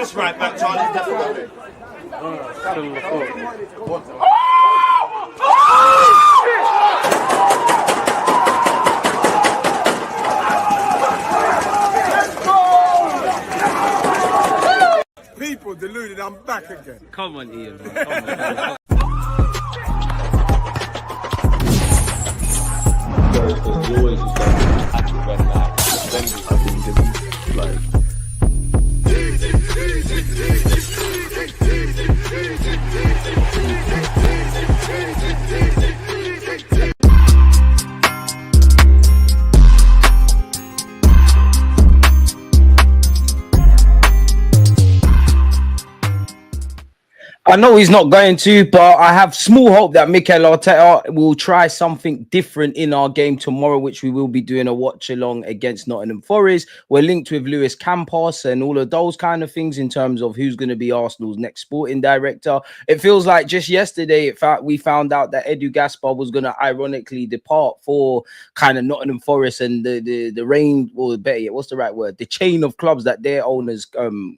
That's right back, Charlie. Definitely. People deluded, I'm back again. Come on, Ian, man. Come on. You always just happy when I know he's not going to, but I have small hope that Mikel Arteta will try something different in our game tomorrow, which we will be doing a watch along against Nottingham Forest. We're linked with Luis Campos and all of those kind of things in terms of who's going to be Arsenal's next sporting director. It feels like just yesterday, we found out that Edu Gaspar was going to ironically depart for kind of Nottingham Forest and the reign, or better yet, what's the right word? The chain of clubs that their owners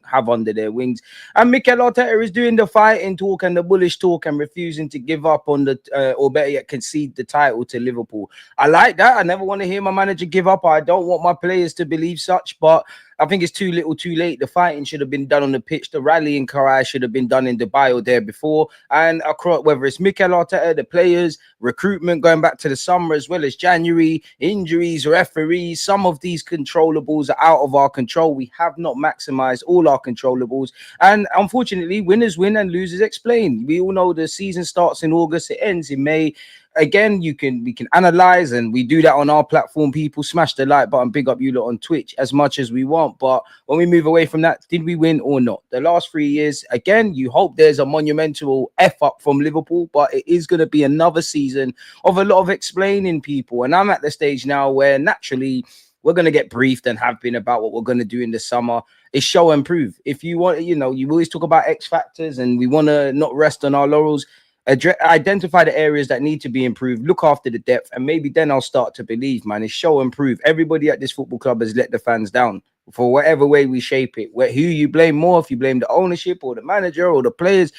have under their wings. And Mikel Arteta is doing the fight in talk and the bullish talk and refusing to give up on the or better yet concede the title to Liverpool. I like that. I never want to hear my manager give up. I don't want my players to believe such, but I think it's too little too late. The fighting should have been done on the pitch. The rallying cry should have been done in Dubai or there before. And across, whether it's Mikel Arteta, the players, recruitment going back to the summer as well as January, injuries, referees, some of these controllables are out of our control. We have not maximized all our controllables. And unfortunately, winners win and losers explain. We all know the season starts in August, it ends in May. Again, we can analyze, and we do that on our platform. People smash the like button, big up you lot on Twitch as much as we want. But when we move away from that, did we win or not? The last 3 years, again, you hope there's a monumental F up from Liverpool, but it is going to be another season of a lot of explaining, people. And I'm at the stage now where naturally we're going to get briefed and have been about what we're going to do in the summer. It's show and prove. If you want, you always talk about X factors, and we want to not rest on our laurels. Identify the areas that need to be improved, look after the depth, and maybe then I'll start to believe, man. It's show and prove. Everybody at this football club has let the fans down for whatever way we shape it. Who you blame more, if you blame the ownership or the manager or the players,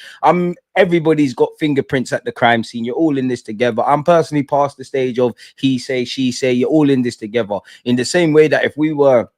everybody's got fingerprints at the crime scene. You're all in this together. I'm personally past the stage of he say, she say. You're all in this together. In the same way that if we were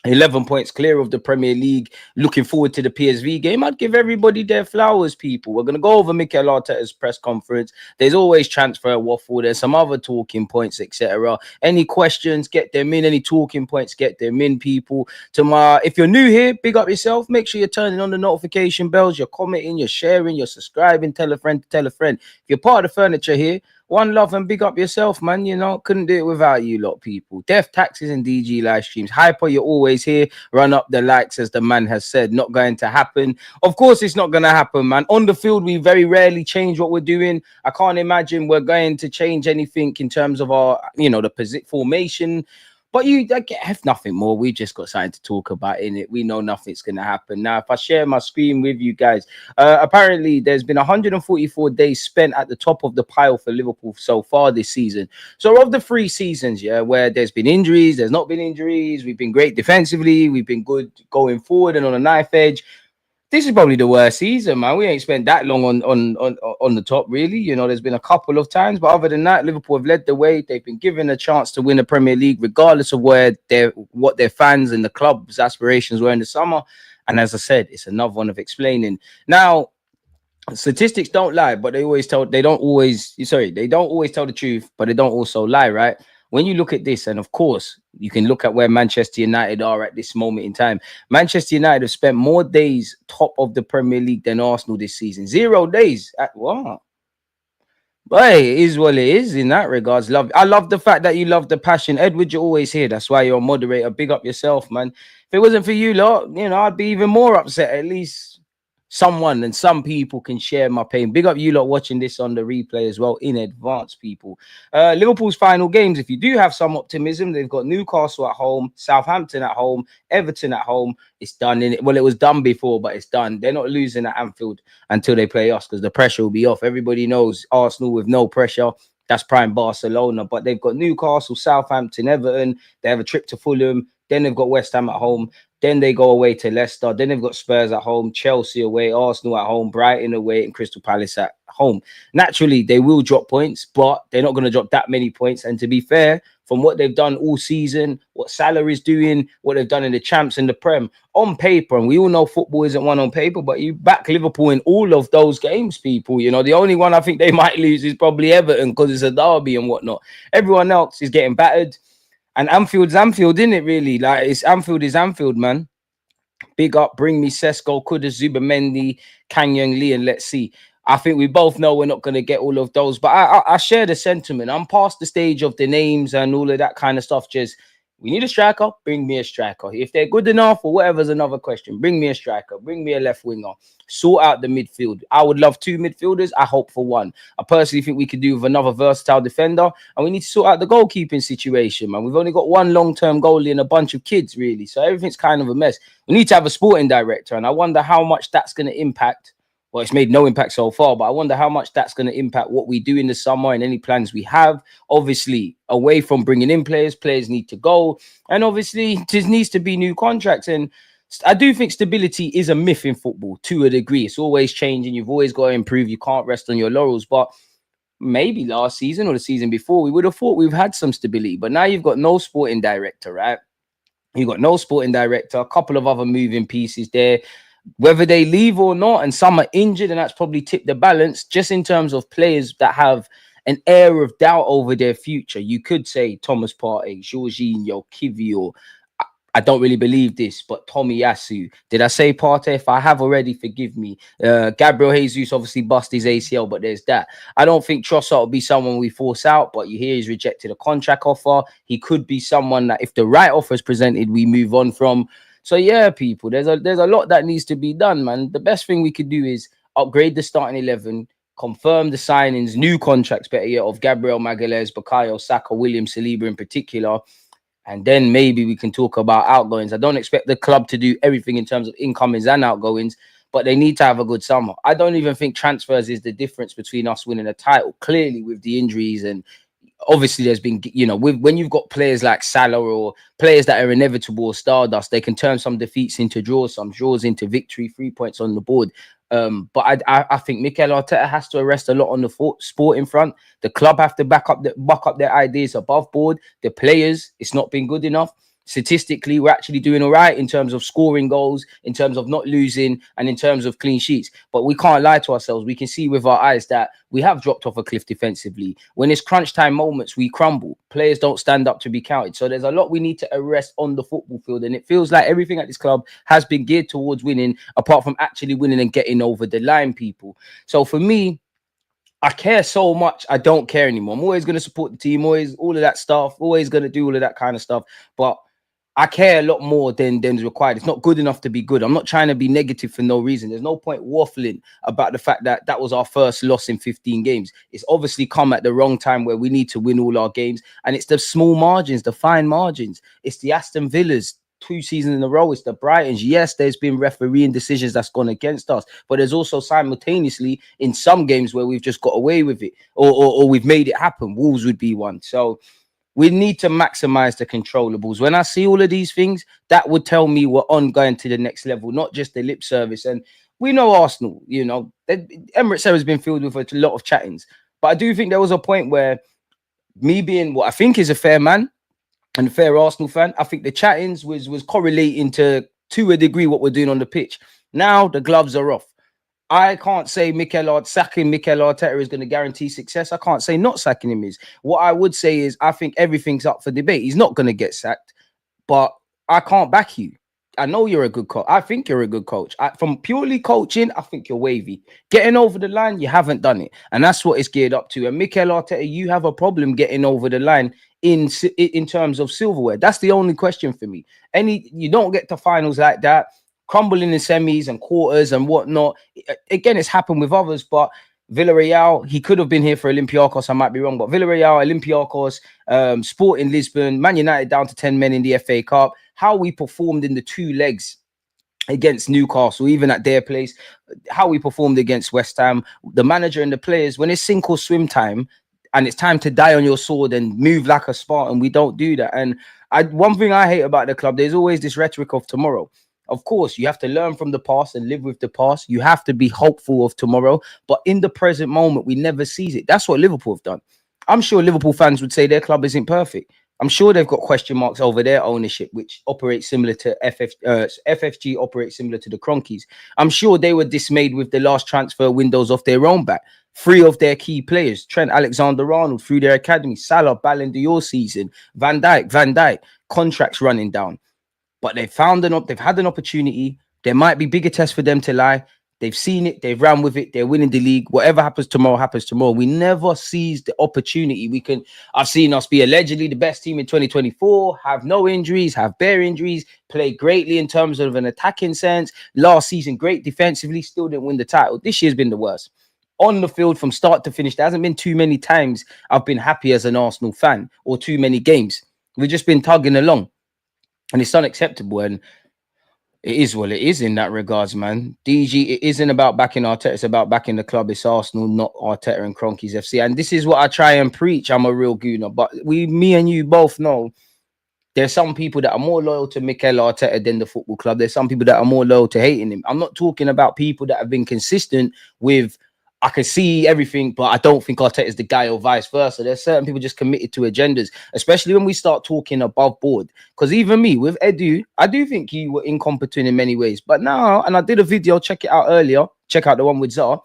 11 points clear of the Premier League, looking forward to the PSV game, I'd give everybody their flowers, people. We're going to go over Mikel Arteta's press conference. There's always transfer waffle. There's some other talking points, etc. Any questions, get them in. Any talking points, get them in, people. If you're new here, big up yourself. Make sure you're turning on the notification bells. You're commenting, you're sharing, you're subscribing. Tell a friend to tell a friend. If you're part of the furniture here, one love and big up yourself, man. Couldn't do it without you lot, people. Death, taxes, and DG live streams. Hyper, you're always here. Run up the likes, as the man has said. Not going to happen. Of course, it's not going to happen, man. On the field, we very rarely change what we're doing. I can't imagine we're going to change anything in terms of our, the formation. But you have nothing more. We just got something to talk about in it. We know nothing's going to happen. Now, if I share my screen with you guys, apparently there's been 144 days spent at the top of the pile for Liverpool so far this season. So of the 3 seasons, where there's been injuries, there's not been injuries, we've been great defensively, we've been good going forward and on a knife edge. This is probably the worst season, man. We ain't spent that long on the top, really. There's been a couple of times, but other than that, Liverpool have led the way. They've been given a chance to win the Premier League, regardless of what their fans and the club's aspirations were in the summer. And as I said, it's another one of explaining. Now, statistics don't lie, but they don't always tell the truth, but they don't also lie, right? When you look at this, and of course, you can look at where Manchester United are at this moment in time. Manchester United have spent more days top of the Premier League than Arsenal this season. 0 days. Wow. But hey, it is what it is in that regards. I love the fact that you love the passion. Edward, you're always here. That's why you're a moderator. Big up yourself, man. If it wasn't for you lot, I'd be even more upset. At least someone and some people can share my pain. Big up you lot watching this on the replay as well in advance, people. Liverpool's final games, if you do have some optimism, they've got Newcastle at home, Southampton at home, Everton at home. It's done. It was done before, but it's done. They're not losing at Anfield until they play us, because the pressure will be off. Everybody knows Arsenal with no pressure. That's prime Barcelona. But they've got Newcastle, Southampton, Everton. They have a trip to Fulham. Then they've got West Ham at home. Then they go away to Leicester. Then they've got Spurs at home, Chelsea away, Arsenal at home, Brighton away, and Crystal Palace at home. Naturally, they will drop points, but they're not going to drop that many points. And to be fair, from what they've done all season, what Salah's doing, what they've done in the Champs and the Prem, on paper, and we all know football isn't one on paper, but you back Liverpool in all of those games, people. You know, the only one I think they might lose is probably Everton because it's a derby and whatnot. Everyone else is getting battered. And Anfield's Anfield, isn't it, really? Like, it's Anfield is Anfield, man. Big up, bring me Sesko, Kudus, Zubamendi, Kang Young Lee, and let's see. I think we both know we're not going to get all of those, but I share the sentiment. I'm past the stage of the names and all of that kind of stuff. Just, we need a striker, bring me a striker. If they're good enough or whatever's another question. Bring me a striker, bring me a left winger. Sort out the midfield. I would love 2 midfielders. I hope for 1. I personally think we could do with another versatile defender, and we need to sort out the goalkeeping situation, man. We've only got 1 long-term goalie and a bunch of kids, really. So everything's kind of a mess. We need to have a sporting director, and I wonder how much that's going to impact. Well, it's made no impact so far, but I wonder how much that's going to impact what we do in the summer and any plans we have. Obviously, away from bringing in players need to go. And obviously, there needs to be new contracts. And I do think stability is a myth in football to a degree. It's always changing. You've always got to improve. You can't rest on your laurels. But maybe last season or the season before, we would have thought we've had some stability. But now you've got no sporting director, right? You've got no sporting director, a couple of other moving pieces there. Whether they leave or not, and some are injured, and that's probably tipped the balance just in terms of players that have an air of doubt over their future. You could say Thomas Partey, Jorginho, Kivior. I don't really believe this, but Tomiyasu. Did I say Partey? If I have already, forgive me. Gabriel Jesus obviously bust his ACL, but there's that. I don't think Trossard will be someone we force out, but you hear he's rejected a contract offer. He could be someone that if the right offer is presented, we move on from. So yeah, people, there's a lot that needs to be done, man. The best thing we could do is upgrade the starting 11, confirm the signings, new contracts, better yet, of Gabriel Magalhaes, Bukayo Saka, William Saliba in particular, and then maybe we can talk about outgoings. I don't expect the club to do everything in terms of incomings and outgoings, but they need to have a good summer. I don't even think transfers is the difference between us winning a title. Clearly, with the injuries and obviously there's been, you know, when you've got players like Salah or players that are inevitable stardust, they can turn some defeats into draws, some draws into victory, 3 points on the board. But I think Mikel Arteta has to arrest a lot on the sporting front. The club have to back up their ideas above board. The players, it's not been good enough. Statistically, we're actually doing all right in terms of scoring goals, in terms of not losing, and in terms of clean sheets. But we can't lie to ourselves. We can see with our eyes that we have dropped off a cliff defensively. When it's crunch time moments, we crumble. Players don't stand up to be counted. So there's a lot we need to arrest on the football field. And it feels like everything at this club has been geared towards winning, apart from actually winning and getting over the line, people. So for me, I care so much. I don't care anymore. I'm always going to support the team, always all of that stuff, always going to do all of that kind of stuff. But I care a lot more than is required. It's not good enough to be good. I'm not trying to be negative for no reason. There's no point waffling about the fact that that was our first loss in 15 games. It's obviously come at the wrong time where we need to win all our games. And it's the small margins, the fine margins. It's the Aston Villas 2 seasons in a row. It's the Brightons. Yes, there's been refereeing decisions that's gone against us, but there's also simultaneously in some games where we've just got away with it or we've made it happen. Wolves would be one. So we need to maximize the controllables. When I see all of these things, that would tell me we're on going to the next level, not just the lip service. And we know Arsenal, you know, Emirates has been filled with a lot of chattings. But I do think there was a point where me being what I think is a fair man and a fair Arsenal fan, I think the chattings was correlating to a degree what we're doing on the pitch. Now the gloves are off. I can't say sacking Mikel Arteta is going to guarantee success. I can't say not sacking him is. What I would say is I think everything's up for debate. He's not going to get sacked, but I can't back you. I know you're a good coach. I think you're a good coach. From purely coaching, I think you're wavy. Getting over the line, you haven't done it. And that's what it's geared up to. And Mikel Arteta, you have a problem getting over the line in terms of silverware. That's the only question for me. You don't get to finals like that. Crumbling in semis and quarters and whatnot. Again, it's happened with others, but Villarreal, he could have been here for Olympiacos. I might be wrong, but Villarreal, Olympiacos, Sporting Lisbon, Man United down to 10 men in the FA Cup. How we performed in the 2 legs against Newcastle, even at their place, how we performed against West Ham, the manager and the players, when it's sink or swim time, and it's time to die on your sword and move like a Spartan. We don't do that. And one thing I hate about the club, there's always this rhetoric of tomorrow. Of course, you have to learn from the past and live with the past. You have to be hopeful of tomorrow. But in the present moment, we never seize it. That's what Liverpool have done. I'm sure Liverpool fans would say their club isn't perfect. I'm sure they've got question marks over their ownership, which operates similar to FFG operates similar to the Cronkies. I'm sure they were dismayed with the last transfer windows off their own back. 3 of their key players, Trent Alexander-Arnold through their academy, Salah, Ballon d'Or season, Van Dijk, contracts running down. But they've had an opportunity. There might be bigger tests for them to lie. They've seen it. They've ran with it. They're winning the league. Whatever happens tomorrow, happens tomorrow. We never seize the opportunity. I've seen us be allegedly the best team in 2024, have no injuries, have bare injuries, play greatly in terms of an attacking sense. Last season, great defensively, still didn't win the title. This year's been the worst. On the field from start to finish, there hasn't been too many times I've been happy as an Arsenal fan, or too many games. We've just been tugging along, and it's unacceptable. And it is what it is in that regards, man. DG, it isn't about backing Arteta. It's about backing the club. It's Arsenal, not Arteta and Cronkies FC. And this is what I try and preach. I'm a real gooner. But me and you both know there's some people that are more loyal to Mikel Arteta than the football club. There's some people that are more loyal to hating him. I'm not talking about people that have been consistent with, I can see everything, but I don't think Arteta is the guy, or vice versa. There's certain people just committed to agendas, especially when we start talking above board. Because even me, with Edu, I do think you were incompetent in many ways. But now, and I did a video, check it out earlier, check out the one with Zara.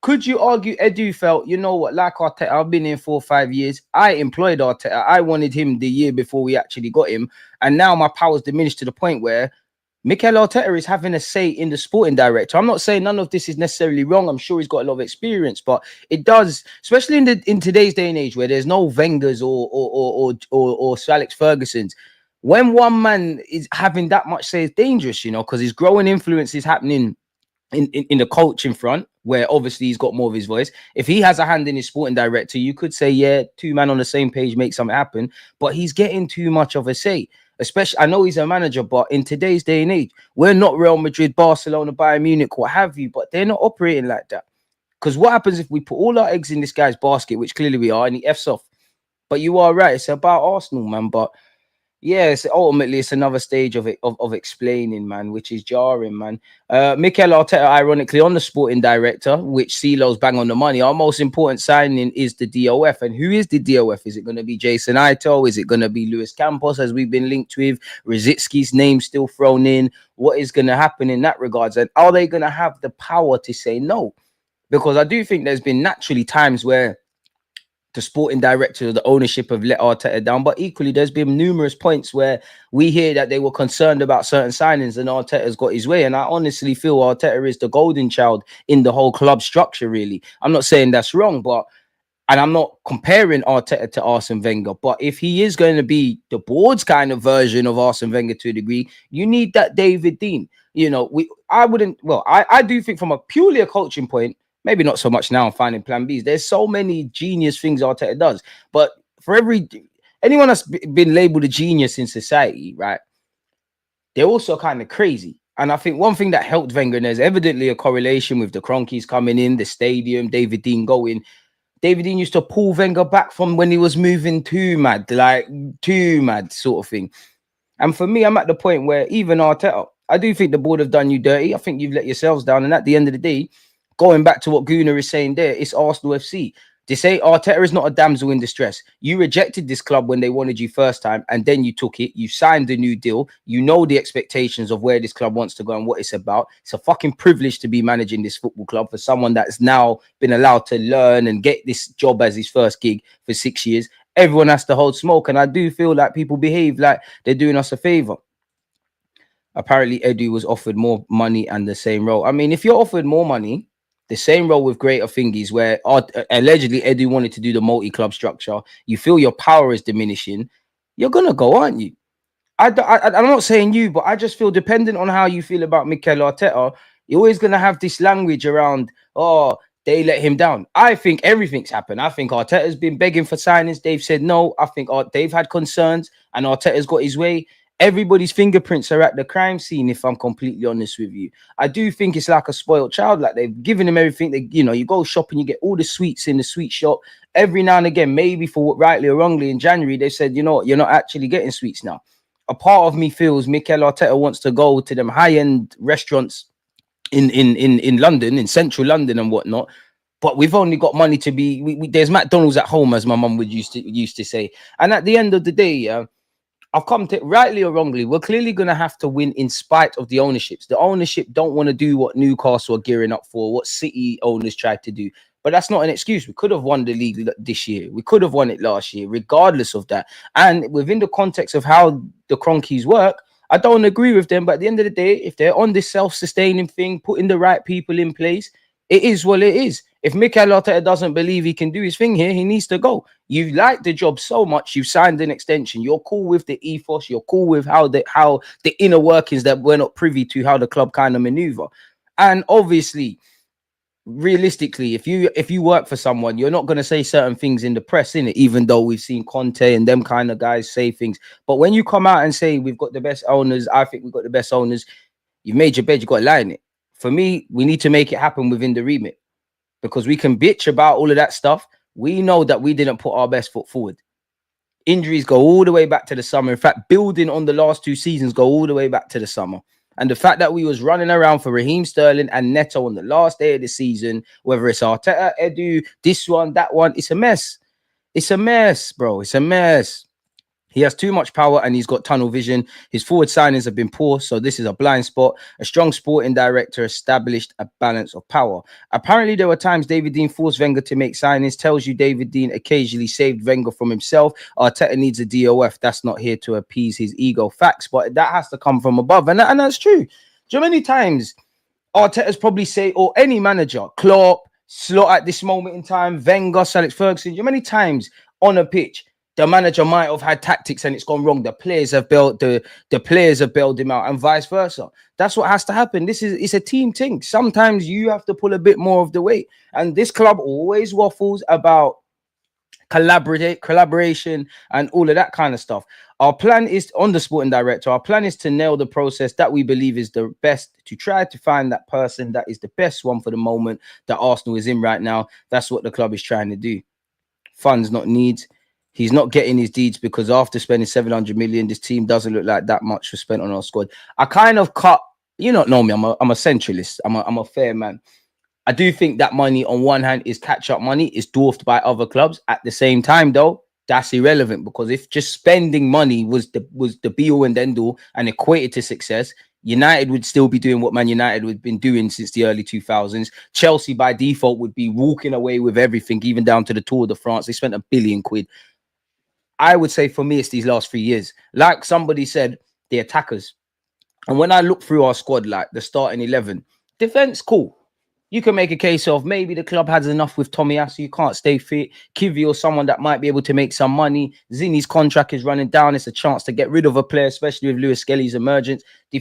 Could you argue Edu felt, you know what, like Arteta, I've been in 4 or 5 years. I employed Arteta. I wanted him the year before we actually got him. And now my power's diminished to the point where Mikel Arteta is having a say in the sporting director. I'm not saying none of this is necessarily wrong. I'm sure he's got a lot of experience, but it does, especially in today's day and age where there's no Wengers or Sir Alex Fergusons. When one man is having that much say, it's dangerous, you know, because his growing influence is happening in the coaching front, where obviously he's got more of his voice. If he has a hand in his sporting director, you could say, yeah, 2 men on the same page make something happen, but he's getting too much of a say. Especially, I know he's a manager, but in today's day and age, we're not Real Madrid, Barcelona, Bayern Munich, what have you, but they're not operating like that. Because what happens if we put all our eggs in this guy's basket, which clearly we are, and he F's off? But you are right, it's about Arsenal, man. But yeah, ultimately it's another stage of explaining, man, which is jarring, man. Mikel Arteta, ironically, on the sporting director, which CeeLo's bang on the money. Our most important signing is the DOF. And who is the DOF? Is it going to be Jason Ito? Is it going to be Luis Campos, as we've been linked with? Rosicki's name still thrown in. What is going to happen in that regards? And are they going to have the power to say no? Because I do think there's been naturally times where the sporting director or the ownership have let Arteta down, but equally there's been numerous points where we hear that they were concerned about certain signings and Arteta's got his way. And I honestly feel Arteta is the golden child in the whole club structure, really. I'm not saying that's wrong, and I'm not comparing Arteta to Arsene Wenger, but if he is going to be the board's kind of version of Arsene Wenger to a degree, you need that David Dean. You know, I do think from a purely a coaching point, maybe not so much now, I'm finding plan Bs. There's so many genius things Arteta does. But for anyone that's been labeled a genius in society, right, they're also kind of crazy. And I think one thing that helped Wenger, and there's evidently a correlation with the Cronkies coming in, the stadium, David Dean going. David Dean used to pull Wenger back from when he was moving too mad sort of thing. And for me, I'm at the point where even Arteta, I do think the board have done you dirty. I think you've let yourselves down. And at the end of the day, going back to what Gunnar is saying there, it's Arsenal FC. They say Arteta is not a damsel in distress. You rejected this club when they wanted you first time, and then you took it. You signed a new deal. You know the expectations of where this club wants to go and what it's about. It's a fucking privilege to be managing this football club for someone that's now been allowed to learn and get this job as his first gig for 6 years. Everyone has to hold smoke, and I do feel like people behave like they're doing us a favor. Apparently, Edu was offered more money and the same role. I mean, if you're offered more money, the same role with greater thingies, where allegedly Edu wanted to do the multi-club structure, you feel your power is diminishing, you're going to go, aren't you? I'm not saying you, but I just feel dependent on how you feel about Mikel Arteta, you're always going to have this language around, oh, they let him down. I think everything's happened. I think Arteta's been begging for signings. They've said no. I think they've had concerns and Arteta's got his way. Everybody's fingerprints are at the crime scene, if I'm completely honest with you. I do think it's like a spoiled child. Like, they've given him everything. They, you know, you go shopping, you get all the sweets in the sweet shop. Every now and again, maybe for rightly or wrongly, in January, they said, you know what, you're not actually getting sweets now. A part of me feels Mikel Arteta wants to go to them high-end restaurants in London, in central London and whatnot. But we've only got money to be, there's McDonald's at home, as my mum would used to say. And at the end of the day, I've come to, rightly or wrongly, we're clearly going to have to win in spite of the ownerships. The ownership don't want to do what Newcastle are gearing up for, what City owners tried to do. But that's not an excuse. We could have won the league this year. We could have won it last year, regardless of that. And within the context of how the Cronkies work, I don't agree with them. But at the end of the day, if they're on this self-sustaining thing, putting the right people in place, it is what it is. If Mikel Arteta doesn't believe he can do his thing here, he needs to go. You like the job so much, you've signed an extension. You're cool with the ethos. You're cool with how the inner workings that we're not privy to, how the club kind of maneuver. And obviously, realistically, if you work for someone, you're not going to say certain things in the press, innit? Even though we've seen Conte and them kind of guys say things. But when you come out and say we've got the best owners, I think we've got the best owners, you've made your bed, you've got to lie in it. For me, we need to make it happen within the remit, because we can bitch about all of that stuff. We know that we didn't put our best foot forward. Injuries go all the way back to the summer. In fact, building on the last 2 seasons go all the way back to the summer. And the fact that we was running around for Raheem Sterling and Neto on the last day of the season, whether it's Arteta, Edu, this one, that one, it's a mess. It's a mess, bro. It's a mess. He has too much power and he's got tunnel vision. His forward signings have been poor, so this is a blind spot. A strong sporting director established a balance of power. Apparently, there were times David Dean forced Wenger to make signings. Tells you David Dean occasionally saved Wenger from himself. Arteta needs a DOF. That's not here to appease his ego. Facts, but that has to come from above. And that's true. Do you know how many times Arteta's probably say, or any manager, Klopp, Slot at this moment in time, Wenger, Sir Alex Ferguson, do you know how many times on a pitch the manager might have had tactics and it's gone wrong? The players have bailed the players have bailed him out, and vice versa. That's what has to happen. It's a team thing. Sometimes you have to pull a bit more of the weight, and this club always waffles about collaboration and all of that kind of stuff. Our plan is, on the sporting director, our plan is to nail the process that we believe is the best, to try to find that person that is the best one for the moment that Arsenal is in right now. That's what the club is trying to do. Funds, not needs. He's not getting his deeds because after spending 700 million, this team doesn't look like that much was spent on our squad. I kind of cut, you don't know me, I'm a centralist. I'm a fair man. I do think that money on one hand is catch-up money, is dwarfed by other clubs. At the same time, though, that's irrelevant, because if just spending money was the be-all and end-all and equated to success, United would still be doing what Man United had been doing since the early 2000s. Chelsea, by default, would be walking away with everything, even down to the Tour de France. They spent £1 billion. I would say for me, it's these last 3 years. Like somebody said, the attackers. And when I look through our squad, like the starting 11, defense, cool. You can make a case of maybe the club has enough with Tomiyasu. You can't stay fit. Kivi or someone that might be able to make some money. Zinni's contract is running down. It's a chance to get rid of a player, especially with Lewis Skelly's emergence. The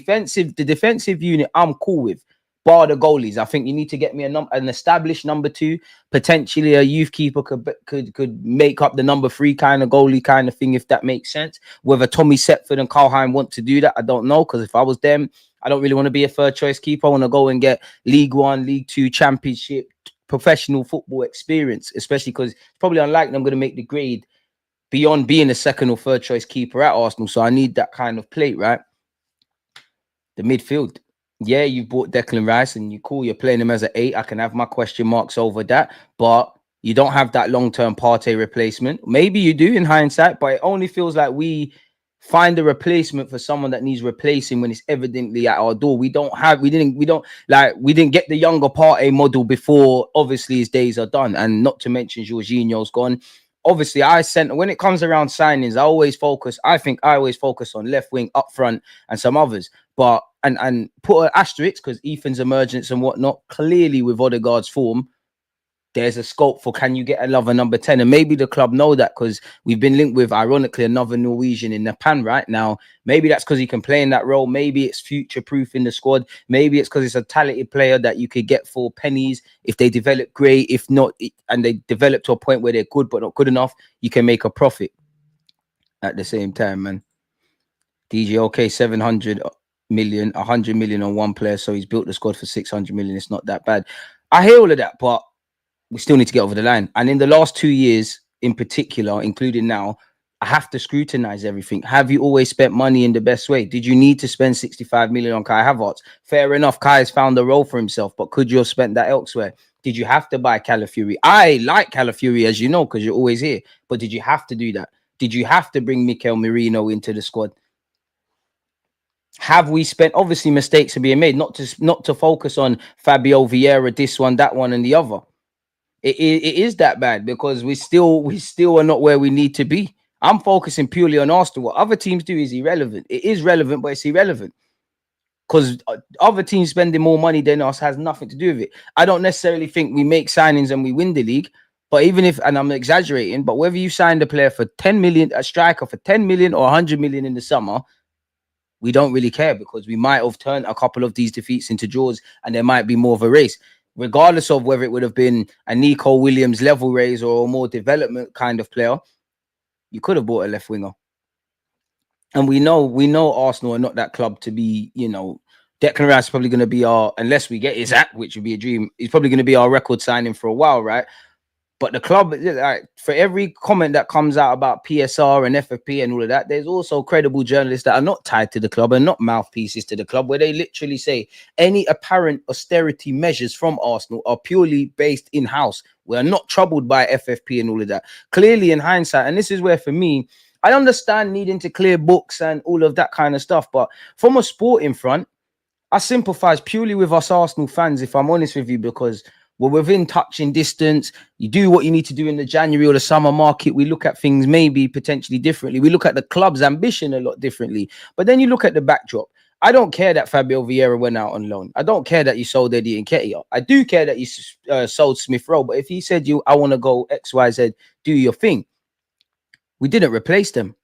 defensive unit, I'm cool with. Bar the goalies. I think you need to get me an established number 2. Potentially a youth keeper could make up the number 3 kind of goalie kind of thing, if that makes sense. Whether Tommy Setford and Karlheim want to do that, I don't know. Because if I was them, I don't really want to be a third choice keeper. I want to go and get League One, League Two, Championship, professional football experience, especially because it's probably unlikely I'm going to make the grade beyond being a second or third choice keeper at Arsenal. So I need that kind of plate, right? The midfield. Yeah, you bought Declan Rice and you're playing him as an 8. I can have my question marks over that, but you don't have that long-term Partey replacement. Maybe you do in hindsight, but it only feels like we find a replacement for someone that needs replacing when it's evidently at our door. We didn't get the younger Partey model before obviously his days are done, and not to mention Jorginho's gone. Obviously, when it comes around signings, I always focus on left wing, up front, and some others. But and put an asterisk because Ethan's emergence and whatnot. Clearly, with Odegaard's form, there's a scope for can you get another number 10, and maybe the club know that because we've been linked with, ironically, another Norwegian in Japan right now. Maybe that's because he can play in that role. Maybe it's future proof in the squad. Maybe it's because it's a talented player that you could get for pennies. If they develop, great. If not, and they develop to a point where they're good but not good enough, you can make a profit. At the same time, man, DG, okay, 700 million, 100 million on one player. So he's built the squad for 600 million. It's not that bad. I hear all of that, but we still need to get over the line. And in the last 2 years, in particular, including now, I have to scrutinize everything. Have you always spent money in the best way? Did you need to spend 65 million on Kai Havertz? Fair enough, Kai has found a role for himself, but could you have spent that elsewhere? Did you have to buy Calafiori? I like Calafiori, as you know, because you're always here. But did you have to do that? Did you have to bring Mikel Merino into the squad? Have we spent? Obviously, mistakes are being made. Not to focus on Fabio Vieira, this one, that one, and the other. It is that bad because we still are not where we need to be. I'm focusing purely on Arsenal. What other teams do is irrelevant. It is relevant, but it's irrelevant because other teams spending more money than us has nothing to do with it. I don't necessarily think we make signings and we win the league, but even if, and I'm exaggerating, but whether you signed a player for 10 million, a striker for 10 million or 100 million in the summer, we don't really care because we might have turned a couple of these defeats into draws and there might be more of a race. Regardless of whether it would have been a Nico Williams level raise or a more development kind of player, you could have bought a left winger. And we know Arsenal are not that club to be, you know, Declan Rice is probably going to be our, unless we get Isaac, which would be a dream, he's probably going to be our record signing for a while, right? But the club, like, for every comment that comes out about PSR and FFP and all of that, there's also credible journalists that are not tied to the club and not mouthpieces to the club, where they literally say any apparent austerity measures from Arsenal are purely based in-house. We're not troubled by FFP and all of that. Clearly, in hindsight, and this is where, for me, I understand needing to clear books and all of that kind of stuff, but from a sporting front, I sympathize purely with us Arsenal fans, if I'm honest with you, because we're within touching distance. You do what you need to do in the January or the summer market. We look at things maybe potentially differently. We look at the club's ambition a lot differently. But then you look at the backdrop. I don't care that Fabio Vieira went out on loan. I don't care that you sold Eddie Nketiah. I do care that you sold Smith Rowe. But if he said, I want to go X, Y, Z, do your thing. We didn't replace them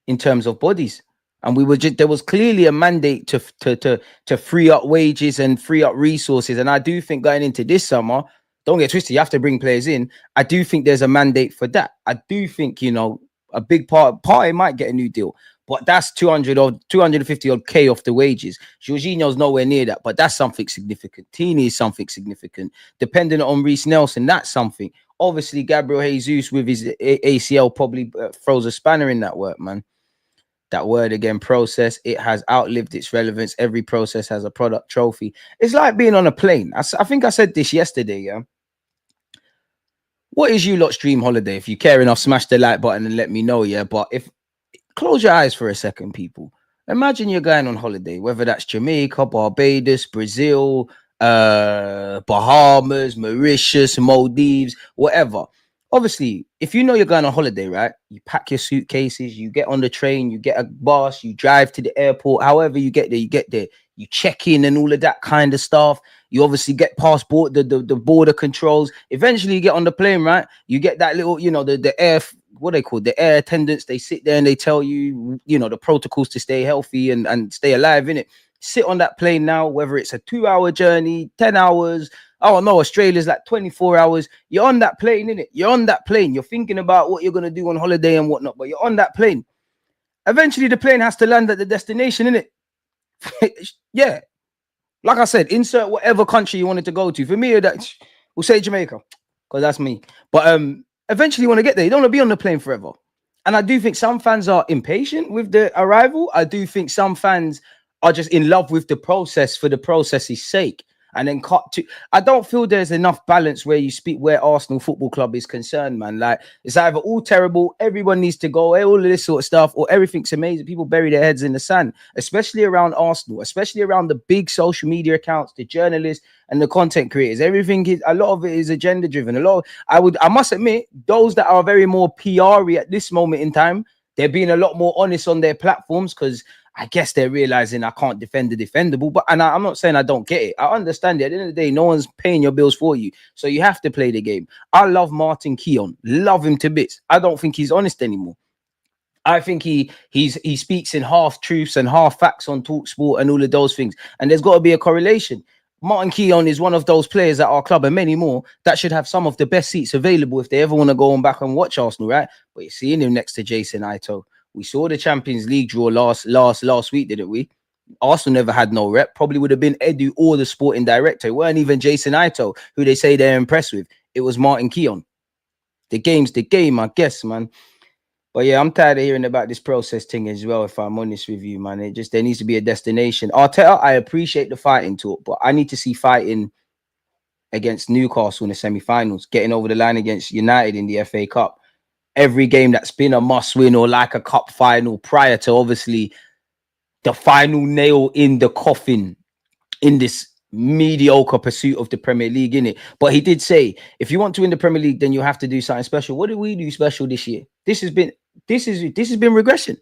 in terms of bodies. And we were just, there was clearly a mandate to free up wages and free up resources. And I do think going into this summer, don't get twisted, you have to bring players in. I do think there's a mandate for that. I do think, you know, a big party might get a new deal, but that's 200 or 250 odd K off the wages. Jorginho's nowhere near that, but that's something significant. Tini is something significant. Depending on Reece Nelson, that's something. Obviously, Gabriel Jesus with his ACL probably throws a spanner in that work, man. That word again, process, it has outlived its relevance. Every process has a product trophy. It's like being on a plane. I think I said this yesterday, yeah? What is you lot's dream holiday? If you care enough, smash the like button and let me know, yeah? But if, close your eyes for a second, people. Imagine you're going on holiday, whether that's Jamaica, Barbados, Brazil, Bahamas, Mauritius, Maldives, whatever. Obviously, if you know you're going on holiday, right? You pack your suitcases, you get on the train, you get a bus, you drive to the airport. However you get there. You check in and all of that kind of stuff. You obviously get past the border controls. Eventually, you get on the plane, right? You get that little, you know, the air, what they call the air attendants. They sit there and they tell you, you know, the protocols to stay healthy and stay alive, innit? Sit on that plane now, whether it's a 2-hour journey, 10 hours. Oh no, Australia's like 24 hours. You're on that plane, innit? You're on that plane. You're thinking about what you're going to do on holiday and whatnot, but you're on that plane. Eventually, the plane has to land at the destination, innit? Yeah. Like I said, insert whatever country you wanted to go to. For me, we'll say Jamaica, because that's me. But eventually you want to get there. You don't want to be on the plane forever. And I do think some fans are impatient with the arrival. I do think some fans are just in love with the process for the process's sake. And then I don't feel there's enough balance where you speak where Arsenal Football Club is concerned, man. Like, it's either all terrible, everyone needs to go, all of this sort of stuff, or everything's amazing. People bury their heads in the sand, especially around Arsenal, especially around the big social media accounts, the journalists and the content creators. Everything is, a lot of it is agenda driven. I must admit, those that are very more PR-y at this moment in time, they're being a lot more honest on their platforms, because I guess they're realizing I can't defend the defendable. But I'm not saying I don't get it. I understand it. At the end of the day, no one's paying your bills for you, so you have to play the game. I love Martin Keown, love him to bits. I don't think he's honest anymore. I think he speaks in half truths and half facts on TalkSport and all of those things. And there's got to be a correlation. Martin Keown is one of those players at our club and many more that should have some of the best seats available if they ever want to go on back and watch Arsenal, right? But you're seeing him next to Jason Ito. We saw the Champions League draw last week, didn't we? Arsenal never had no rep. Probably would have been Edu or the sporting director. It weren't even Jason Ito, who they say they're impressed with. It was Martin Keown. The game's the game, I guess, man. But yeah, I'm tired of hearing about this process thing as well, if I'm honest with you, man. There needs to be a destination. Arteta, I appreciate the fighting talk, but I need to see fighting against Newcastle in the semi-finals, getting over the line against United in the FA Cup. Every game that's been a must-win or like a cup final prior to obviously the final nail in the coffin in this mediocre pursuit of the Premier League, innit? But he did say, if you want to win the Premier League, then you have to do something special. What did we do special this year? This has been regression.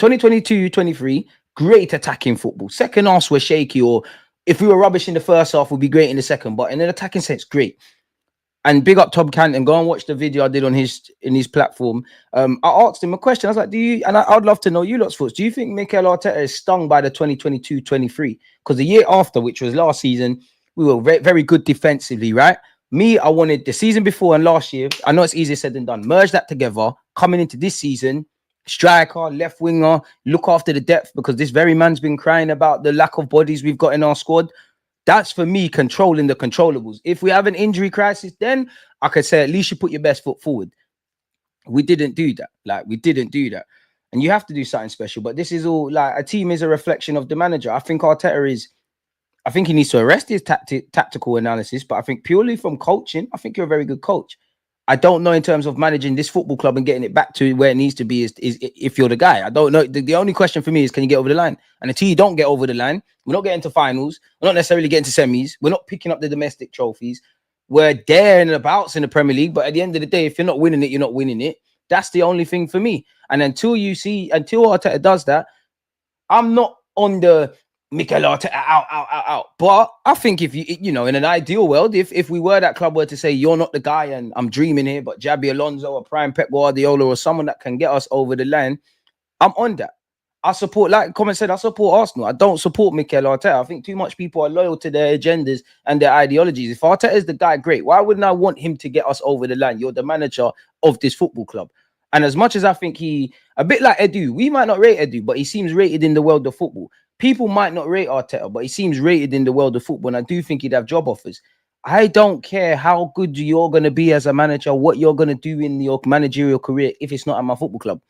2022-23, great attacking football. Second halves were shaky, or if we were rubbish in the first half, we'd be great in the second. But in an attacking sense, great. And big up Tom Canton. Go and watch the video I did on his platform. I asked him a question. I was like, I'd love to know you lot's thoughts. Do you think Mikel Arteta is stung by the 2022-23? Because the year after, which was last season, we were very, very good defensively, right? Me, I wanted the season before and last year. I know it's easier said than done. Merge that together. Coming into this season, striker, left winger, look after the depth, because this very man's been crying about the lack of bodies we've got in our squad. That's for me controlling the controllables. If we have an injury crisis, then I could say at least you put your best foot forward. We didn't do that. We didn't do that. And you have to do something special. But this is all like a team is a reflection of the manager. I think Arteta I think he needs to arrest his tactical analysis. But I think purely from coaching, I think you're a very good coach. I don't know in terms of managing this football club and getting it back to where it needs to be is if you're the guy. I don't know. The only question for me is, can you get over the line? And until you don't get over the line, we're not getting to finals. We're not necessarily getting to semis. We're not picking up the domestic trophies. We're there and abouts in the Premier League. But at the end of the day, if you're not winning it, you're not winning it. That's the only thing for me. And until Arteta does that, I'm not on the Mikel Arteta out. But I think if in an ideal world, if we were that club were to say you're not the guy and I'm dreaming here, but Jabi Alonso or prime Pep Guardiola or someone that can get us over the line, I'm on that. I support, like comment said, I support Arsenal. I don't support Mikel Arteta. I think too much people are loyal to their agendas and their ideologies. If Arteta is the guy, great. Why wouldn't I want him to get us over the line? You're the manager of this football club. And as much as I think a bit like Edu, we might not rate Edu, but he seems rated in the world of football. People might not rate Arteta, but he seems rated in the world of football. And I do think he'd have job offers. I don't care how good you're going to be as a manager, what you're going to do in your managerial career if it's not at my football club.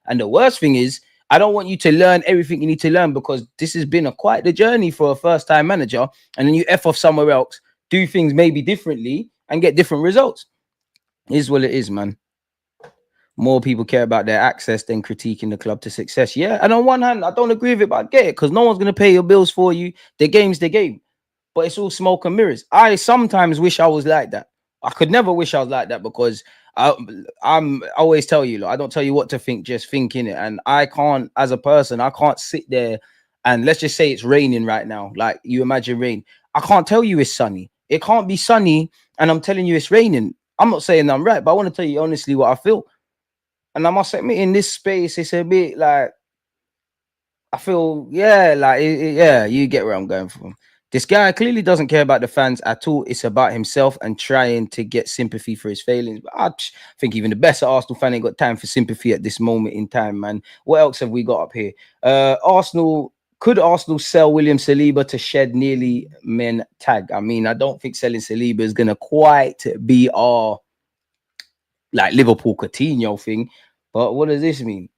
And the worst thing is, I don't want you to learn everything you need to learn, because this has been quite the journey for a first-time manager. And then you F off somewhere else, do things maybe differently and get different results. It is what it is, man. More people care about their access than critiquing the club to success. Yeah, and on one hand, I don't agree with it, but I get it, because no one's going to pay your bills for you. The game's the game. But it's all smoke and mirrors. I sometimes wish I was like that. I could never wish I was like that, because I always tell you, I don't tell you what to think, just think in it. And I can't, as a person, I can't sit there and let's just say it's raining right now. Like, you imagine rain. I can't tell you it's sunny. It can't be sunny and I'm telling you it's raining. I'm not saying I'm right, but I want to tell you honestly what I feel. And I must admit, in this space, it's a bit like, I feel, yeah, you get where I'm going from. This guy clearly doesn't care about the fans at all. It's about himself and trying to get sympathy for his failings. But I think even the best Arsenal fan ain't got time for sympathy at this moment in time, man. What else have we got up here? Could Arsenal sell William Saliba to shed nearly men tag? I mean, I don't think selling Saliba is going to quite be our like Liverpool Coutinho thing. But what does this mean?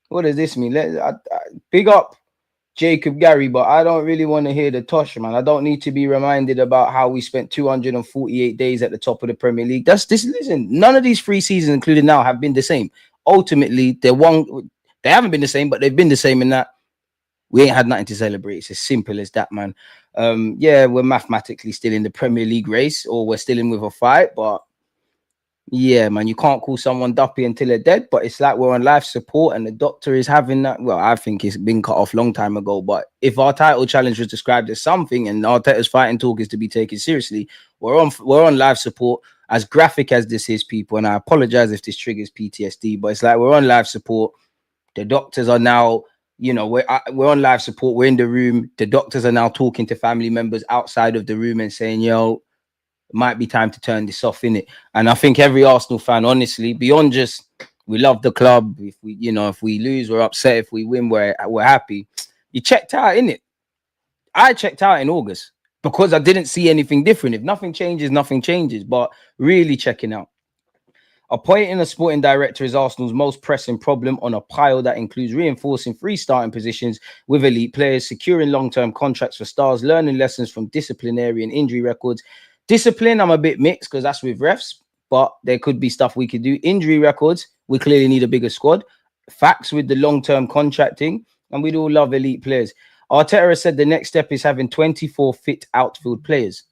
What does this mean? Big up Jacob Gary, but I don't really want to hear the tosh, man. I don't need to be reminded about how we spent 248 days at the top of the Premier League. Listen, none of these 3 seasons, including now, have been the same. Ultimately, they haven't been the same, but they've been the same in that we ain't had nothing to celebrate. It's as simple as that, man. Yeah, we're mathematically still in the Premier League race, or we're still in with a fight, but yeah, man, you can't call someone duppy until they're dead. But it's like we're on life support and the doctor is having that. Well, I think it's been cut off long time ago. But if our title challenge was described as something and Arteta's fighting talk is to be taken seriously, we're on life support. As graphic as this is, people, and I apologize if this triggers PTSD, but it's like we're on life support. The doctors are now, we're on life support. We're in the room. The doctors are now talking to family members outside of the room and saying, it might be time to turn this off, innit? And I think every Arsenal fan, honestly, beyond just We love the club. If we, if we lose, we're upset. If we win, we're happy. You checked out, innit? I checked out in August because I didn't see anything different. If nothing changes, nothing changes. But really checking out. Appointing a sporting director is Arsenal's most pressing problem on a pile that includes reinforcing 3 starting positions with elite players, securing long-term contracts for stars, learning lessons from disciplinary and injury records. Discipline, I'm a bit mixed because that's with refs, but there could be stuff we could do. Injury records, we clearly need a bigger squad. Facts with the long-term contracting, and we'd all love elite players. Arteta has said the next step is having 24 fit outfield players.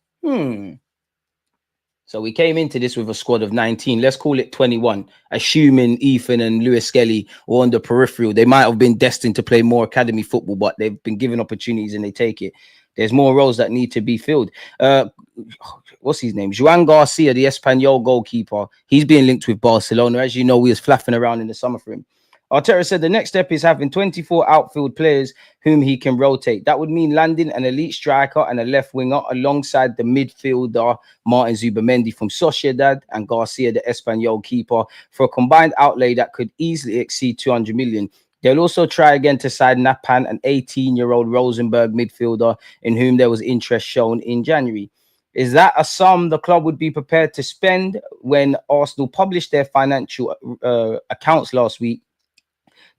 So we came into this with a squad of 19. Let's call it 21, assuming Ethan and Luis Skelly were on the peripheral. They might have been destined to play more academy football, but they've been given opportunities and they take it. There's more roles that need to be filled. What's his name? Juan Garcia, the Espanyol goalkeeper. He's being linked with Barcelona. As you know, we was flapping around in the summer for him. Arteta said the next step is having 24 outfield players whom he can rotate. That would mean landing an elite striker and a left winger alongside the midfielder Martin Zubimendi from Sociedad and Garcia, the Espanyol keeper, for a combined outlay that could easily exceed 200 million. They'll also try again to sign Napan, an 18-year-old Rosenborg midfielder in whom there was interest shown in January. Is that a sum the club would be prepared to spend? When Arsenal published their financial accounts last week,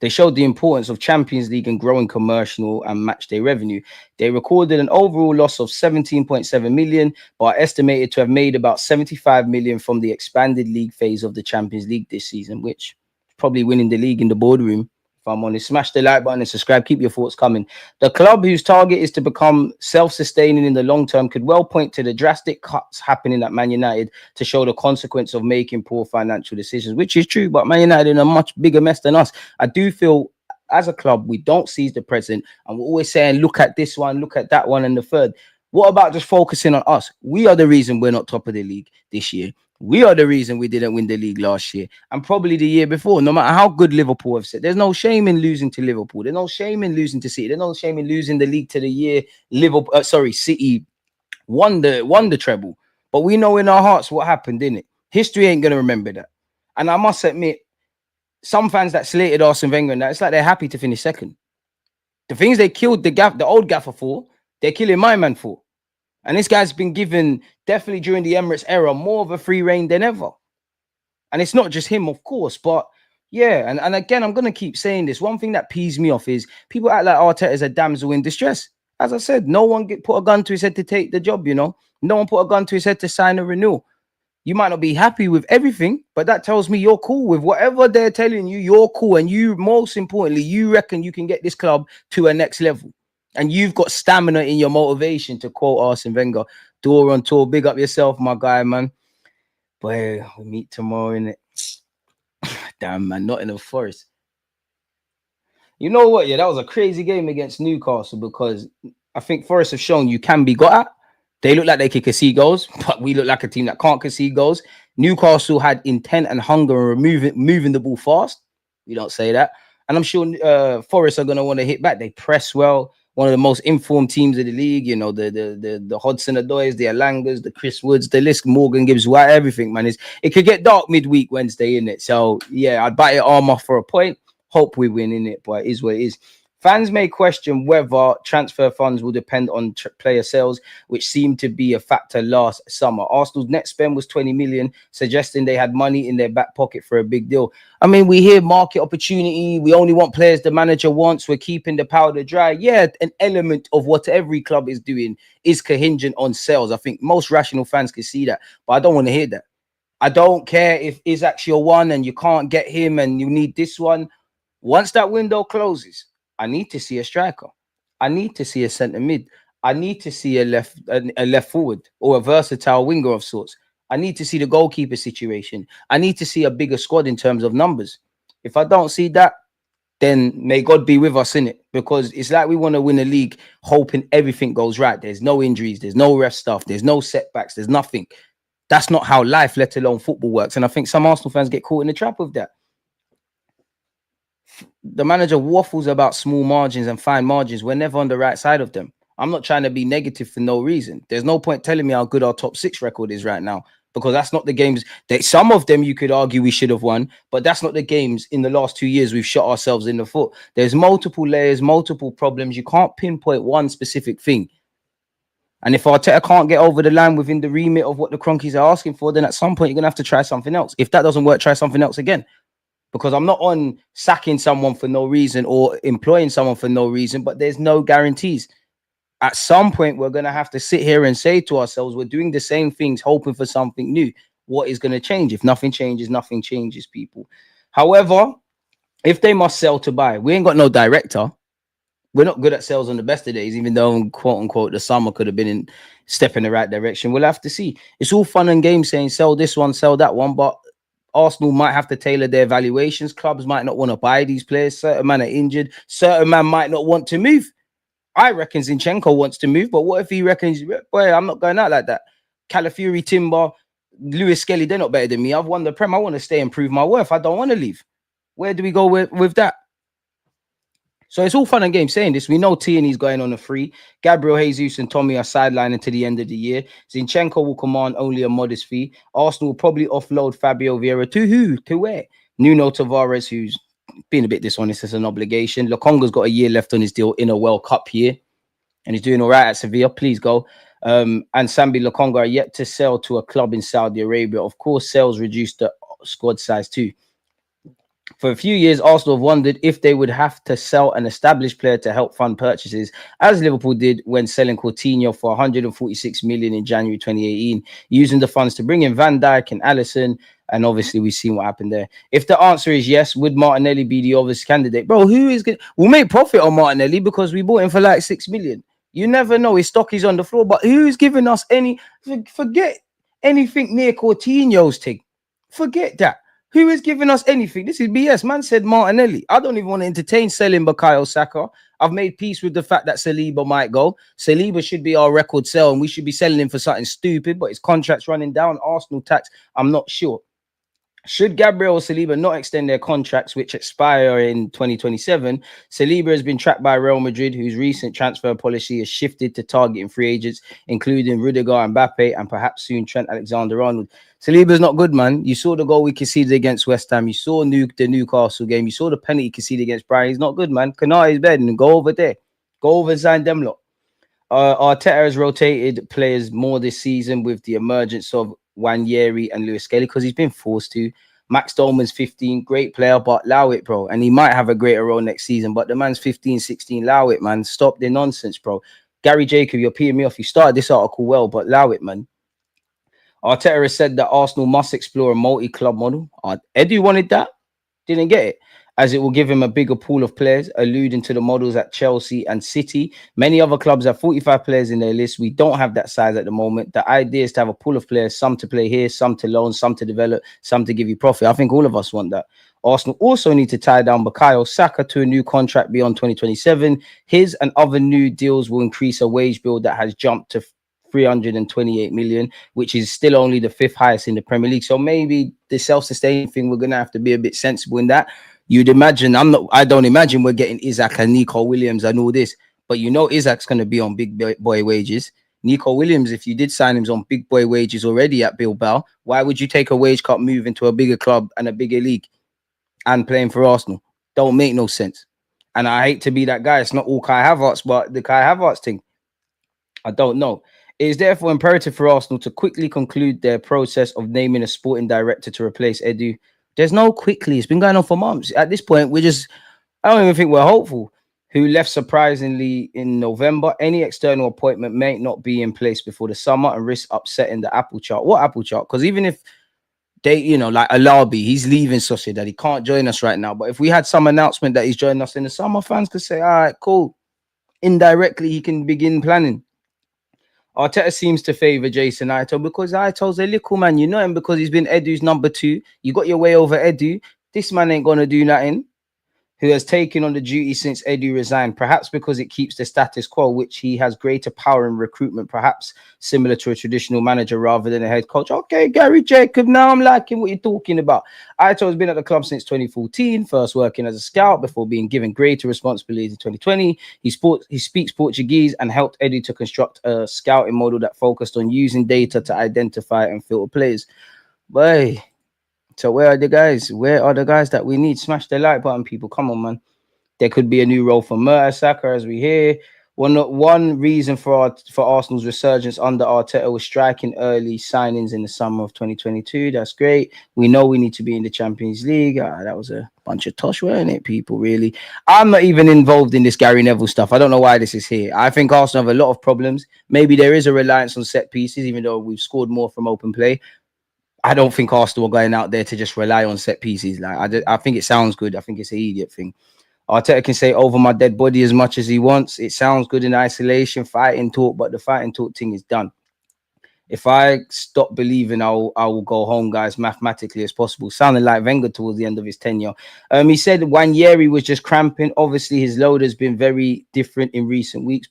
they showed the importance of Champions League and growing commercial and matchday revenue. They recorded an overall loss of 17.7 million, but are estimated to have made about 75 million from the expanded league phase of the Champions League this season, which is probably winning the league in the boardroom. If I'm honest, smash the like button and subscribe. Keep your thoughts coming. The club, whose target is to become self-sustaining in the long term, could well point to the drastic cuts happening at Man United to show the consequence of making poor financial decisions, which is true. But Man United in a much bigger mess than us. I do feel as a club, we don't seize the present, and we're always saying, look at this one, look at that one, and the third. What about just focusing on us? We are the reason we're not top of the league this year. We are the reason we didn't win the league last year and probably the year before. No matter how good Liverpool have said, there's no shame in losing to Liverpool. There's no shame in losing to City. There's no shame in losing the league to the year City won the treble. But we know in our hearts what happened, didn't it? History ain't gonna remember that. And I must admit, some fans that slated Arsene Wenger and that, it's like they're happy to finish second. The things they killed the old gaffer for, they're killing my man for. And this guy's been given, definitely during the Emirates era, more of a free reign than ever. And it's not just him, of course, but yeah. And again, I'm going to keep saying this. One thing that pees me off is people act like Arteta is a damsel in distress. As I said, no one put a gun to his head to take the job, No one put a gun to his head to sign a renewal. You might not be happy with everything, but that tells me you're cool with whatever they're telling you. You're cool. And you, most importantly, you reckon you can get this club to a next level. And you've got stamina in your motivation, to quote Arsene Wenger. Door on tour, big up yourself, my guy, man. Boy, we meet tomorrow, innit? Damn, man, Nottingham Forest. You know what? Yeah, that was a crazy game against Newcastle because I think Forest have shown you can be got at. They look like they can concede goals, but we look like a team that can't concede goals. Newcastle had intent and hunger and moving the ball fast. We don't say that. And I'm sure Forest are going to want to hit back. They press well. One of the most informed teams of the league, the Hudson-Odois, the Alangas, the Chris Woods, the list, Morgan Gibbs White, everything, man. It could get dark midweek Wednesday, innit? So, yeah, I'd bite it arm off for a point. Hope we win, innit? But it is what it is. Fans may question whether transfer funds will depend on player sales, which seemed to be a factor last summer. Arsenal's net spend was 20 million, suggesting they had money in their back pocket for a big deal. I mean, we hear market opportunity. We only want players the manager wants. We're keeping the powder dry. Yeah, an element of what every club is doing is contingent on sales. I think most rational fans can see that, but I don't want to hear that. I don't care if Isaac's your one and you can't get him and you need this one. Once that window closes, I need to see a striker. I need to see a centre mid. I need to see a left forward or a versatile winger of sorts. I need to see the goalkeeper situation. I need to see a bigger squad in terms of numbers. If I don't see that, then may God be with us in it, because it's like we want to win a league hoping everything goes right. There's no injuries. There's no ref stuff. There's no setbacks. There's nothing. That's not how life, let alone football, works. And I think some Arsenal fans get caught in the trap of that. The manager waffles about small margins and fine margins. We're never on the right side of them. I'm not trying to be negative for no reason. There's no point telling me how good our top 6 record is right now, because that's not the games that some of them you could argue we should have won, but that's not the games in the last 2 years we've shot ourselves in the foot. There's multiple layers, multiple problems. You can't pinpoint one specific thing. And if Arteta can't get over the line within the remit of what the Cronkies are asking for, then at some point you're going to have to try something else. If that doesn't work, try something else again. Because I'm not on sacking someone for no reason or employing someone for no reason, but there's no guarantees. At some point, we're going to have to sit here and say to ourselves, we're doing the same things, hoping for something new. What is going to change? If nothing changes, people. However, if they must sell to buy, we ain't got no director. We're not good at sales on the best of days, even though, quote unquote, the summer could have been in step in the right direction. We'll have to see. It's all fun and games saying sell this one, sell that one, but Arsenal might have to tailor their valuations. Clubs might not want to buy these players. Certain men are injured. Certain man might not want to move. I reckon Zinchenko wants to move, but what if he reckons, boy, I'm not going out like that. Calafiori, Timber, Lewis Skelly, they're not better than me. I've won the Prem. I want to stay and prove my worth. I don't want to leave. Where do we go with that? So it's all fun and games saying this. We know Tierney's going on a free. Gabriel Jesus and Tommy are sidelining to the end of the year. Zinchenko will command only a modest fee. Arsenal will probably offload Fabio Vieira to who? To where? Nuno Tavares, who's been a bit dishonest as an obligation. Lokonga's got a year left on his deal in a World Cup year. And he's doing all right at Sevilla. Please go. And Sambi Lokonga are yet to sell to a club in Saudi Arabia. Of course, sales reduced the squad size too. For a few years, Arsenal have wondered if they would have to sell an established player to help fund purchases, as Liverpool did when selling Coutinho for 146 million in January 2018, using the funds to bring in Van Dijk and Alisson. And obviously, we've seen what happened there. If the answer is yes, would Martinelli be the obvious candidate? Bro, who is good? We'll make profit on Martinelli because we bought him for like 6 million. You never know. His stock is on the floor. But who's giving us any? Forget anything near Coutinho's thing. Forget that. Who is giving us anything? This is BS. Man said Martinelli. I don't even want to entertain selling Bukayo Saka. I've made peace with the fact that Saliba might go. Saliba should be our record sell, and we should be selling him for something stupid, but his contract's running down. Arsenal tax, I'm not sure. Should Gabriel or Saliba not extend their contracts, which expire in 2027, Saliba has been tracked by Real Madrid, whose recent transfer policy has shifted to targeting free agents, including Rudiger, Mbappe, and perhaps soon Trent Alexander-Arnold. Saliba's not good, man. You saw the goal we conceded against West Ham. You saw the Newcastle game. You saw the penalty conceded against Brighton. He's not good, man. Canard is better than go over there. Go over and sign them lot. Arteta has rotated players more this season with the emergence of Wanyeri and Lewis Skelly because he's been forced to. Max Dolman's 15, great player, but allow it, bro. And he might have a greater role next season, but the man's 15, 16, allow it, man. Stop the nonsense, bro. Gary Jacob, you're peeing me off. You started this article well, but allow it, man. Arteta has said that Arsenal must explore a multi-club model. Edu wanted that, didn't get it, as it will give him a bigger pool of players, alluding to the models at Chelsea and City. Many other clubs have 45 players in their list. We don't have that size at the moment. The idea is to have a pool of players, some to play here, some to loan, some to develop, some to give you profit. I think all of us want that. Arsenal also need to tie down Bukayo Saka to a new contract beyond 2027. His and other new deals will increase a wage bill that has jumped to 328 million, which is still only the 5th highest in the Premier League. So maybe the self-sustaining thing, we're going to have to be a bit sensible in that. You'd imagine, I don't imagine we're getting Isaac and Nico Williams and all this, but you know Isaac's going to be on big boy wages. Nico Williams, if you did sign him on big boy wages already at Bilbao, why would you take a wage cut move into a bigger club and a bigger league and playing for Arsenal? Don't make no sense. And I hate to be that guy. It's not all Kai Havertz, but the Kai Havertz thing, I don't know. It is therefore imperative for Arsenal to quickly conclude their process of naming a sporting director to replace Edu. There's no quickly. It's been going on for months. At this point, I don't even think we're hopeful. Who left surprisingly in November. Any external appointment may not be in place before the summer and risk upsetting the apple chart. What apple chart? Because even if they, like Alabi, he's leaving Sociedad. He can't join us right now. But if we had some announcement that he's joining us in the summer, fans could say, all right, cool. Indirectly, he can begin planning. Arteta seems to favour Jason Ito because Ito's a little man. You know him because he's been Edu's number 2. You got your way over Edu. This man ain't going to do nothing. who has taken on the duty since Eddie resigned, perhaps because it keeps the status quo, which he has greater power in recruitment, perhaps similar to a traditional manager rather than a head coach. Okay, Gary Jacob, now I'm liking what you're talking about. Aito has been at the club since 2014, first working as a scout before being given greater responsibilities in 2020. He speaks Portuguese and helped Eddie to construct a scouting model that focused on using data to identify and filter players. Boy, so where are the guys? Where are the guys that we need? Smash the like button, people. Come on, man. There could be a new role for Mertesacker, as we hear. One reason for Arsenal's resurgence under Arteta was striking early signings in the summer of 2022. That's great. We know we need to be in the Champions League. That was a bunch of tosh, weren't it, people, really? I'm not even involved in this Gary Neville stuff. I don't know why this is here. I think Arsenal have a lot of problems. Maybe there is a reliance on set pieces, even though we've scored more from open play. I don't think Arsenal are going out there to just rely on set pieces. Like I think it sounds good. I think it's an idiot thing. Arteta can say over my dead body as much as he wants. It sounds good in isolation, fighting talk, but the fighting talk thing is done. If I stop believing, I will go home, guys, mathematically as possible. Sounding like Wenger towards the end of his tenure. He said Wanyeri was just cramping. Obviously, his load has been very different in recent weeks,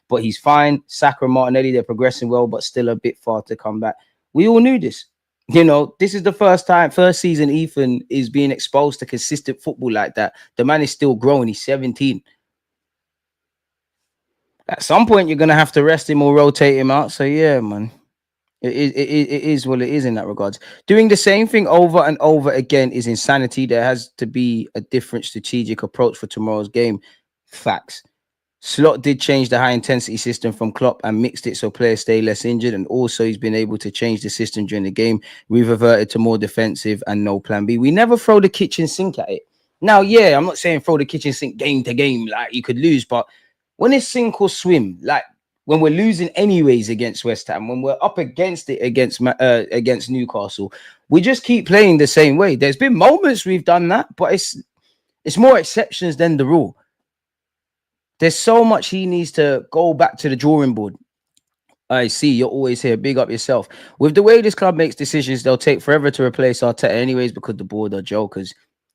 but he's fine. Saka and Martinelli, they're progressing well, but still a bit far to come back. We all knew this. You know, this is the first season Ethan is being exposed to consistent football like that. The man is still growing. He's 17. At some point, you're going to have to rest him or rotate him out. So, yeah, man, it is what it is in that regards. Doing the same thing over and over again is insanity. There has to be a different strategic approach for tomorrow's game. Facts. Slot did change the high-intensity system from Klopp and mixed it so players stay less injured. And also, he's been able to change the system during the game. We've reverted to more defensive and no plan B. We never throw the kitchen sink at it. Now, yeah, I'm not saying throw the kitchen sink game to game like you could lose. But when it's sink or swim, like when we're losing anyways against West Ham, when we're up against it against Newcastle, we just keep playing the same way. There's been moments we've done that, but it's more exceptions than the rule. There's so much he needs to go back to the drawing board. I see, you're always here. Big up yourself. With the way this club makes decisions, they'll take forever to replace Arteta anyways because the board are jokers.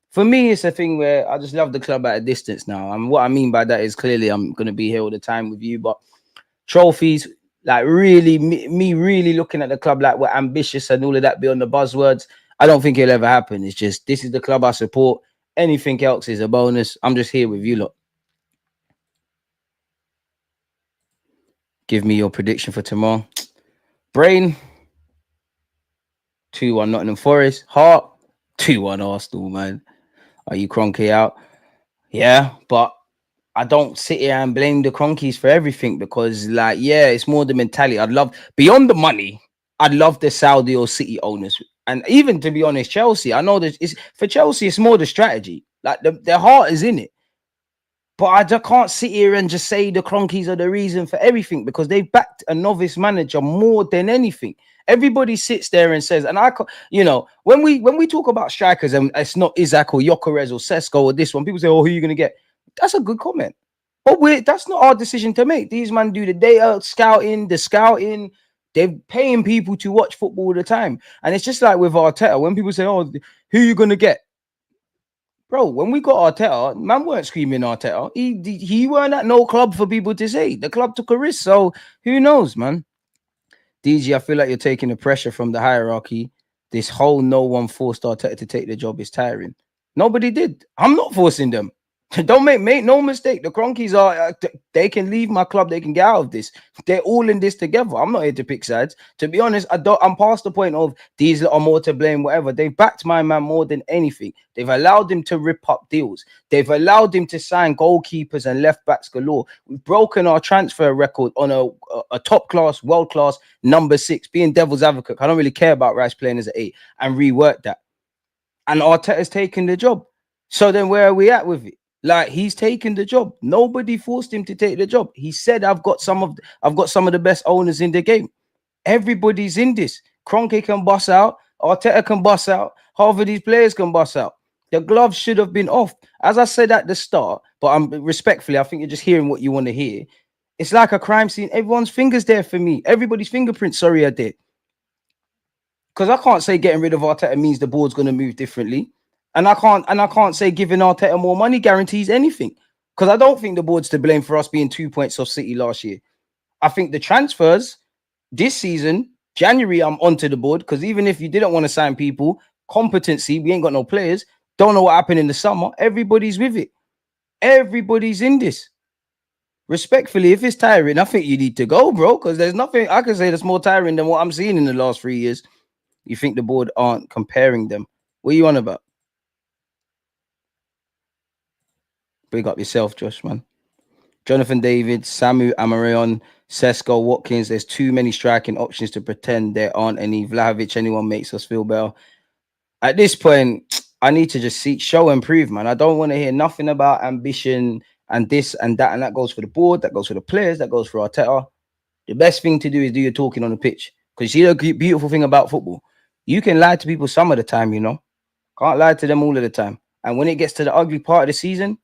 For me, it's a thing where I just love the club at a distance now. And what I mean by that is clearly I'm going to be here all the time with you. But trophies, like really, me really looking at the club like we're ambitious and all of that beyond the buzzwords, I don't think it'll ever happen. It's just, this is the club I support. Anything else is a bonus. I'm just here with you lot. Give me your prediction for tomorrow. Brain, 2-1 Nottingham Forest. Heart, 2-1 Arsenal, man. Are you Kroenke out? Yeah, but I don't sit here and blame the Cronkies for everything because, like, yeah, it's more the mentality. I'd love, beyond the money, I'd love the Saudi or City owners. And even, to be honest, Chelsea, I know that it's, for Chelsea, it's more the strategy. Like, their heart is in it. But I just can't sit here and just say the Cronkies are the reason for everything because they backed a novice manager more than anything. Everybody sits there and says, and I, you know, when we talk about strikers and it's not Isaac or Gyökeres or Sesko or this one, people say, "Oh, who are you gonna get?" That's a good comment, but that's not our decision to make. These men do the data scouting, the scouting. They're paying people to watch football all the time, and it's just like with Arteta. When people say, "Oh, who are you gonna get?" Bro, when we got Arteta, man weren't screaming Arteta. He weren't at no club for people to say. The club took a risk, so who knows, man? DG, I feel like you're taking the pressure from the hierarchy. This whole no one forced Arteta to take the job is tiring. Nobody did. I'm not forcing them. Don't make no mistake. The Cronkies are, they can leave my club. They can get out of this. They're all in this together. I'm not here to pick sides. To be honest, I'm past the point of these are more to blame, whatever. They've backed my man more than anything. They've allowed him to rip up deals. They've allowed him to sign goalkeepers and left backs galore. We've broken our transfer record on a top class, world class number 6, being devil's advocate. I don't really care about Rice playing as an 8 and rework that. And Arteta's taken the job. So then where are we at with it? Like, he's taken the job. Nobody forced him to take the job. He said, I've got some of the best owners in the game. Everybody's in this. Kroenke can bust out. Arteta can bust out. Half of these players can bust out. The gloves should have been off. As I said at the start, but I'm respectfully, I think you're just hearing what you want to hear. It's like a crime scene. Everyone's fingers there for me. Everybody's fingerprints, sorry, are there. Because I can't say getting rid of Arteta means the board's going to move differently. And I can't say giving Arteta more money guarantees anything. Because I don't think the board's to blame for us being 2 points off City last year. I think the transfers this season, January, I'm onto the board. Because even if you didn't want to sign people, competency, we ain't got no players. Don't know what happened in the summer. Everybody's with it. Everybody's in this. Respectfully, if it's tiring, I think you need to go, bro. Because there's nothing I can say that's more tiring than what I'm seeing in the last 3 years. You think the board aren't comparing them? What are you on about? Big up yourself, Josh, man. Jonathan David, Samu Amarion, Sesko, Watkins. There's too many striking options to pretend there aren't any. Vlahovic, anyone makes us feel better. At this point, I need to just show and prove, man. I don't want to hear nothing about ambition and this and that. And that goes for the board, that goes for the players, that goes for Arteta. The best thing to do is do your talking on the pitch. Because you see the beautiful thing about football. You can lie to people some of the time, you know. Can't lie to them all of the time. And when it gets to the ugly part of the season,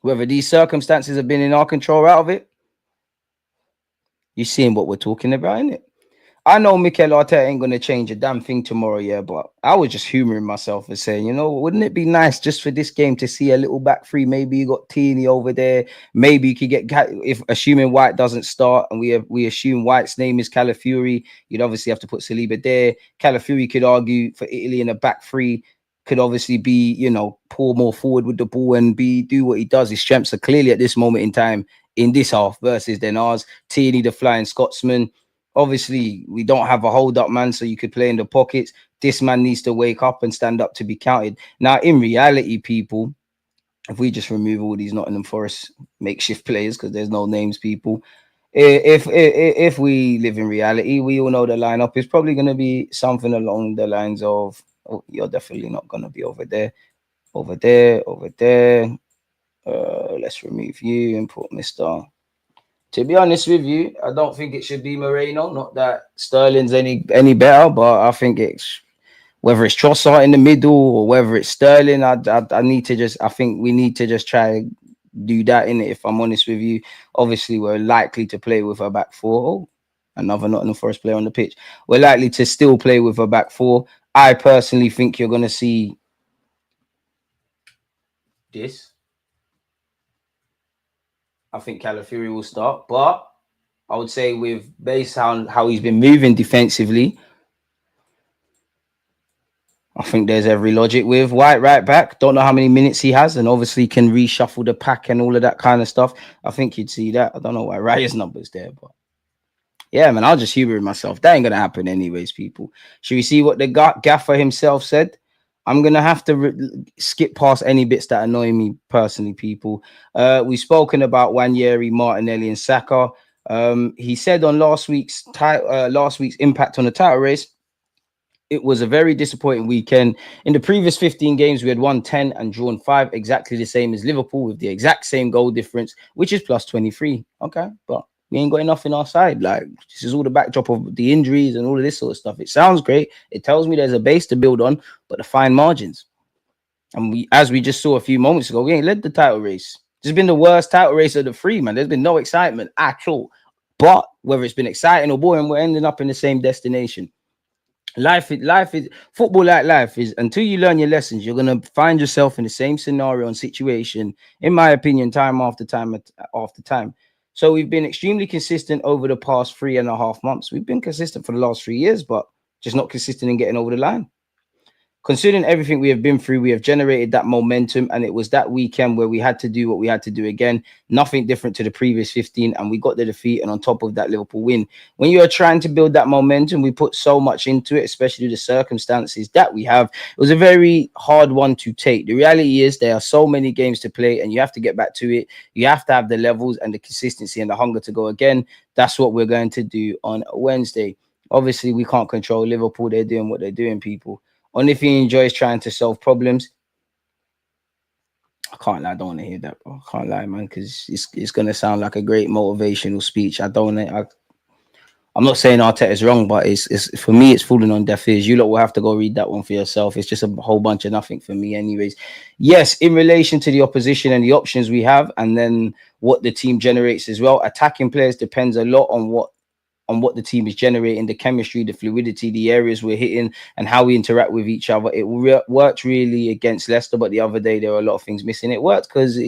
whether these circumstances have been in our control or out of it, you're seeing what we're talking about, innit? I know Mikel Arteta ain't going to change a damn thing tomorrow, yeah, but I was just humoring myself and saying, you know, wouldn't it be nice just for this game to see a little back three? Maybe you got Teeny over there. Maybe you could get, if assuming White doesn't start and we assume White's name is Calafiori, you'd obviously have to put Saliba there. Calafiori could argue for Italy in a back three, could obviously be, you know, pull more forward with the ball and do what he does. His strengths are clearly at this moment in time in this half versus then ours. Tierney, the flying Scotsman. Obviously, we don't have a hold-up man, so you could play in the pockets. This man needs to wake up and stand up to be counted. Now, in reality, people, if we just remove all these Nottingham Forest makeshift players, because there's no names, people, if we live in reality, we all know the lineup is probably going to be something along the lines of, oh, you're definitely not going to be over there, over there, over there. Let's remove you and put Mr. To be honest with you, I don't think it should be Moreno. Not that Sterling's any better, but I think it's whether it's Trossard in the middle or whether it's Sterling. I think we need to just try and do that in it. If I'm honest with you, obviously we're likely to play with a back four. Oh, another Nottingham Forest player on the pitch. We're likely to still play with a back four. I personally think you're going to see this. I think Calafiori will start, but I would say with based on how he's been moving defensively, I think there's every logic with White right back. Don't know how many minutes he has, and obviously can reshuffle the pack and all of that kind of stuff. I think you'd see that. I don't know why Raya's number's there, but yeah, man, I'll just humor myself. That ain't gonna happen anyways, people. Should we see what the gaffer himself said? I'm going to have to skip past any bits that annoy me personally, people. We've spoken about Wanyeri, Martinelli, and Saka. He said on last week's impact on the title race, it was a very disappointing weekend. In the previous 15 games, we had won 10 and drawn 5, exactly the same as Liverpool with the exact same goal difference, which is plus 23. Okay, but we ain't got enough in our side. Like, this is all the backdrop of the injuries and all of this sort of stuff. It sounds great. It tells me there's a base to build on, but the fine margins. And as we just saw a few moments ago, we ain't led the title race. This has been the worst title race of the three, man. There's been no excitement at all. But whether it's been exciting or boring, we're ending up in the same destination. Life is football. Like life is, until you learn your lessons, you're gonna find yourself in the same scenario and situation, in my opinion, time after time after time. So we've been extremely consistent over the past 3.5 months. We've been consistent for the last 3 years, but just not consistent in getting over the line. Considering everything we have been through, we have generated that momentum, and it was that weekend where we had to do what we had to do again. Nothing different to the previous 15, and we got the defeat, and on top of that, Liverpool win. When you are trying to build that momentum, we put so much into it, especially the circumstances that we have. It was a very hard one to take. The reality is there are so many games to play, and you have to get back to it. You have to have the levels and the consistency and the hunger to go again. That's what we're going to do on Wednesday. Obviously, we can't control Liverpool. They're doing what they're doing, people. Only thing he enjoys trying to solve problems. I can't lie. I don't want to hear that, bro. I can't lie, man, because it's going to sound like a great motivational speech. I'm not saying Arteta is wrong, but it's for me, it's falling on deaf ears. You lot will have to go read that one for yourself. It's just a whole bunch of nothing for me anyways. Yes, in relation to the opposition and the options we have, and then what the team generates as well, attacking players depends a lot on on what the team is generating, the chemistry, the fluidity, the areas we're hitting, and how we interact with each other. It worked really against Leicester, but the other day there were a lot of things missing. It worked because,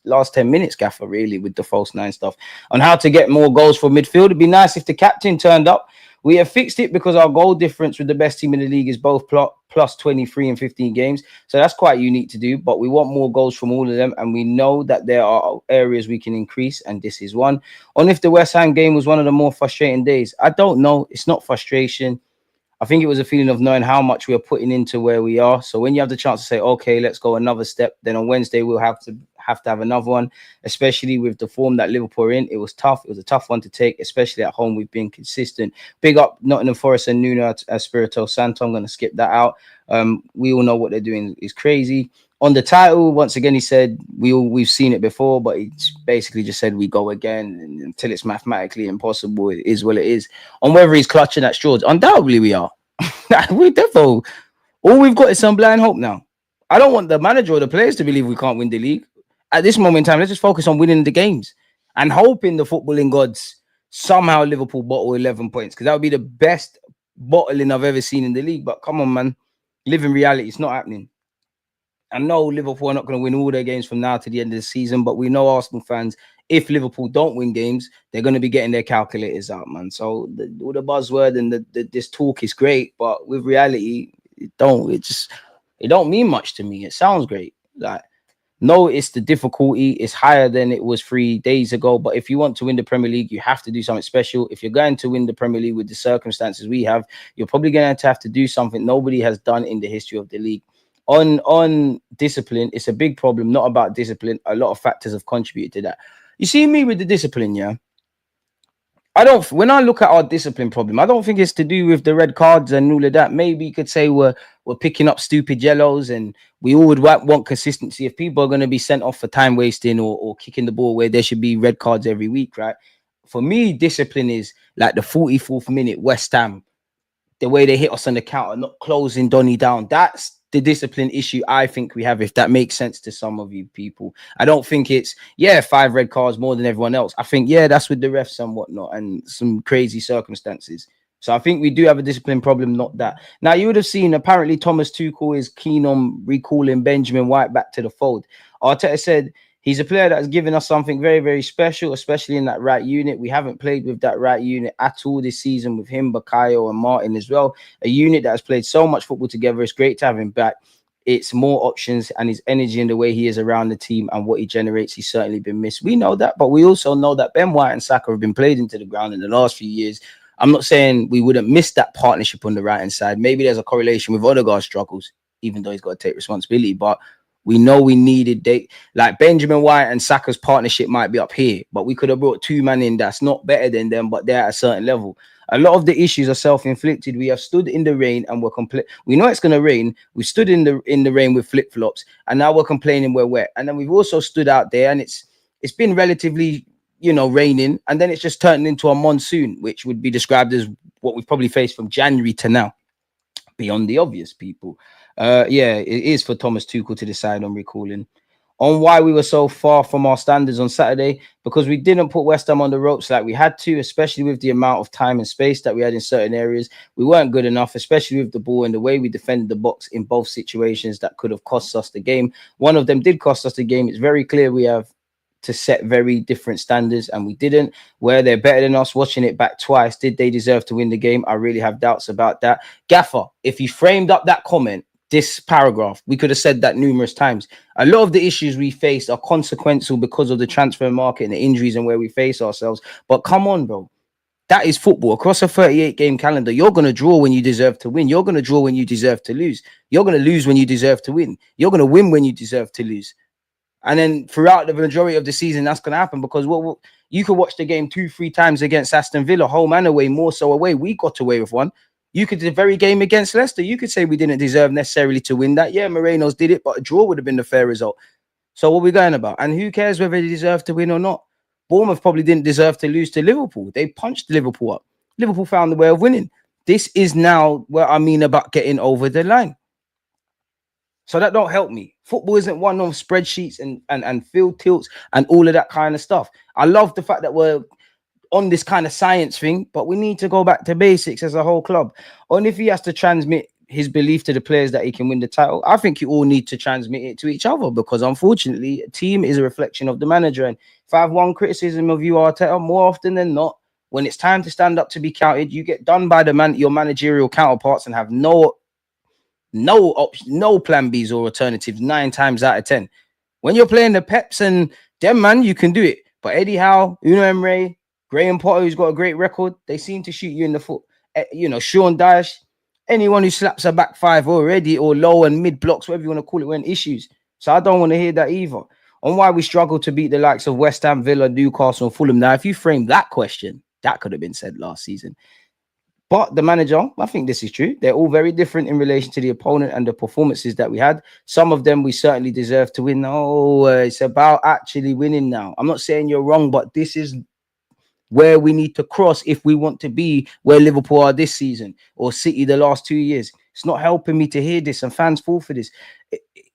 last 10 minutes, Gaffer, really, with the false nine stuff. On how to get more goals for midfield, it'd be nice if the captain turned up. We have fixed it because our goal difference with the best team in the league is both plus 23 in 15 games. So that's quite unique to do, but we want more goals from all of them. And we know that there are areas we can increase, and this is one. On if the West Ham game was one of the more frustrating days, I don't know. It's not frustration. I think it was a feeling of knowing how much we are putting into where we are. So when you have the chance to say, okay, let's go another step, then on Wednesday we'll have to have another one, especially with the form that Liverpool are in. It was tough. It was a tough one to take, especially at home. We've been consistent. Big up Nottingham Forest and Nuno Espirito Santo. I'm going to skip that out. We all know what they're doing is crazy. On the title, once again, he said we've seen it before, but he basically just said we go again until it's mathematically impossible. It is what it is. On whether he's clutching at straws, undoubtedly we are. We definitely all we've got is some blind hope now. I don't want the manager or the players to believe we can't win the league. At this moment in time, let's just focus on winning the games and hoping the footballing gods somehow Liverpool bottle 11 points, because that would be the best bottling I've ever seen in the league. But come on, man, live in reality. It's not happening. I know Liverpool are not going to win all their games from now to the end of the season, but we know Arsenal fans, if Liverpool don't win games, they're going to be getting their calculators out, man. So all the buzzword and this talk is great, but with reality, it don't mean much to me. It sounds great. Like, no, it's the difficulty. It's higher than it was 3 days ago. But if you want to win the Premier League, you have to do something special. If you're going to win the Premier League with the circumstances we have, you're probably going to have to do something nobody has done in the history of the league. On discipline, it's a big problem, not about discipline. A lot of factors have contributed to that. You see me with the discipline, yeah? When I look at our discipline problem, I don't think it's to do with the red cards and all of that. Maybe you could say we're picking up stupid yellows, and we all would want consistency. If people are going to be sent off for time wasting or kicking the ball where there should be red cards every week, right? For me, discipline is like the 44th minute West Ham, the way they hit us on the counter, not closing Donny down. That's the discipline issue I think we have, if that makes sense to some of you people. I don't think it's, 5 red cards more than everyone else. I think, that's with the refs and whatnot and some crazy circumstances. So I think we do have a discipline problem, not that. Now, you would have seen, apparently, Thomas Tuchel is keen on recalling Benjamin White back to the fold. Arteta said he's a player that has given us something very, very special, especially in that right unit. We haven't played with that right unit at all this season with him, Bakayo and Martin as well. A unit that has played so much football together. It's great to have him back. It's more options, and his energy and the way he is around the team and what he generates, he's certainly been missed. We know that, but we also know that Ben White and Saka have been played into the ground in the last few years. I'm not saying we wouldn't miss that partnership on the right-hand side. Maybe there's a correlation with Odegaard's struggles, even though he's got to take responsibility. But we know we needed like Benjamin White and Saka's partnership might be up here, but we could have brought 2 men in that's not better than them, but they're at a certain level. A lot of the issues are self-inflicted. We have stood in the rain and we're complete. We know it's going to rain. We stood in the rain with flip-flops, and now we're complaining we're wet. And then we've also stood out there, and it's been relatively, raining, and then it's just turned into a monsoon, which would be described as what we've probably faced from January to now. Beyond the obvious, people. It is for Thomas Tuchel to decide on recalling. On why we were so far from our standards on Saturday, because we didn't put West Ham on the ropes like we had to, especially with the amount of time and space that we had in certain areas. We weren't good enough, especially with the ball and the way we defended the box in both situations that could have cost us the game. One of them did cost us the game. It's very clear we have to set very different standards, and we didn't. Where they're better than us, watching it back twice, did they deserve to win the game? I really have doubts about that. Gaffer, if you framed up that comment, this paragraph, we could have said that numerous times. A lot of the issues we faced are consequential because of the transfer market and the injuries and where we face ourselves. But come on, bro. That is football. Across a 38-game calendar, you're going to draw when you deserve to win. You're going to draw when you deserve to lose. You're going to lose when you deserve to win. You're going to win when you deserve to lose. And then throughout the majority of the season, that's going to happen, because you could watch the game 2-3 times against Aston Villa, home and away, more so away. We got away with one. You could do the very game against Leicester. You could say we didn't deserve necessarily to win that. Yeah, Moreno's did it, but a draw would have been the fair result. So what are we going about? And who cares whether they deserve to win or not? Bournemouth probably didn't deserve to lose to Liverpool. They punched Liverpool up. Liverpool found the way of winning. This is now what I mean about getting over the line. So that don't help me. Football isn't one of spreadsheets and field tilts and all of that kind of stuff. I love the fact that we're on this kind of science thing, but we need to go back to basics as a whole club. And if he has to transmit his belief to the players that he can win the title, I think you all need to transmit it to each other, because unfortunately, a team is a reflection of the manager. And if I have one criticism of you, Arteta, more often than not, when it's time to stand up to be counted, you get done by your managerial counterparts and have no option, no plan Bs or alternatives 9 times out of 10. When you're playing the Peps and them, man, you can do it. But Eddie Howe, Uno Emre, Graham Potter, who's got a great record, they seem to shoot you in the foot. You know, Sean Dyche, anyone who slaps a back five already, or low and mid blocks, whatever you want to call it, when issues. So I don't want to hear that either. On why we struggle to beat the likes of West Ham, Villa, Newcastle, and Fulham. Now, if you frame that question, that could have been said last season. But the manager, I think this is true. They're all very different in relation to the opponent and the performances that we had. Some of them we certainly deserve to win. Oh, it's about actually winning now. I'm not saying you're wrong, but this is where we need to cross if we want to be where Liverpool are this season, or City the last 2 years. It's not helping me to hear this, and fans fall for this.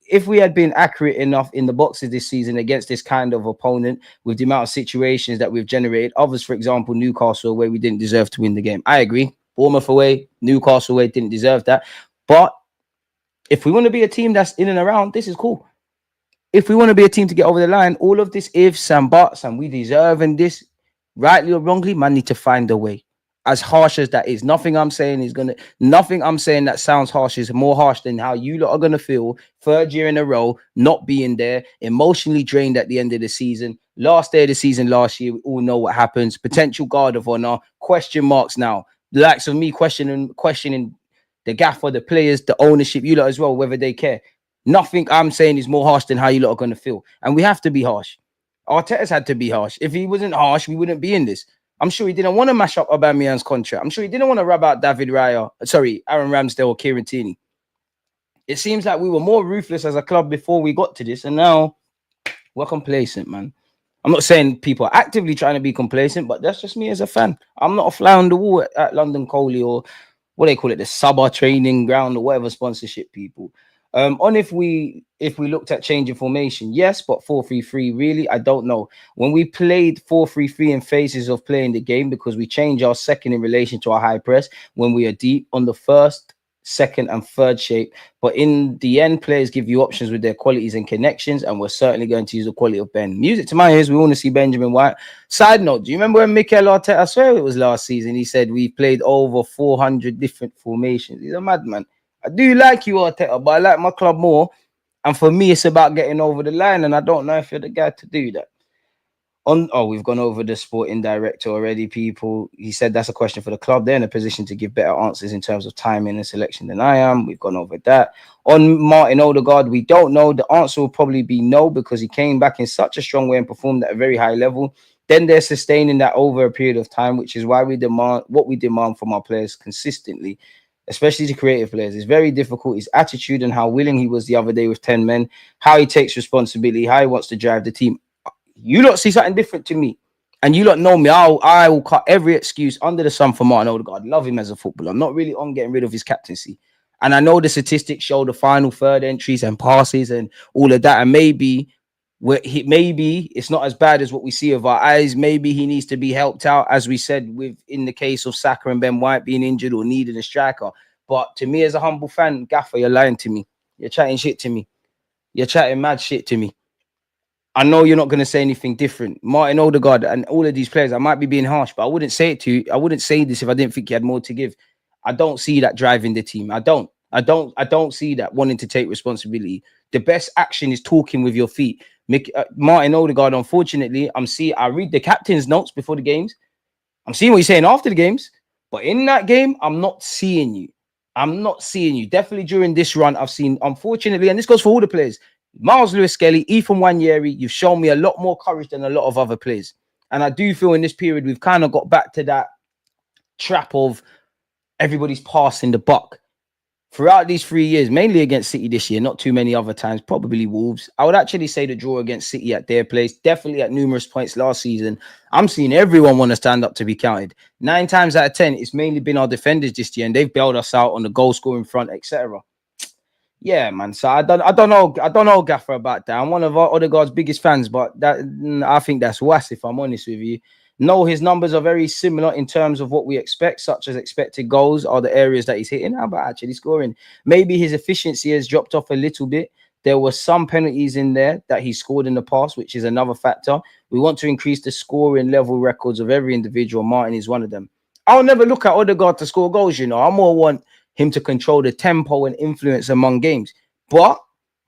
If we had been accurate enough in the boxes this season against this kind of opponent, with the amount of situations that we've generated, others, for example, Newcastle, where we didn't deserve to win the game. I agree. Bournemouth away, Newcastle away, didn't deserve that. But if we want to be a team that's in and around, this is cool. If we want to be a team to get over the line, all of this ifs and buts and we deserve and this, rightly or wrongly, man, need to find a way. As harsh as that is, nothing I'm saying that sounds harsh is more harsh than how you lot are going to feel 3rd year in a row, not being there, emotionally drained at the end of the season. Last day of the season last year, we all know what happens. Potential guard of honor, question marks now. The likes of me questioning the gaffer, the players, the ownership, you lot as well, whether they care. Nothing I'm saying is more harsh than how you lot are going to feel. And we have to be harsh. Arteta's had to be harsh. If he wasn't harsh, we wouldn't be in this. I'm sure he didn't want to mash up Aubameyang's contract. I'm sure he didn't want to rub out Aaron Ramsdale or Kieran Tierney. It seems like we were more ruthless as a club before we got to this, and now we're complacent, man. I'm not saying people are actively trying to be complacent, but that's just me as a fan. I'm not a fly on the wall at London Coley, or what they call it, the Sabah training ground, or whatever sponsorship people. If we looked at changing formation, yes, but 4-3-3, really, I don't know. When we played 4-3-3 in phases of playing the game, because we change our second in relation to our high press when we are deep on the first, second and third shape. But in the end, players give you options with their qualities and connections, and we're certainly going to use the quality of Ben. Music to my ears, we want to see Benjamin White. Side note, do you remember when Mikel Arteta, I swear it was last season, he said we played over 400 different formations? He's a madman. I do like you, Arteta, but I like my club more. And for me, it's about getting over the line, and I don't know if you're the guy to do that. We've gone over the sporting director already, people. He said that's a question for the club. They're in a position to give better answers in terms of timing and selection than I am. We've gone over that. On Martin Odegaard, we don't know. The answer will probably be no, because he came back in such a strong way and performed at a very high level. Then they're sustaining that over a period of time, which is why we demand what we demand from our players consistently, especially the creative players. It's very difficult. His attitude and how willing he was the other day with 10 men, how he takes responsibility, how he wants to drive the team. You lot see something different to me, and you lot know me. I will cut every excuse under the sun for Martin Odegaard. Love him as a footballer. I'm not really on getting rid of his captaincy, and I know the statistics show the final third entries and passes and all of that. And maybe it's not as bad as what we see with our eyes. Maybe he needs to be helped out, as we said, in the case of Saka and Ben White being injured or needing a striker. But to me, as a humble fan, Gaffer, you're lying to me. You're chatting shit to me. You're chatting mad shit to me. I know you're not going to say anything different. Martin Odegaard and all of these players, I might be being harsh, but I wouldn't say it to you. I wouldn't say this if I didn't think you had more to give. I don't see that driving the team. I don't see that wanting to take responsibility. The best action is talking with your feet. Martin Odegaard, unfortunately, I read the captain's notes before the games. I'm seeing what you're saying after the games, but in that game, I'm not seeing you. Definitely during this run, I've seen, unfortunately, and this goes for all the players, Miles Lewis-Skelly, Ethan Nwaneri, you've shown me a lot more courage than a lot of other players. And I do feel in this period, we've kind of got back to that trap of everybody's passing the buck. Throughout these 3 years, mainly against City this year, not too many other times, probably Wolves. I would actually say the draw against City at their place, definitely at numerous points last season. I'm seeing everyone want to stand up to be counted. 9 times out of 10, it's mainly been our defenders this year, and they've bailed us out on the goal scoring front, etc. Yeah, man. So I don't know, Gaffer, about that. I'm one of Odegaard's biggest fans, but I think that's worse, if I'm honest with you. No, his numbers are very similar in terms of what we expect, such as expected goals are the areas that he's hitting. How about actually scoring? Maybe his efficiency has dropped off a little bit. There were some penalties in there that he scored in the past, which is another factor. We want to increase the scoring level records of every individual. Martin is one of them. I'll never look at Odegaard to score goals, you know. I more want him to control the tempo and influence among games. But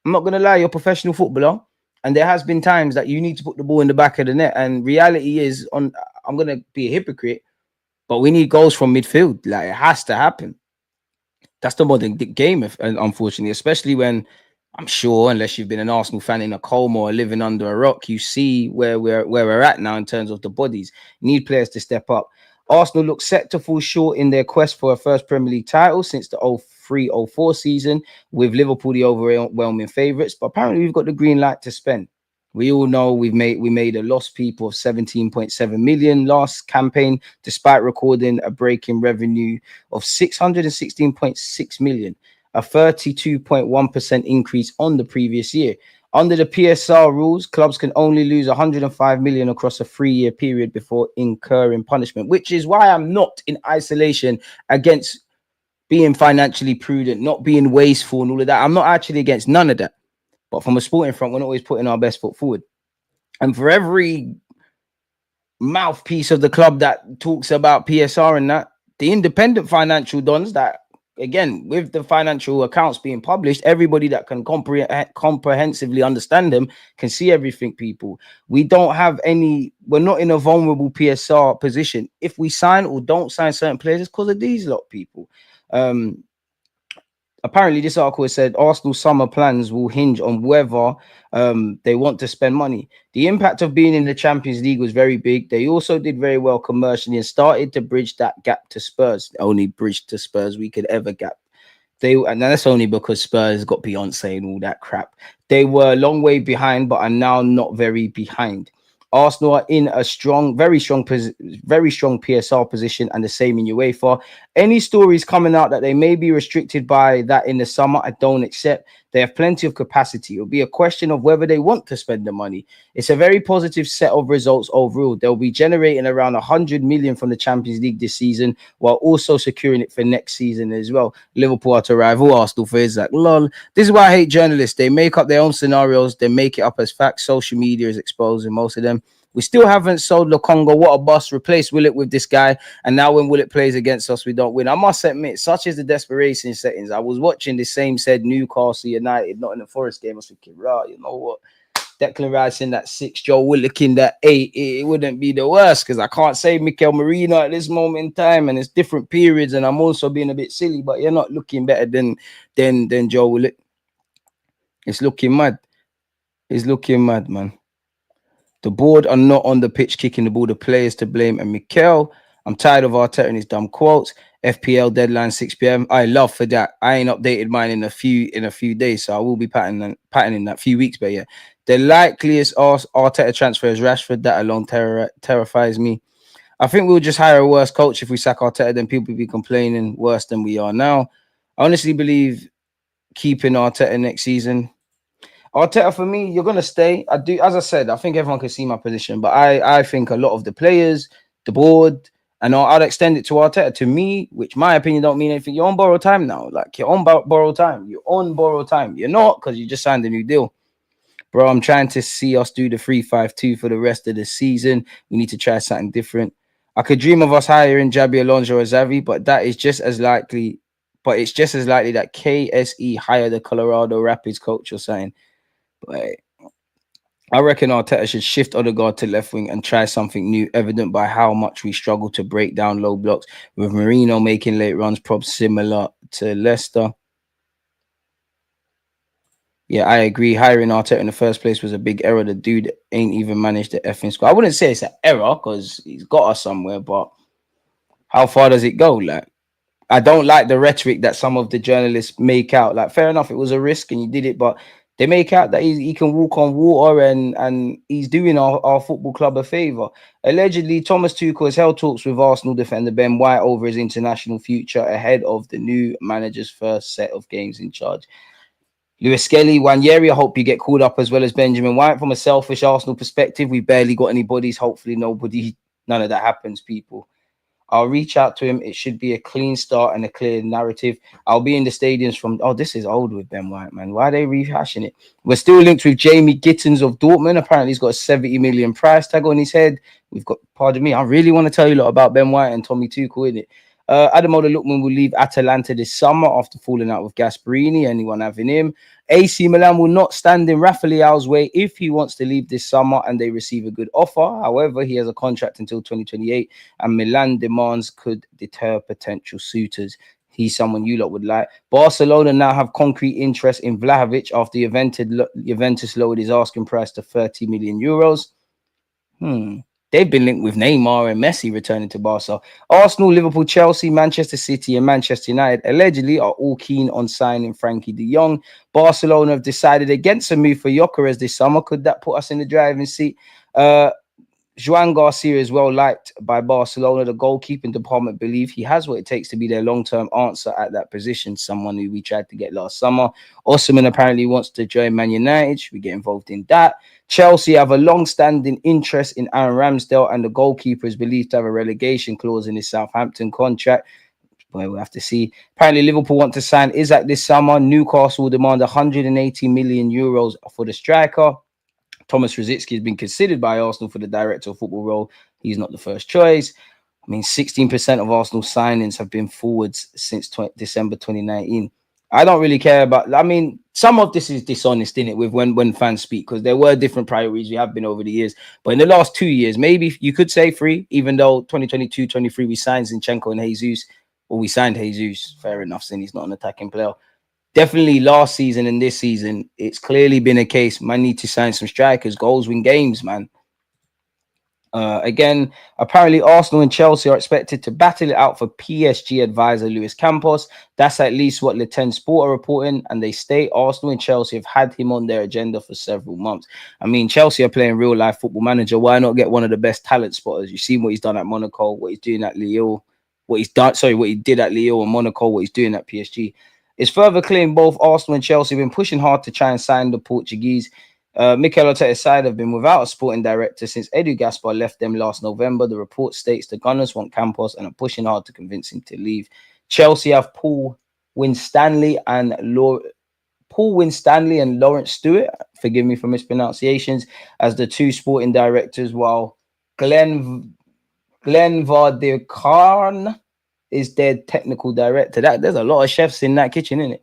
I'm not going to lie, you're a professional footballer. And there has been times that you need to put the ball in the back of the net. And reality is, I'm going to be a hypocrite, but we need goals from midfield. Like, it has to happen. That's the modern game, unfortunately, especially when I'm sure, unless you've been an Arsenal fan in a coma or living under a rock, you see where we're at now in terms of the bodies. You need players to step up. Arsenal look set to fall short in their quest for a first Premier League title since the 03-04 season, with Liverpool the overwhelming favourites. But apparently we've got the green light to spend. We all know we made a lost people of 17.7 million last campaign, despite recording a break-in revenue of 616.6 million, a 32.1% increase on the previous year. Under the PSR rules, clubs can only lose 105 million across a 3-year period before incurring punishment, which is why I'm not in isolation against being financially prudent, not being wasteful and all of that. I'm not actually against none of that. But from a sporting front, we're not always putting our best foot forward. And for every mouthpiece of the club that talks about PSR and that, the independent financial dons that, again, with the financial accounts being published, everybody that can comprehensively understand them can see everything, people. We don't have any, we're not in a vulnerable PSR position. If we sign or don't sign certain players, it's because of these lot, people. Apparently, this article has said Arsenal summer plans will hinge on whether they want to spend money. The impact of being in the Champions League was very big. They also did very well commercially and started to bridge that gap to Spurs. The only bridge to Spurs we could ever gap. And that's only because Spurs got Beyonce and all that crap. They were a long way behind, but are now not very behind. Arsenal are in a very strong PSR position, and the same in UEFA. Any stories coming out that they may be restricted by that in the summer, I don't accept. They have plenty of capacity. It'll be a question of whether they want to spend the money. It's a very positive set of results overall. They'll be generating around 100 million from the Champions League this season, while also securing it for next season as well. Liverpool are to rival Arsenal for Isaac. Lol. This is why I hate journalists. They make up their own scenarios. They make it up as facts. Social media is exposing most of them. We still haven't sold Lokonga. What a bust. Replace Willock with this guy. And now when Willock plays against us, we don't win. I must admit, such is the desperation settings. I was watching the same said Newcastle United, not in the Forest game. I was thinking, right, you know what? Declan Rice in that 6, Joe Willock in that 8. It wouldn't be the worst because I can't say Mikel Marino at this moment in time. And it's different periods. And I'm also being a bit silly, but you're not looking better than Joe Willock. It's looking mad. It's looking mad, man. The board are not on the pitch kicking the ball. The players to blame. And Mikel, I'm tired of Arteta and his dumb quotes. FPL deadline 6 p.m. I love for that. I ain't updated mine in a few days, so I will be patterning that few weeks. But yeah, the likeliest Arteta transfer is Rashford. That alone terrifies me. I think we'll just hire a worse coach if we sack Arteta. Then people will be complaining worse than we are now. I honestly believe keeping Arteta next season. Arteta, for me, you're going to stay. I do, as I said, I think everyone can see my position, but I think a lot of the players, the board, and I'd extend it to Arteta. To me, which my opinion don't mean anything. You're on borrowed time now. Like, you're on borrowed time. You're on borrowed time. You're not, because you just signed a new deal. Bro, I'm trying to see us do the 3-5-2 for the rest of the season. We need to try something different. I could dream of us hiring Jabi Alonso or Xavi, but that is just as likely. But it's just as likely that KSE hire the Colorado Rapids coach or something. But I reckon Arteta should shift Odegaard to left wing and try something new, evident by how much we struggle to break down low blocks, with Marino making late runs, probably similar to Leicester. Yeah, I agree. Hiring Arteta in the first place was a big error. The dude ain't even managed the effing squad. I wouldn't say it's an error because he's got us somewhere, but how far does it go? Like, I don't like the rhetoric that some of the journalists make out. Like, fair enough, it was a risk and you did it, but they make out that he can walk on water and he's doing our football club a favour. Allegedly, Thomas Tuchel has held talks with Arsenal defender Ben White over his international future ahead of the new manager's first set of games in charge. Lewis Skelly, Wanyeri, I hope you get called up as well as Benjamin White. From a selfish Arsenal perspective, we barely got any bodies. Hopefully nobody None of that happens, people. I'll reach out to him. It should be a clean start and a clear narrative. I'll be in the stadiums from... Oh, this is old with Ben White, man. Why are they rehashing it? We're still linked with Jamie Gittins of Dortmund. Apparently, he's got a 70 million price tag on his head. We've got... Pardon me. I really want to tell you a lot about Ben White and Tommy Tuchel, innit? Ademola Lookman will leave Atalanta this summer after falling out with Gasperini. Anyone having him? AC Milan will not stand in Rafa Leao's way if he wants to leave this summer and they receive a good offer. However, he has a contract until 2028 and Milan demands could deter potential suitors. He's someone you lot would like. Barcelona now have concrete interest in Vlahovic after Juventus lowered his asking price to 30 million euros. They've been linked with Neymar and Messi returning to Barca. Arsenal, Liverpool, Chelsea, Manchester City and Manchester United allegedly are all keen on signing Frankie de Jong. Barcelona have decided against a move for Gyökeres this summer. Could that put us in the driving seat? Joan Garcia is well liked by Barcelona. The goalkeeping department believe he has what it takes to be their long-term answer at that position, someone who we tried to get last summer. Osimhen apparently wants to join Man United. Should we get involved in that? Chelsea have a long-standing interest in Aaron Ramsdale, and the goalkeeper is believed to have a relegation clause in his Southampton contract. Well, we'll have to see. Apparently, Liverpool want to sign Isak this summer. Newcastle will demand 180 million euros for the striker. Thomas Rosicky has been considered by Arsenal for the director of football role. He's not the first choice. I mean, 16% of Arsenal signings have been forwards since December 2019. I don't really care about... I mean, some of this is dishonest, innit, with when fans speak, because there were different priorities we have been over the years. But in the last 2 years, maybe you could say 3, even though 2022-23 we signed Zinchenko and Jesus, or we signed Jesus. Fair enough, since he's not an attacking player. Definitely last season and this season, it's clearly been a case. Man, need to sign some strikers. Goals win games, man. Again, apparently Arsenal and Chelsea are expected to battle it out for PSG advisor Luis Campos. That's at least what Le Ten Sport are reporting, and they state Arsenal and Chelsea have had him on their agenda for several months. I mean, Chelsea are playing real life Football Manager. Why not get one of the best talent spotters? You've seen what he's done at Monaco, what he's doing at Lille, what he did at Lille and Monaco, what he's doing at PSG. It's further claimed both Arsenal and Chelsea have been pushing hard to try and sign the Portuguese. Mikel Arteta's side have been without a sporting director since Edu Gaspar left them last November. The report states the Gunners want Campos and are pushing hard to convince him to leave. Chelsea have Paul Winstanley and Lawrence Stewart, forgive me for mispronunciations, as the 2 sporting directors, while Glenn Vardekarn is their technical director. There's a lot of chefs in that kitchen, isn't it?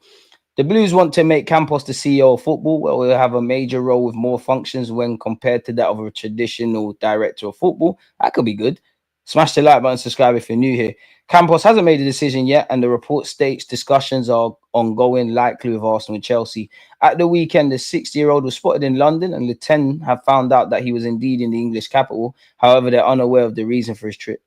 The Blues want to make Campos the CEO of football, where we'll have a major role with more functions when compared to that of a traditional director of football. That could be good. Smash the like button, subscribe if you're new here. Campos hasn't made a decision yet, and the report states discussions are ongoing, likely with Arsenal and Chelsea. At the weekend, the 60-year-old was spotted in London, and Le Ten have found out that he was indeed in the English capital. However, they're unaware of the reason for his trip.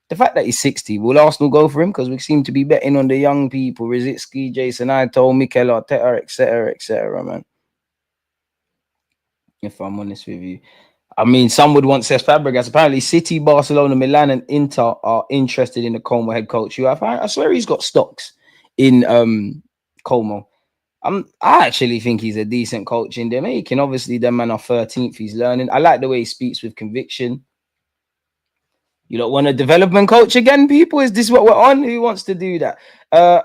The fact that he's 60, will Arsenal go for him? Because we seem to be betting on the young people. Rosicky, Jason Ito, Mikel Arteta, etc., man. If I'm honest with you. I mean, some would want Cesc Fabregas. Apparently, City, Barcelona, Milan, and Inter are interested in the Como head coach. I swear he's got stocks in Como. I actually think he's a decent coach in there. Making obviously them man are 13th. He's learning. I like the way he speaks with conviction. You don't want a development coach again, people? Is this what we're on? Who wants to do that?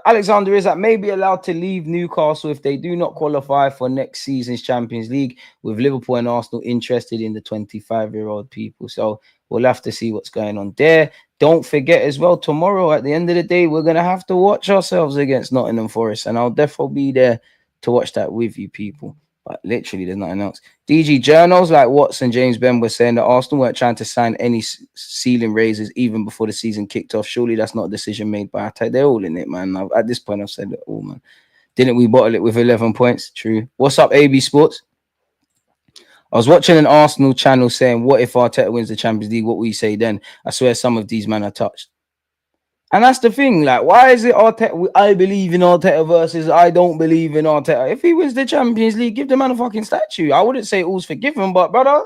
Alexander Isak may be allowed to leave Newcastle if they do not qualify for next season's Champions League, with Liverpool and Arsenal interested in the 25-year-old people. So we'll have to see what's going on there. Don't forget as well, tomorrow at the end of the day, we're going to have to watch ourselves against Nottingham Forest, and I'll definitely be there to watch that with you people. But literally, there's nothing else. DG journals like Watson, James Ben were saying that Arsenal weren't trying to sign any ceiling raisers even before the season kicked off. Surely that's not a decision made by Arteta. They're all in it, man. At this point, I've said it all, man. Didn't we bottle it with 11 points? True. What's up, AB Sports? I was watching an Arsenal channel saying, what if Arteta wins the Champions League? What will you say then? I swear some of these men are touched. And that's the thing, like, why is it Arteta? I believe in Arteta versus I don't believe in Arteta. If he wins the Champions League, give the man a fucking statue. I wouldn't say all's forgiven, but brother,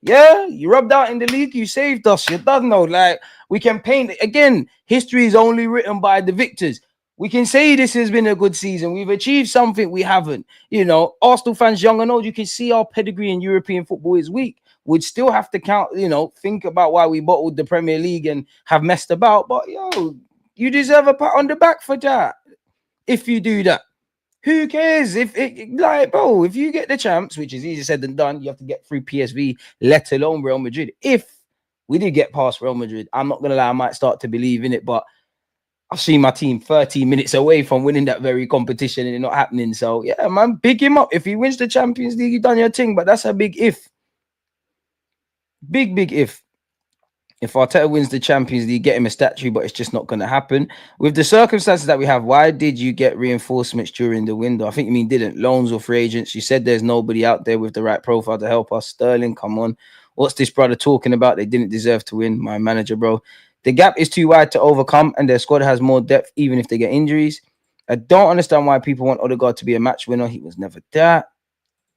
yeah, you rubbed out in the league, you saved us. You don't know, like, we can paint again. History is only written by the victors. We can say this has been a good season. We've achieved something we haven't. You know, Arsenal fans, young and old, you can see our pedigree in European football is weak. we'd still have to count, think about why we bottled the Premier League and have messed about. But you deserve a pat on the back for that. If you do that, who cares? If you get the champs, which is easier said than done, you have to get through PSV, let alone Real Madrid. If we did get past Real Madrid, I'm not gonna lie, I might start to believe in it, but I've seen my team 13 minutes away from winning that very competition and it not happening. So yeah, man, big him up. If he wins the Champions League, you done your thing, but that's a big if. Big if. If Arteta wins the Champions League, get him a statue, but it's just not going to happen. With the circumstances that we have, why did you get reinforcements during the window? I think you mean didn't. Loans or free agents. You said there's nobody out there with the right profile to help us. Sterling, come on. What's this brother talking about? They didn't deserve to win. My manager, bro. The gap is too wide to overcome, and their squad has more depth, even if they get injuries. I don't understand why people want Odegaard to be a match winner. He was never that.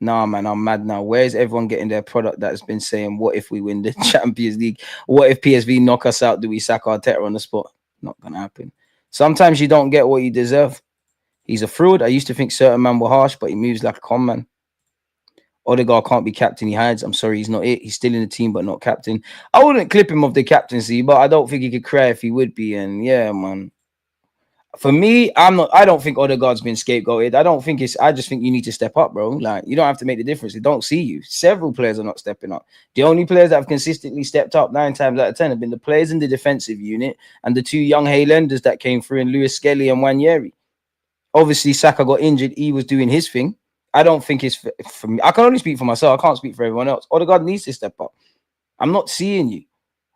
Nah, man, I'm mad now. Where's everyone getting their product that has been saying, what if we win the Champions League? What if PSV knock us out? Do we sack Arteta on the spot? Not going to happen. Sometimes you don't get what you deserve. He's a fraud. I used to think certain men were harsh, but he moves like a con man. Odegaard can't be captain. He hides. I'm sorry, he's not it. He's still in the team, but not captain. I wouldn't clip him of the captaincy, but I don't think he could cry if he would be. And yeah, man. For me, I don't think Odegaard's been scapegoated. I just think you need to step up, bro. Like, you don't have to make the difference. They don't see you. Several players are not stepping up. The only players that have consistently stepped up 9 times out of 10 have been the players in the defensive unit and the 2 young Highlanders that came through in Lewis Skelly and Wanyeri. Obviously, Saka got injured. He was doing his thing. I don't think it's for me. I can only speak for myself. I can't speak for everyone else. Odegaard needs to step up. I'm not seeing you.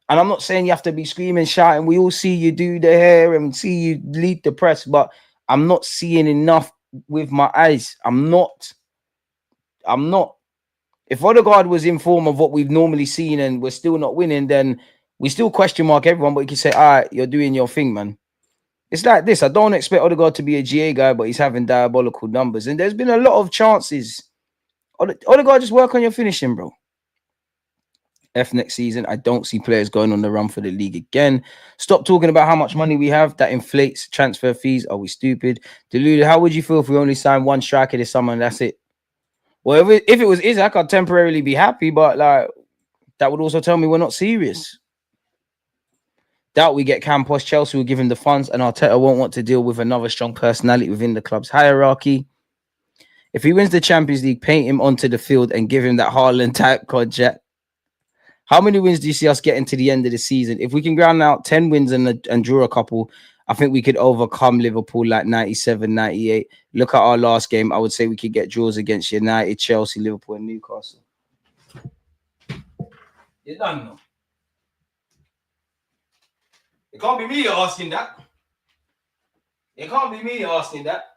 And I'm not saying you have to be screaming, shouting. We all see you do the hair and see you lead the press, but I'm not seeing enough with my eyes. I'm not. If Odegaard was in form of what we've normally seen and we're still not winning, then we still question mark everyone, but you can say, all right, you're doing your thing, man. It's like this. I don't expect Odegaard to be a GA guy, but he's having diabolical numbers. And there's been a lot of chances. Odegaard, just work on your finishing, bro. Next season, I don't see players going on the run for the league again. Stop talking about how much money we have. That inflates transfer fees. Are we stupid? Deluded, how would you feel if we only signed 1 striker this summer and that's it? Well, if it was Isaac, I'd temporarily be happy, but like that would also tell me we're not serious. Doubt we get Campos. Chelsea will give him the funds, and Arteta won't want to deal with another strong personality within the club's hierarchy. If he wins the Champions League, paint him onto the field and give him that Haaland type contract. How many wins do you see us getting to the end of the season? If we can ground out 10 wins and draw a couple, I think we could overcome Liverpool like 97, 98. Look at our last game. I would say we could get draws against United, Chelsea, Liverpool, and Newcastle. You're done, no? It can't be me asking that. It can't be me asking that.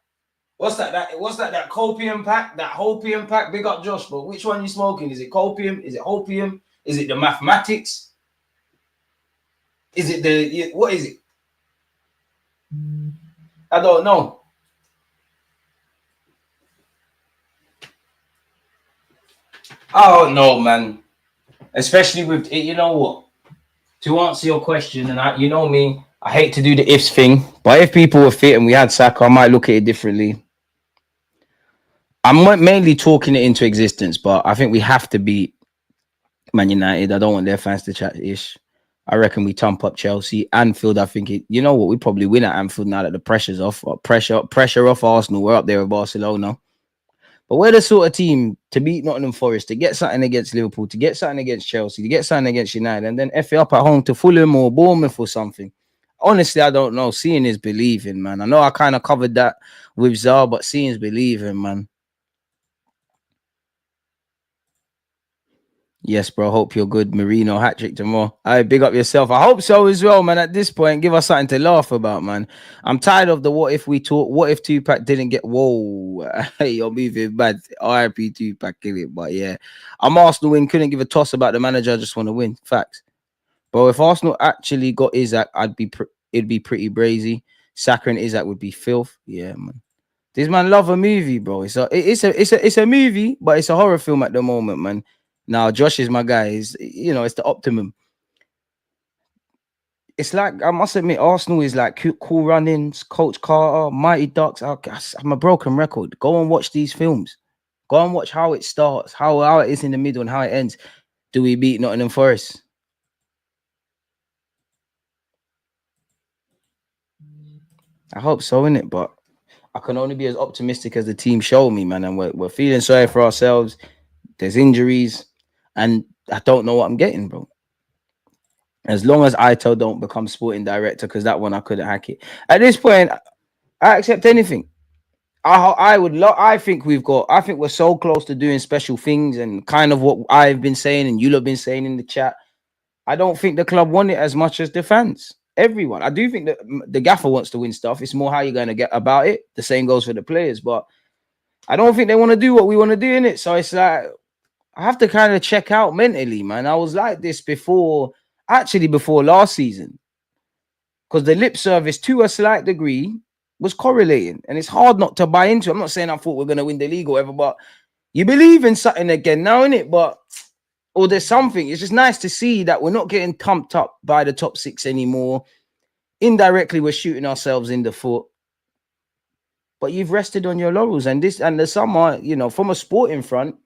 What's that? That copium pack? That hopium pack? Big up Josh, bro. Which one you smoking? Is it copium? Is it hopium? Is it the mathematics? Is it the... What is it? I don't know. I don't know, man. Especially with... You know what? To answer your question, and you know me, I hate to do the ifs thing, but if people were fit and we had Saka, I might look at it differently. I'm mainly talking it into existence, but I think we have to beat Man United. I don't want their fans to chat ish. I reckon we thump up Chelsea. Anfield, I think you know what, we probably win at Anfield now that the pressure's off. Pressure off Arsenal. We're up there with Barcelona. But we're the sort of team to beat Nottingham Forest, to get something against Liverpool, to get something against Chelsea, to get something against United, and then F it up at home to Fulham or Bournemouth or something. Honestly, I don't know. Seeing is believing, man. I know I kind of covered that with Zar, but seeing is believing, man. Yes, bro. Hope you're good. Marino hat-trick tomorrow. I big up yourself. I hope so as well, man. At this point, give us something to laugh about, man. I'm tired of the what if we talk. What if Tupac didn't get... Whoa. Hey, you're moving bad. RIP Tupac, kill it. But yeah, I'm Arsenal win. Couldn't give a toss about the manager. I just want to win. Facts. Bro, if Arsenal actually got Isaac, it'd be pretty brazy. Saka and Isaac would be filth. Yeah, man. This man love a movie, bro. It's a movie, but it's a horror film at the moment, man. Now, Josh is my guy. It's the optimum. It's like, I must admit, Arsenal is like Cool Runnings, Coach Carter, Mighty Ducks. I'm a broken record. Go and watch these films. Go and watch how it starts, how it is in the middle and how it ends. Do we beat Nottingham Forest? I hope so, innit? But I can only be as optimistic as the team show me, man. And we're feeling sorry for ourselves. There's injuries, and I don't know what I'm getting, bro. As long as Ito don't become sporting director, because that one I couldn't hack it. At this point, I accept anything. I would love. I think we've got. I think we're so close to doing special things, and kind of what I've been saying and you've been saying in the chat. I don't think the club want it as much as the fans. Everyone. I do think that the gaffer wants to win stuff. It's more how you're going to get about it. The same goes for the players, but I don't think they want to do what we want to do in it. So it's like I have to kind of check out mentally, man. I was like this before last season, because the lip service to a slight degree was correlating, and it's hard not to buy into. I'm not saying I thought we're going to win the league or whatever, but you believe in something again now, innit? But or there's something. It's just nice to see that we're not getting pumped up by the top six anymore. Indirectly, we're shooting ourselves in the foot. But you've rested on your laurels, and the summer, you know, from a sporting front,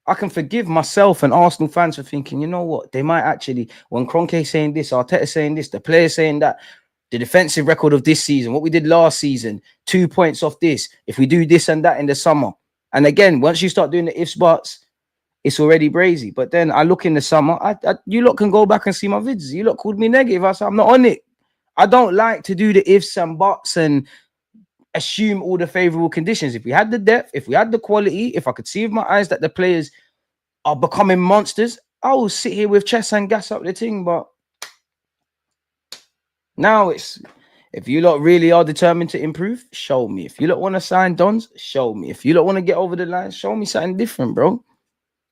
I can forgive myself and Arsenal fans for thinking, you know what, they might actually, when Kroenke saying this, Arteta saying this, the players saying that, the defensive record of this season, what we did last season, 2 points off this, if we do this and that in the summer. And again, once you start doing the ifs, buts, it's already brazy. But then I look in the summer, you lot can go back and see my vids. You lot called me negative. I said, I'm not on it. I don't like to do the ifs and buts and assume all the favorable conditions. If we had the depth, if we had the quality, if I could see with my eyes that the players are becoming monsters, I will sit here with chest and gas up the thing. But now it's, if you lot really are determined to improve, show me. If you lot want to sign Dons, show me. If you lot want to get over the line, show me something different, bro.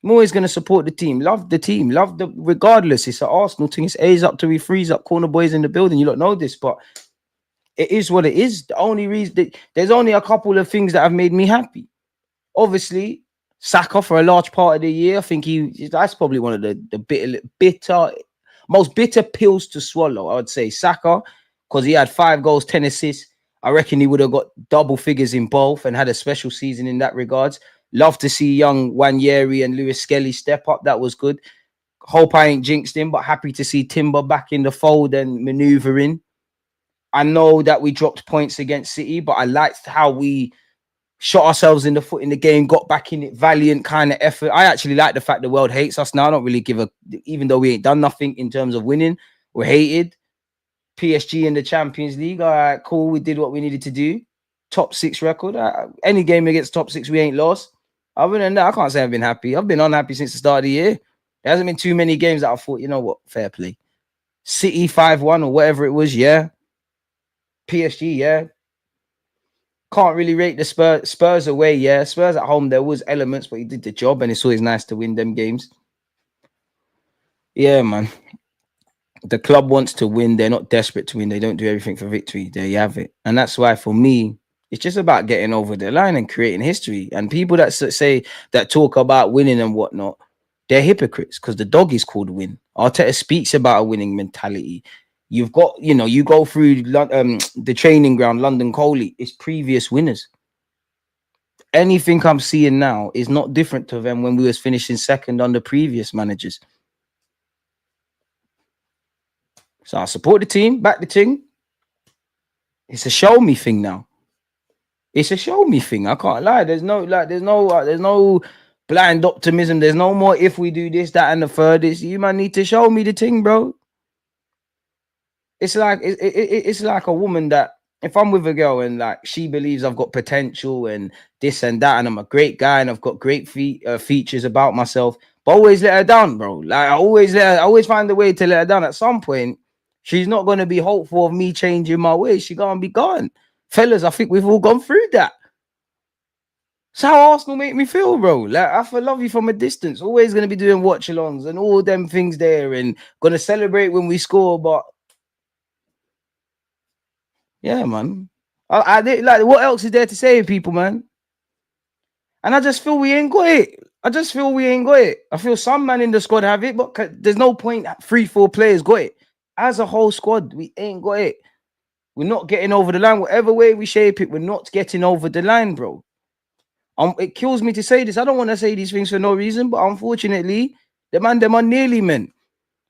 I'm always going to support the team. Love the team. Regardless. It's an Arsenal thing. It's A's up to we freeze up. Corner boys in the building. You lot know this, but it is what it is. The only reason there's only a couple of things that have made me happy. Obviously, Saka for a large part of the year. I think that's probably one of the most bitter pills to swallow. I would say Saka, because he had 5 goals, 10 assists. I reckon he would have got double figures in both and had a special season in that regards. Love to see young Wanyeri and Lewis Skelly step up. That was good. Hope I ain't jinxed him, but happy to see Timber back in the fold and manoeuvring. I know that we dropped points against City, but I liked how we shot ourselves in the foot in the game, got back in it, valiant kind of effort. I actually like the fact the world hates us now. I don't really give even though we ain't done nothing in terms of winning, we're hated. PSG in the Champions League. All right, cool. We did what we needed to do. Top 6 record. Any game against top 6, we ain't lost. Other than that, I can't say I've been happy. I've been unhappy since the start of the year. There hasn't been too many games that I thought, you know what, fair play. City 5-1 or whatever it was, yeah. PSG, yeah. Can't really rate the Spurs away, yeah. Spurs at home, there was elements, but he did the job, and it's always nice to win them games. Yeah, man. The club wants to win. They're not desperate to win. They don't do everything for victory. There you have it. And that's why, for me, it's just about getting over the line and creating history. And people that say, that talk about winning and whatnot, they're hypocrites, because the dog is called win. Arteta speaks about a winning mentality. You've got, you know, you go through the training ground, London Coley, it's previous winners. Anything I'm seeing now is not different to them when we was finishing second under previous managers. So I support the team, back the team. It's a show me thing now. It's a show me thing. I can't lie. There's no blind optimism. There's no more if we do this, that, and the third. You man need to show me the thing, bro. It's like it's like a woman that, if I'm with a girl and like she believes I've got potential and this and that, and I'm a great guy and I've got great features about myself, but always let her down, bro. Like I always find a way to let her down. At some point, she's not going to be hopeful of me changing my ways. She's going to be gone. Fellas, I think we've all gone through that. That's how Arsenal make me feel, bro. Like I feel love you from a distance. Always going to be doing watch-alongs and all them things there, and going to celebrate when we score, but yeah, man. I did, like, what else is there to say, people, man? And I just feel we ain't got it. I feel some man in the squad have it, but there's no point 3-4 players got it. As a whole squad, we ain't got it. We're not getting over the line. Whatever way we shape it, we're not getting over the line, bro. It kills me to say this. I don't want to say these things for no reason, but unfortunately, The man, them are nearly men.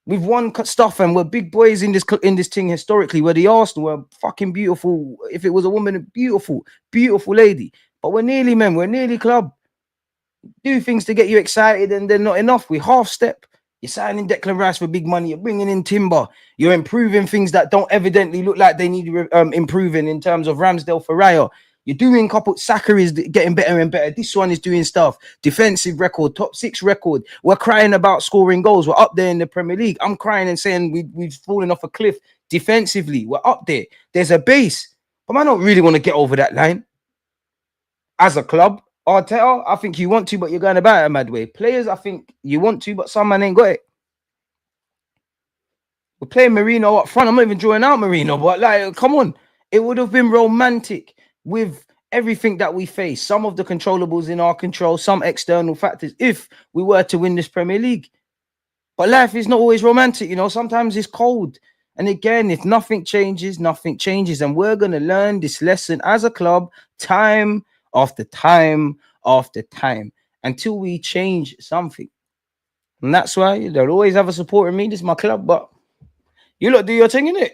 We've won stuff and we're big boys in this thing historically. Where the Arsenal were fucking beautiful. If it was a woman, a beautiful, beautiful lady. But we're nearly men. We're nearly club. Do things to get you excited and they're not enough. We half step. You're signing Declan Rice for big money. You're bringing in Timber. You're improving things that don't evidently look like they need improving in terms of Ramsdale for Raya. You're doing couple. Saka is getting better and better. This one is doing stuff. Defensive record, top 6 record. We're crying about scoring goals. We're up there in the Premier League. I'm crying and saying we've fallen off a cliff defensively. We're up there. There's a base. But I don't really want to get over that line. As a club, Arteta, I think you want to, but you're going about it a mad way. Players, I think you want to, but some man ain't got it. We're playing Marino up front. I'm not even drawing out Marino, but like, come on. It would have been romantic with everything that we face. Some of the controllables in our control, some external factors, if we were to win this Premier League. But life is not always romantic, you know. Sometimes it's cold. And again, if nothing changes, nothing changes. And we're going to learn this lesson as a club time after time after time until we change something. And that's why they'll always have a support in me. This is my club, but you lot do your thing, innit?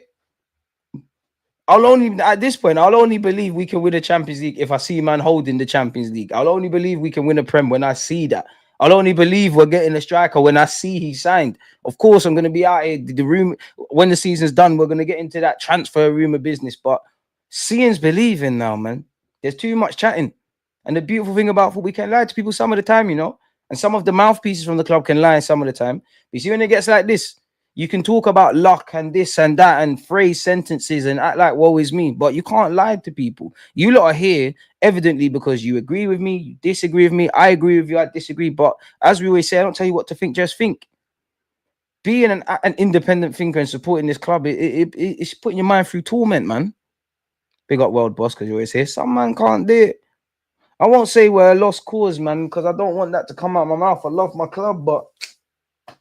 At this point, I'll only believe we can win a Champions League if I see man holding the Champions League. I'll only believe we can win a Prem when I see that. I'll only believe we're getting a striker when I see he signed. Of course, I'm going to be out here. The room, when the season's done, we're going to get into that transfer rumor business. But seeing's believing now, man. There's too much chatting. And the beautiful thing about football, we can lie to people some of the time, you know. And some of the mouthpieces from the club can lie some of the time. But you see, when it gets like this, you can talk about luck and this and that and phrase sentences and act like woe is me, but you can't lie to people. You lot are here evidently because you agree with me, you disagree with me, I agree with you, I disagree. But as we always say, I don't tell you what to think, just think. Being an independent thinker and supporting this club, it's putting your mind through torment, man. Big up World Boss, because you always hear some man can't do it. I won't say we're a lost cause, man, because I don't want that to come out of my mouth. I love my club, but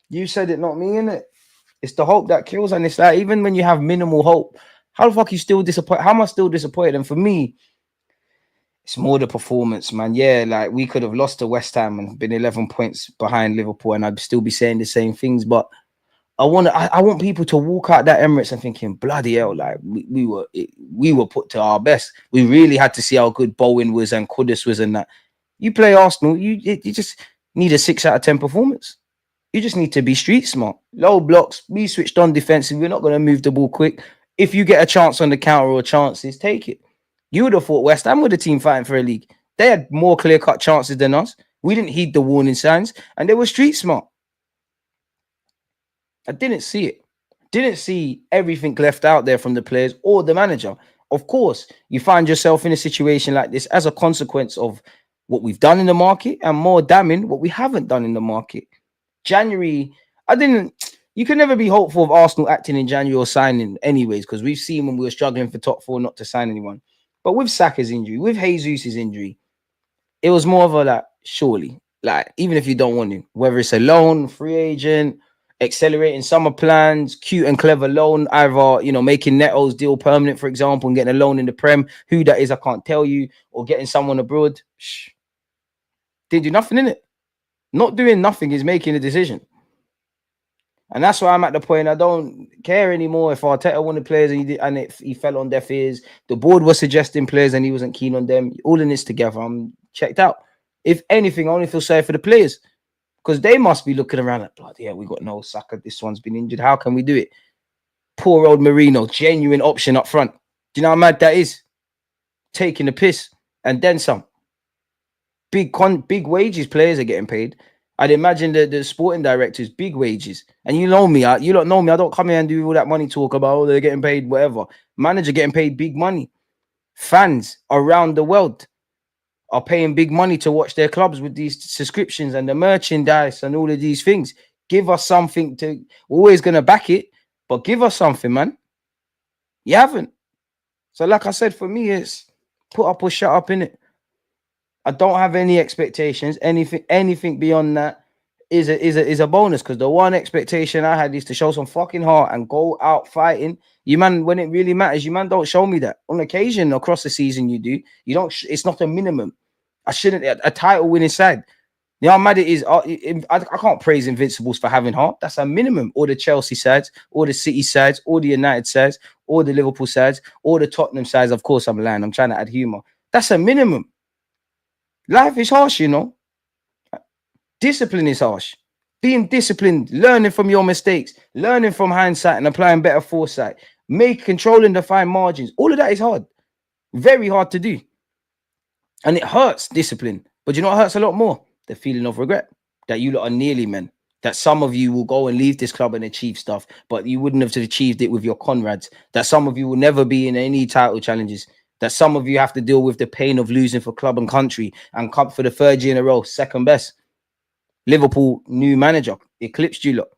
you said it, not me, innit? It's the hope that kills, and it's like even when you have minimal hope, how the fuck you still disappointed? How am I still disappointed? And for me, it's more the performance, man. Yeah, like we could have lost to West Ham and been 11 points behind Liverpool, and I'd still be saying the same things. But I want people to walk out that Emirates and thinking, bloody hell, like we were put to our best. We really had to see how good Bowen was and Kudus was, and that. You play Arsenal, you just need a 6 out of 10 performance. You just need to be street smart. Low blocks, be switched on defensive. We're not going to move the ball quick. If you get a chance on the counter or chances, take it. You would have thought West Ham were the team fighting for a league. They had more clear-cut chances than us. We didn't heed the warning signs, and they were street smart. I didn't see it. Didn't see everything left out there from the players or the manager. Of course, you find yourself in a situation like this as a consequence of what we've done in the market, and more damning, what we haven't done in the market. January, you can never be hopeful of Arsenal acting in January or signing anyways, because we've seen when we were struggling for top 4 not to sign anyone. But with Saka's injury, with Jesus' injury, it was more of a like, surely, like, even if you don't want him, whether it's a loan, free agent, accelerating summer plans, cute and clever loan, either, you know, making Neto's deal permanent, for example, and getting a loan in the Prem, who that is, I can't tell you, or getting someone abroad. Didn't do nothing in it. Not doing nothing is making a decision. And that's why I'm at the point I don't care anymore if Arteta wanted players and if he fell on deaf ears. The board was suggesting players and he wasn't keen on them. All in this together, I'm checked out. If anything, I only feel sorry for the players because they must be looking around like, bloody, yeah, we got no Saka. This one's been injured. How can we do it? Poor old Marino, genuine option up front. Do you know how mad that is? Taking the piss and then some. Big wages players are getting paid. I'd imagine the sporting directors, big wages. And you know me, you don't know me. I don't come here and do all that money talk about, oh, they're getting paid, whatever. Manager getting paid big money. Fans around the world are paying big money to watch their clubs with these subscriptions and the merchandise and all of these things. Give us something to, we're always going to back it, but give us something, man. You haven't. So like I said, for me, it's put up or shut up, innit? I don't have any expectations. Anything beyond that is a bonus, because the one expectation I had is to show some fucking heart and go out fighting. You man, when it really matters, you man don't show me that. On occasion across the season, you do. You don't. It's not a minimum. I shouldn't. A title winning side. You know how mad it is? I can't praise Invincibles for having heart. That's a minimum. All the Chelsea sides, all the City sides, all the United sides, all the Liverpool sides, all the Tottenham sides. Of course, I'm lying. I'm trying to add humor. That's a minimum. Life is harsh, you know. Discipline is harsh. Being disciplined, learning from your mistakes, learning from hindsight and applying better foresight, controlling the fine margins. All of that is hard. Very hard to do. And it hurts, discipline. But you know what hurts a lot more? The feeling of regret. That you lot are nearly men. That some of you will go and leave this club and achieve stuff, but you wouldn't have achieved it with your comrades. That some of you will never be in any title challenges. That some of you have to deal with the pain of losing for club and country and come for the third year in a row, second best. Liverpool, new manager, eclipsed you lot.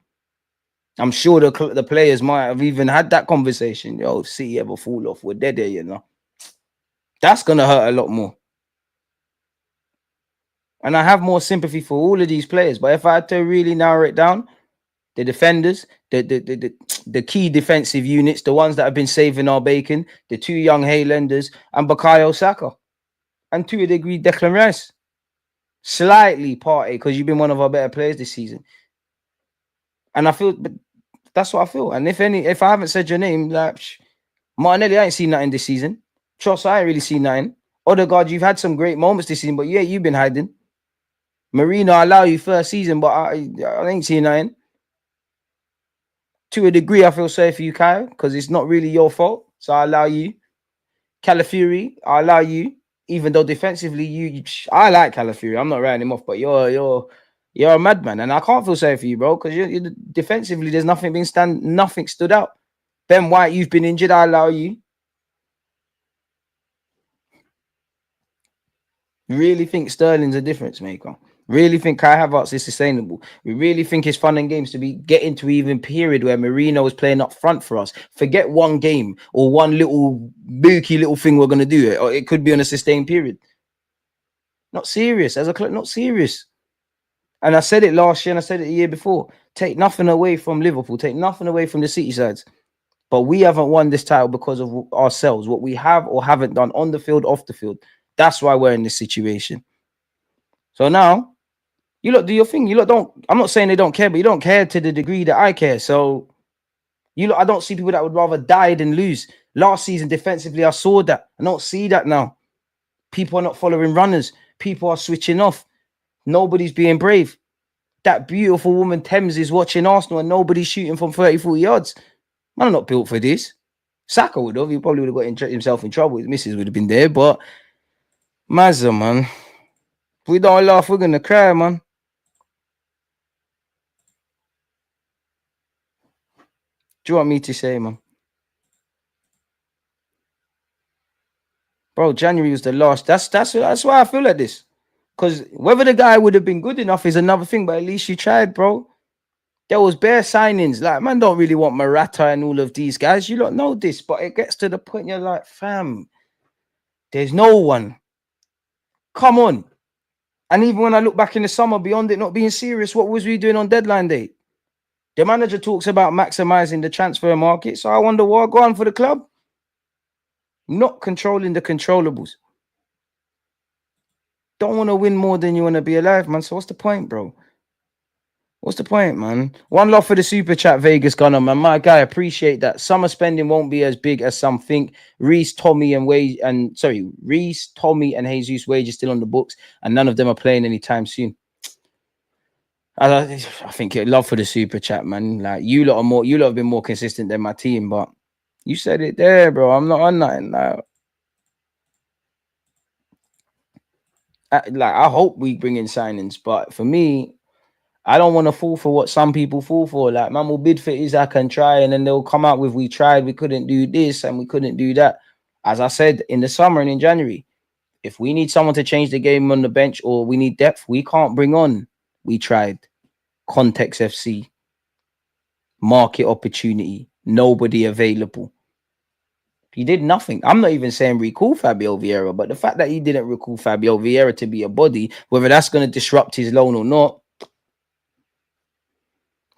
I'm sure the players might have even had that conversation. Yo, if City ever fall off, we're dead there, you know. That's going to hurt a lot more. And I have more sympathy for all of these players. But if I had to really narrow it down, the defenders, the key defensive units, the ones that have been saving our bacon, the two young Highlanders, and Bukayo Saka. And to a degree, Declan Rice. Slightly party because you've been one of our better players this season. And I feel, but that's what I feel. And if I haven't said your name, like Martinelli, I ain't seen nothing this season. Tross, I ain't really seen nothing. Odegaard, you've had some great moments this season, but yeah, you've been hiding. Marino, I allow you first season, but I ain't seen nothing. To a degree, I feel sorry for you, Kyle, because it's not really your fault. So I allow you. Calafiori, I allow you. Even though defensively, I like Calafiori. I'm not writing him off, but you're a madman, and I can't feel sorry for you, bro, because you're defensively. There's nothing nothing stood out. Ben White, you've been injured. I allow you. Really think Sterling's a difference maker? Really think Kai Havertz is sustainable? We really think it's fun and games to be getting to even period where Marino is playing up front for us. Forget one game or one little booky little thing we're going to do it, or it could be on a sustained period. Not serious as a club, not serious. And I said it last year and I said it the year before. Take nothing away from Liverpool. Take nothing away from the City sides. But we haven't won this title because of ourselves. What we have or haven't done on the field, off the field. That's why we're in this situation. So now, you lot do your thing. You lot don't. I'm not saying they don't care, but you don't care to the degree that I care. So you lot, I don't see people that would rather die than lose. Last season, defensively, I saw that. I don't see that now. People are not following runners. People are switching off. Nobody's being brave. That beautiful woman Thames is watching Arsenal and nobody's shooting from 30, 40 yards. I'm not built for this. Saka would have. He probably would have got himself in trouble. His missus would have been there. But Mazza, man. If we don't laugh, we're going to cry, man. Do you want me to say, man? Bro, January was the last. That's why I feel like this. Because whether the guy would have been good enough is another thing, but at least you tried, bro. There was bare signings. Like, man, don't really want Morata and all of these guys. You don't know this, but it gets to the point you're like, fam, there's no one. Come on. And even when I look back in the summer, beyond it not being serious, what was we doing on deadline day? The manager talks about maximizing the transfer market. So I wonder what go on for the club. Not controlling the controllables. Don't want to win more than you want to be alive, man. So what's the point, bro? What's the point, man? One love for the super chat, Vegas Gunner, man. My guy, appreciate that. Summer spending won't be as big as some think. Reece, Tommy, and Jesus Wage is still on the books, and none of them are playing anytime soon. I think love for the super chat, man. Like you lot have been more consistent than my team, but you said it there, bro. I'm not on nothing now. I hope we bring in signings, but for me, I don't want to fall for what some people fall for. Like, man will bid for Isaac and try, and then they'll come out with, we tried, we couldn't do this, and we couldn't do that. As I said, in the summer and in January, if we need someone to change the game on the bench or we need depth, we can't bring on. We tried. Context FC. Market opportunity. Nobody available. He did nothing. I'm not even saying recall Fabio Vieira, but the fact that he didn't recall Fabio Vieira to be a body, whether that's going to disrupt his loan or not,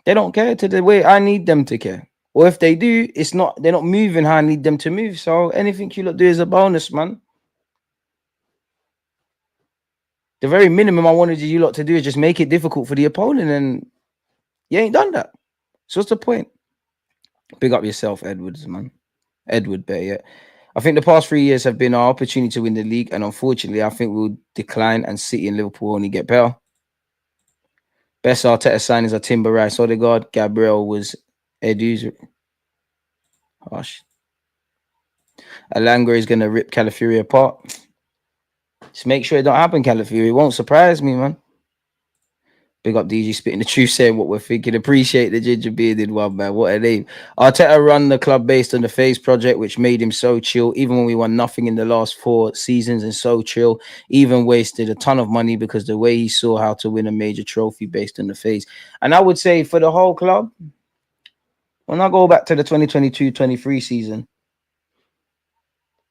they don't care to the way I need them to care. Or if they do, they're not moving how I need them to move. So anything you lot do is a bonus, man. The very minimum I wanted you lot to do is just make it difficult for the opponent, and you ain't done that. So what's the point? Big up yourself, Edwards, man. Edward, better yet. I think the past 3 years have been our opportunity to win the league, and unfortunately, I think we'll decline, and City and Liverpool only get better. Best Arteta signings are Timber, Rice, Odegaard. Gabriel was Edu's. Harsh. Alanga is going to rip Calafiori apart. Just make sure it don't happen, Calafiori. It won't surprise me, man. Big up DG spitting the truth, saying what we're thinking. Appreciate the ginger bearded one, man. What a name. Arteta run the club based on the Phase project, which made him so chill, even when we won nothing in the last 4 seasons, and so chill. Even wasted a ton of money because the way he saw how to win a major trophy based on the Phase. And I would say for the whole club, when I go back to the 2022-23 season,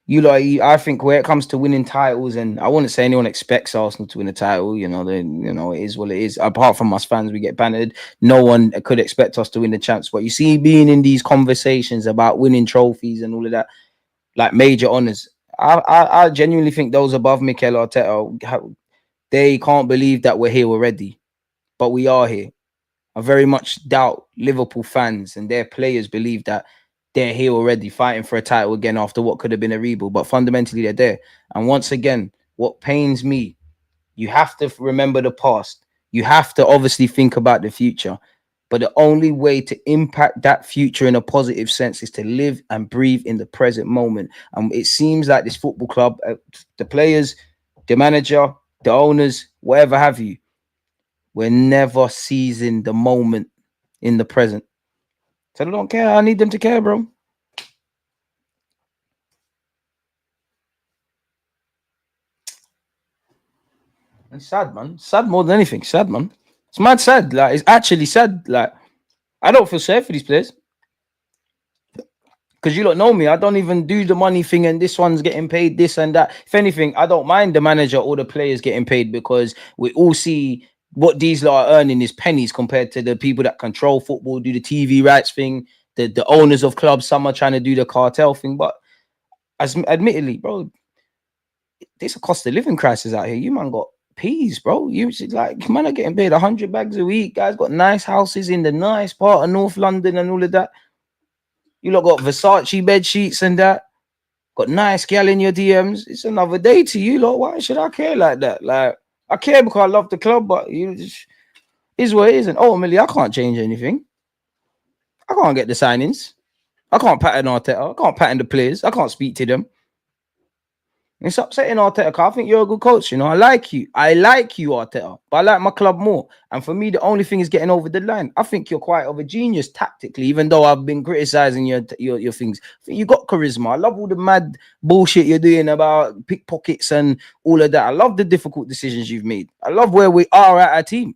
I think where it comes to winning titles, and I wouldn't say anyone expects Arsenal to win a title. It is what it is. Apart from us fans, we get bannered. No one could expect us to win the champs. But you see, being in these conversations about winning trophies and all of that, like major honors, I genuinely think those above Mikel Arteta, they can't believe that we're here already, but we are here. I very much doubt Liverpool fans and their players believe that they're here already fighting for a title again after what could have been a rebuild, but fundamentally they're there. And once again, what pains me, you have to remember the past. You have to obviously think about the future. But the only way to impact that future in a positive sense is to live and breathe in the present moment. And it seems like this football club, the players, the manager, the owners, whatever have you, we're never seizing the moment in the present. So I don't care. I need them to care, bro. It's sad, man. Sad more than anything. Sad, man. It's mad sad. Like, it's actually sad. Like, I don't feel sad for these players. Because you don't know me. I don't even do the money thing, and this one's getting paid this and that. If anything, I don't mind the manager or the players getting paid, because we all see what these lot are earning is pennies compared to the people that control football, do the TV rights thing, the owners of clubs. Some are trying to do the cartel thing. But admittedly, bro, there's a cost of living crisis out here. You man got peas, bro. You like, man are getting paid 100 bags a week. Guys got nice houses in the nice part of North London and all of that. You lot got Versace bed sheets and that. Got nice gal in your DMs. It's another day to you lot. Why should I care like that? Like, I care because I love the club, but you just is what it is. And ultimately, I can't change anything. I can't get the signings. I can't pattern Arteta. I can't pattern the players. I can't speak to them. It's upsetting, Arteta. I think you're a good coach. I like you. I like you, Arteta. But I like my club more. And for me, the only thing is getting over the line. I think you're quite of a genius tactically, even though I've been criticizing your things. I think you got charisma. I love all the mad bullshit you're doing about pickpockets and all of that. I love the difficult decisions you've made. I love where we are at our team.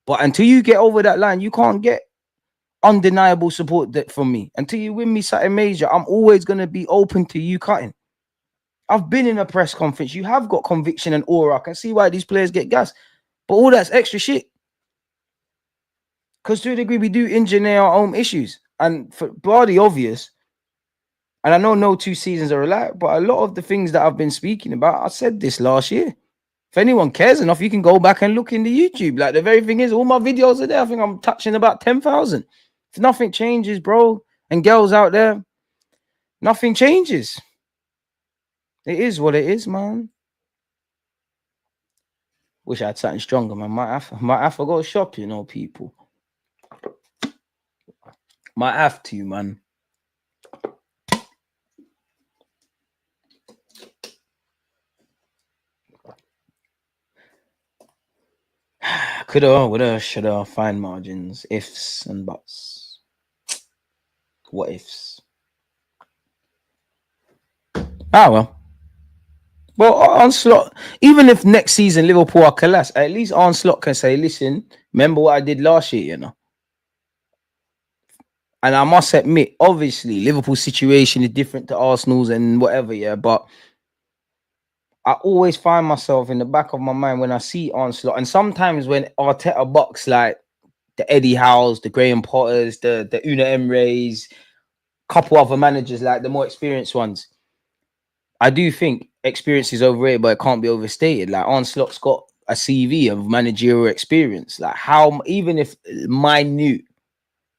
But until you get over that line, you can't get undeniable support from me. Until you win me something major, I'm always going to be open to you cutting. I've been in a press conference. You have got conviction and aura. I can see why these players get gas. But all that's extra shit. Because to a degree, we do engineer our own issues. And for bloody obvious, and I know no 2 seasons are alike, but a lot of the things that I've been speaking about, I said this last year. If anyone cares enough, you can go back and look in the YouTube. Like, the very thing is, all my videos are there. I think I'm touching about 10,000. If nothing changes, bro, and girls out there, nothing changes. It is what it is, man. Wish I had something stronger, man. Might have to go shop, people. Might have to, man. Coulda, woulda, shoulda, fine margins, ifs and buts. What ifs? Well. Well, Arne Slot, even if next season Liverpool are collapse, at least Arne Slot can say, listen, remember what I did last year, And I must admit, obviously, Liverpool's situation is different to Arsenal's and whatever, yeah. But I always find myself in the back of my mind when I see Arne Slot, and sometimes when Arteta box like the Eddie Howes, the Graham Potters, the Una Emre's, couple other managers, like the more experienced ones, I do think experience is overrated, but it can't be overstated. Like, Arne Slot's got a CV of managerial experience. Like how, even if minute,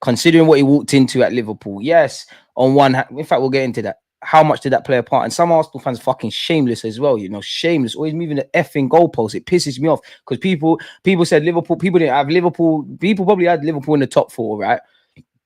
considering what he walked into at Liverpool. Yes, on one hand, in fact, we'll get into that. How much did that play a part? And some Arsenal fans fucking shameless as well, you know, shameless, always moving the effing goalposts. It pisses me off because people said Liverpool, people didn't have Liverpool, people probably had Liverpool in the top 4, right?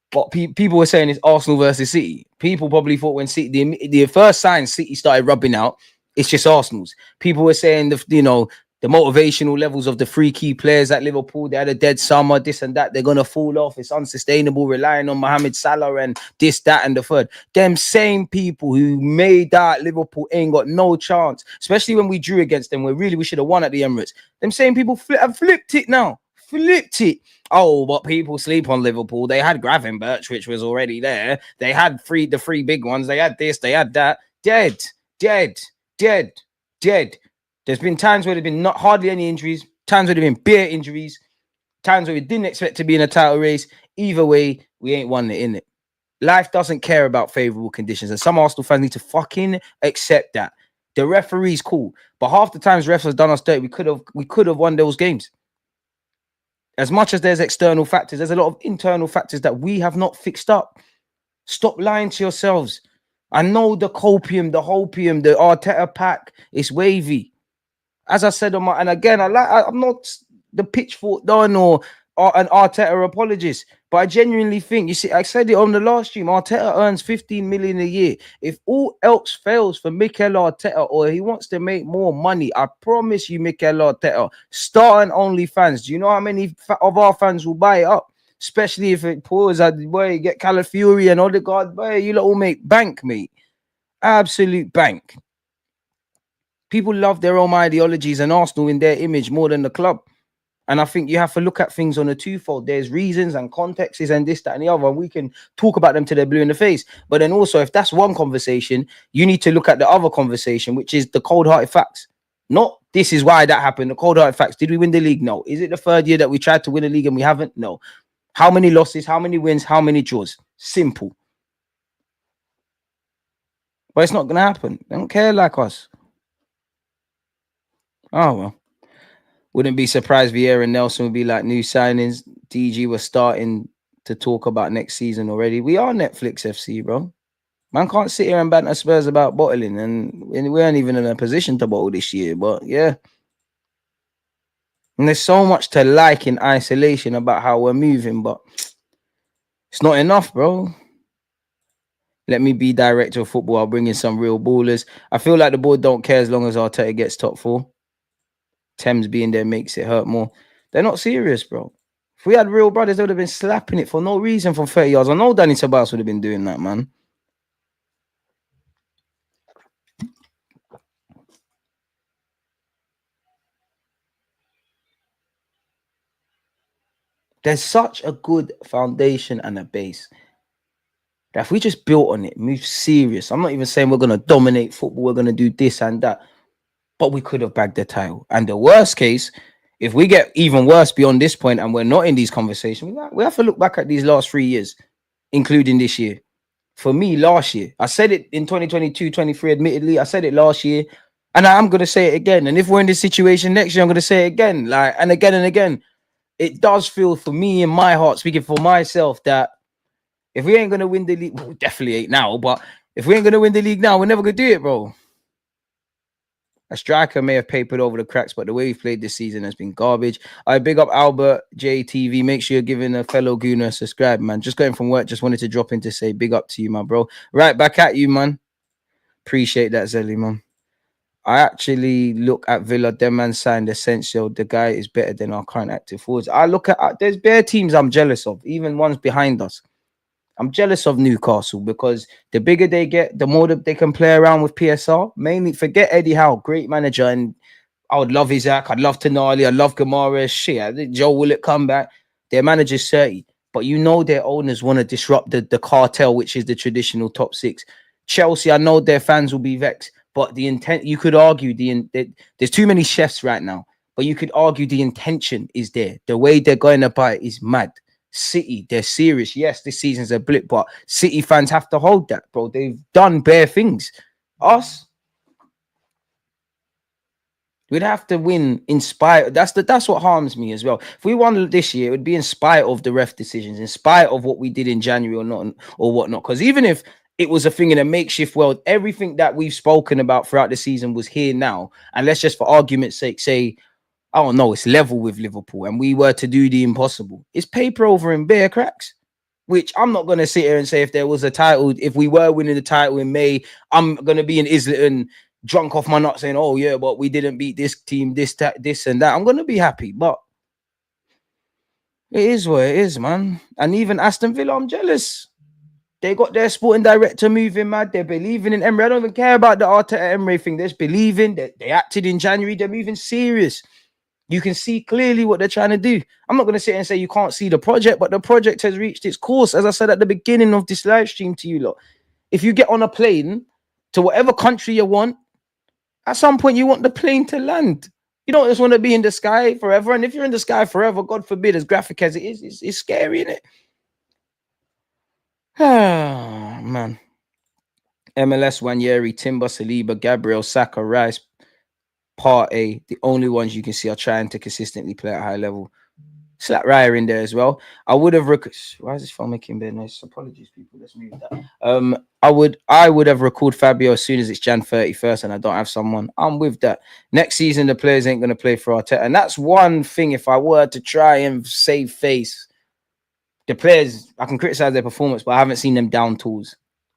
But people were saying it's Arsenal versus City. People probably thought when City, the first sign City started rubbing out, it's just Arsenal's. People were saying the motivational levels of the 3 key players at Liverpool, they had a dead summer, this and that, they're going to fall off. It's unsustainable relying on Mohamed Salah and this, that, and the third. Them same people who made that Liverpool ain't got no chance, especially when we drew against them, where really we should have won at the Emirates. Them same people have flipped it now. Flipped it. Oh, but people sleep on Liverpool. They had Gravenberch, which was already there. They had the 3 big ones. They had this, they had that. Dead. There's been times where there's been not hardly any injuries, times where there's been bare injuries, times where we didn't expect to be in a title race. Either way, we ain't won it, innit? Life doesn't care about favourable conditions, and some Arsenal fans need to fucking accept that. The referee's cool, but half the times refs has done us dirty. We could have won those games. As much as there's external factors, there's a lot of internal factors that we have not fixed up. Stop lying to yourselves. I know the copium, the hopium, the Arteta pack is wavy. As I said on and again, I'm not the pitchfork done or an Arteta apologist, but I genuinely think, you see, I said it on the last stream, Arteta earns 15 million a year. If all else fails for Mikel Arteta or he wants to make more money, I promise you, Mikel Arteta, start an OnlyFans. Do you know how many of our fans will buy it up? Especially if it pours at boy, get Calafiori and Odegaard, boy, you lot will make bank, mate. Absolute bank. People love their own ideologies and Arsenal in their image more than the club. And I think you have to look at things on a twofold. There's reasons and contexts and this, that, and the other. And we can talk about them till they're blue in the face. But then also, if that's one conversation, you need to look at the other conversation, which is the cold-hearted facts. Not this is why that happened. The cold-hearted facts. Did we win the league? No. Is it the 3rd year that we tried to win a league and we haven't? No. How many losses? How many wins? How many draws? Simple. But it's not going to happen. They don't care like us. Oh, well. Wouldn't be surprised Vieira and Nelson would be like new signings. DG was starting to talk about next season already. We are Netflix FC, bro. Man can't sit here and banter Spurs about bottling, and we aren't even in a position to bottle this year. But yeah. And there's so much to like in isolation about how we're moving, but it's not enough, bro. Let me be director of football. I'll bring in some real ballers. I feel like the board don't care as long as Arteta gets top 4. Thames being there makes it hurt more. They're not serious, bro. If we had real brothers, they would have been slapping it for no reason from 30 yards. I know Danny Ceballos would have been doing that, man. There's such a good foundation and a base that if we just built on it, move serious. I'm not even saying we're going to dominate football. We're going to do this and that. But we could have bagged the title. And the worst case, if we get even worse beyond this point and we're not in these conversations, we have to look back at these last 3 years, including this year. For me, last year, I said it in 2022, 23, admittedly, I said it last year, and I'm going to say it again. And if we're in this situation next year, I'm going to say it again, like, and again and again. It does feel for me in my heart, speaking for myself, that if we ain't going to win the league, well, we definitely ain't now, but if we ain't going to win the league now, we're never going to do it, bro. A striker may have papered over the cracks, but the way we've played this season has been garbage. I big up Albert JTV. Make sure you're giving a fellow Gooner a subscribe, man. Just going from work, just wanted to drop in to say big up to you, my bro. Right back at you, man. Appreciate that, Zelly, man. I actually look at Villa. Them man signed Essential. The guy is better than our current active forwards. I look at there's bare teams I'm jealous of, even ones behind us. I'm jealous of Newcastle because the bigger they get, the more that they can play around with PSR. Mainly, forget Eddie Howe, great manager, and I would love Isaac, I'd love Tonali, I'd love Gamara. Shit, Joe Willett come back. Their manager's 30, but you know their owners want to disrupt the cartel, which is the traditional top 6. Chelsea, I know their fans will be vexed, but the intent, you could argue there's too many chefs right now, but you could argue the intention is there. The way they're going about it is mad. City, they're serious. Yes, this season's a blip, but City fans have to hold that, bro. They've done bare things. Us, We'd have to win in spite. That's what harms me as well. If we won this year, it would be in spite of the ref decisions, in spite of what we did in January or not, or whatnot. Because even if it was a thing in a makeshift world, everything that we've spoken about throughout the season was here now. And let's just, for argument's sake, say, I don't know, it's level with Liverpool, and we were to do the impossible. It's paper over in bare cracks. Which I'm not going to sit here and say if there was a title, if we were winning the title in May, I'm going to be in Islington drunk off my nut saying, oh yeah, but we didn't beat this team, this and that. I'm going to be happy, but it is what it is, man. And even Aston Villa, I'm jealous. They got their sporting director moving mad. They're believing in Emery. I don't even care about the Arteta Emery thing. They're just believing that they acted in January. They're moving serious. You can see clearly what they're trying to do. I'm not going to sit and say you can't see the project, but the project has reached its course. As I said at the beginning of this live stream to you lot, if you get on a plane to whatever country you want, at some point you want the plane to land. You don't just want to be in the sky forever. And if you're in the sky forever, God forbid, as graphic as it is, it's scary, isn't it? Ah, man. MLS, Wanyeri, Timber, Saliba, Gabriel, Saka, Rice, Partey, the only ones you can see are trying to consistently play at a high level. Slap Raya in there as well. I would have why is this phone making bad noise? Apologies, people. Let's move that. I would have recalled Fabio as soon as it's Jan 31st and I don't have someone. I'm with that. Next season, the players ain't gonna play for Arteta. And that's one thing. If I were to try and save face, the players, I can criticize their performance, but I haven't seen them down tools.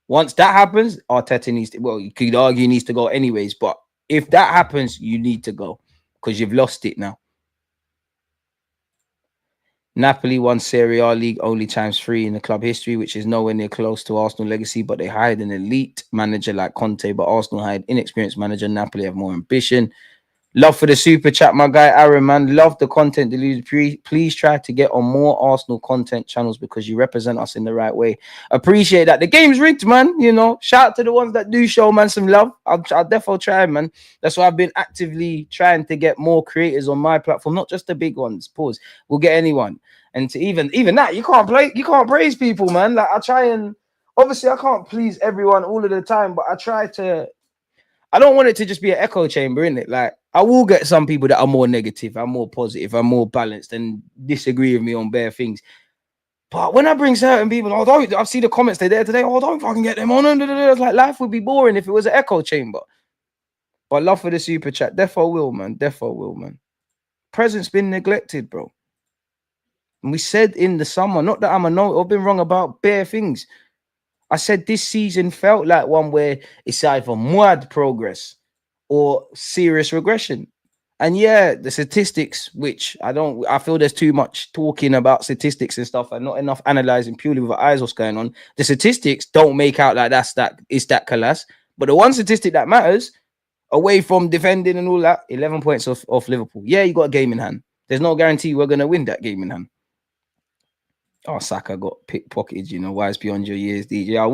Once that happens, Arteta needs to, well, you could argue he needs to go anyways, but if that happens, you need to go because you've lost it now. Napoli won Serie A league only ×3 in the club history, which is nowhere near close to Arsenal legacy, but they hired an elite manager like Conte, but Arsenal hired inexperienced manager. Napoli have more ambition. Love for the super chat, my guy Aaron, man. Love the content. Please try to get on more Arsenal content channels because you represent us in the right way. Appreciate that. The game's rigged, man. You know, shout out to the ones that do show, man, some love. I'll definitely try, man. That's why I've been actively trying to get more creators on my platform, not just the big ones. Pause. We'll get anyone. And to even that, you can't praise people, man. Like I try and obviously I can't please everyone all of the time, but I try to. I don't want it to just be an echo chamber, innit? Like, I will get some people that are more negative, I'm more positive, I'm more balanced, and disagree with me on bare things. But when I bring certain people, I've seen the comments they're there today. Oh, don't fucking get them on. It's like life would be boring if it was an echo chamber. But love for the super chat. Defo will, man. Defo will, man. Present's been neglected, bro. And we said in the summer, not that I'm a no, I've been wrong about bare things. I said this season felt like one where it's either mad progress or serious regression. And yeah, the statistics, which I feel there's too much talking about statistics and stuff and not enough analyzing purely with our eyes what's going on. The statistics don't make out like it's that class. But the one statistic that matters, away from defending and all that, 11 points off Liverpool. Yeah, you got a game in hand. There's no guarantee we're going to win that game in hand. Oh, Saka got pickpocketed, you know, wise beyond your years, DJ. I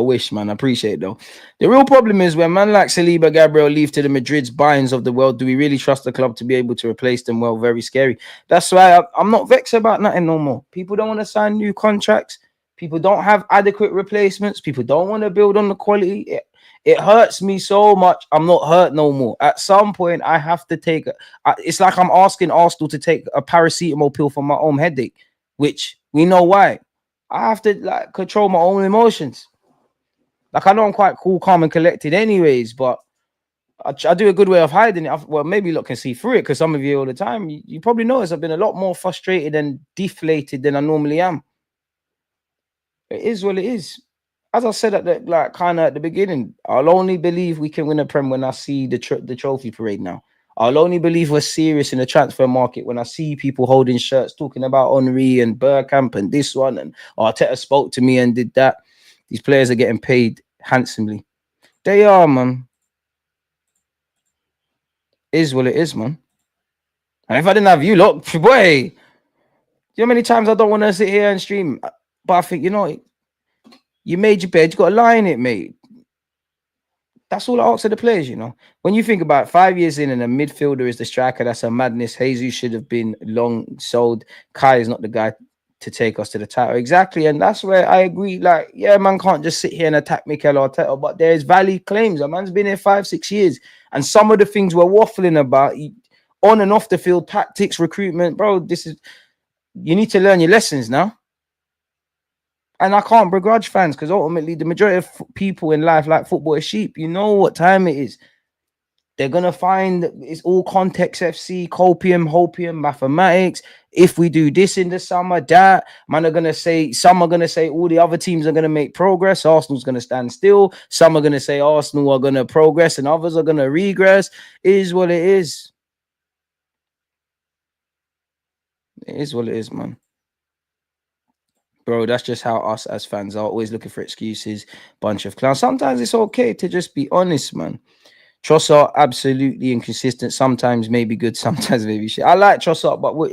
wish, man. I appreciate it, though. The real problem is when man like Saliba, Gabriel leave to the Madrid's Bayerns of the world, do we really trust the club to be able to replace them? Well, very scary. That's why I'm not vexed about nothing no more. People don't want to sign new contracts. People don't have adequate replacements. People don't want to build on the quality. It hurts me so much. I'm not hurt no more. At some point, I have to take... It's like I'm asking Arsenal to take a paracetamol pill for my own headache, which... we know why. I have to like control my own emotions. Like I know I'm quite cool, calm, and collected, anyways. But I do a good way of hiding it. Well, maybe you lot can see through it because some of you all the time, you probably notice I've been a lot more frustrated and deflated than I normally am. It is what it is. As I said at the beginning, I'll only believe we can win a Prem when I see the trophy parade now. I'll only believe we're serious in the transfer market when I see people holding shirts talking about Henry and Bergkamp and this one and Arteta spoke to me and did that. These players are getting paid handsomely. They are, man. Is what it is, man. And if I didn't have you, look, boy, you know how many times I don't want to sit here and stream, but I think, you know, you made your bed, you got to lie in it, mate. That's all I ask of the players, you know. When you think about 5 years in and a midfielder is the striker, that's a madness. Jesus should have been long sold. Kai is not the guy to take us to the title. Exactly. And that's where I agree. Like, yeah, man can't just sit here and attack Mikel Arteta, but there's valid claims. A man's been here 5-6 years. And some of the things we're waffling about, on and off the field, tactics, recruitment, bro, you need to learn your lessons now. And I can't begrudge fans because ultimately the majority of people in life like football is sheep. You know what time it is. They're going to find it's all context FC, copium, hopium, mathematics. If we do this in the summer, that, man are going to say, some are going to say all the other teams are going to make progress. Arsenal's going to stand still. Some are going to say Arsenal are going to progress and others are going to regress. It is what it is. It is what it is, man. Bro, that's just how us as fans are, always looking for excuses, bunch of clowns. Sometimes it's okay to just be honest, man. Trossard, absolutely inconsistent. Sometimes maybe good, sometimes maybe shit. I like Trossard, but we're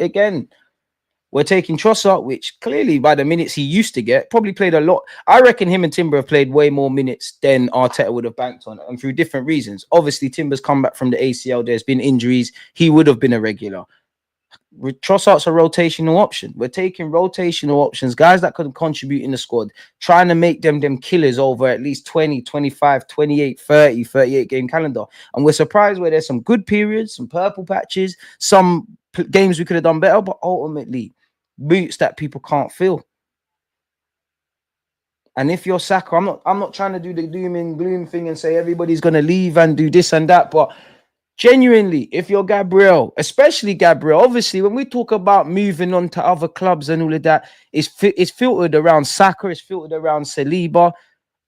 taking Trossard, which clearly by the minutes he used to get, probably played a lot. I reckon him and Timber have played way more minutes than Arteta would have banked on, and through different reasons. Obviously, Timber's come back from the ACL. There's been injuries. He would have been a regular. Trossard's a rotational option. We're taking rotational options, guys that could contribute in the squad, trying to make them killers over at least 20, 25, 28, 30, 38 game calendar. And we're surprised where there's some good periods, some purple patches, some games we could have done better, but ultimately boots that people can't fill. And if you're Saka, I'm not trying to do the doom and gloom thing and say everybody's gonna leave and do this and that, but genuinely, if you're Gabriel, especially Gabriel, obviously, when we talk about moving on to other clubs and all of that, it's filtered around Saka, it's filtered around Saliba.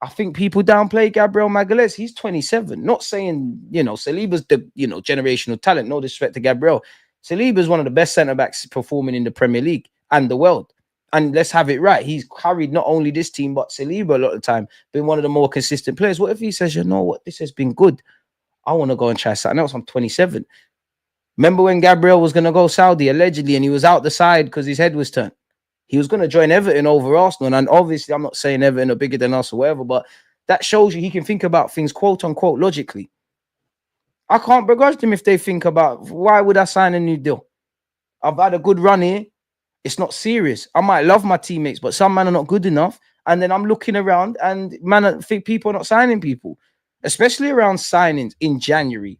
I think people downplay Gabriel Magalhaes. He's 27. Not saying, Saliba's the, generational talent. No disrespect to Gabriel. Saliba's one of the best centre-backs performing in the Premier League and the world. And let's have it right. He's carried not only this team, but Saliba a lot of the time, been one of the more consistent players. What if he says, you know what, this has been good. I want to go and try something else. I'm 27. Remember when Gabriel was going to go Saudi, allegedly, and he was out the side because his head was turned. He was going to join Everton over Arsenal. And obviously, I'm not saying Everton are bigger than us or whatever, but that shows you he can think about things, quote unquote, logically. I can't begrudge them if they think about, why would I sign a new deal? I've had a good run here. It's not serious. I might love my teammates, but some men are not good enough. And then I'm looking around and I think people are not signing people. Especially around signings in January.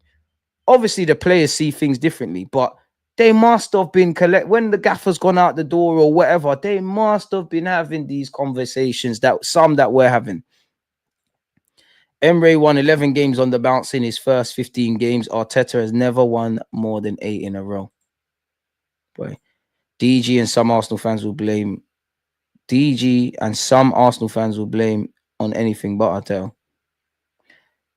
Obviously, the players see things differently, but they must have been when the gaffer's gone out the door or whatever, they must have been having these conversations that we're having. Emre won 11 games on the bounce in his first 15 games. Arteta has never won more than 8 in a row. Boy, DG and some Arsenal fans will blame on anything but Arteta.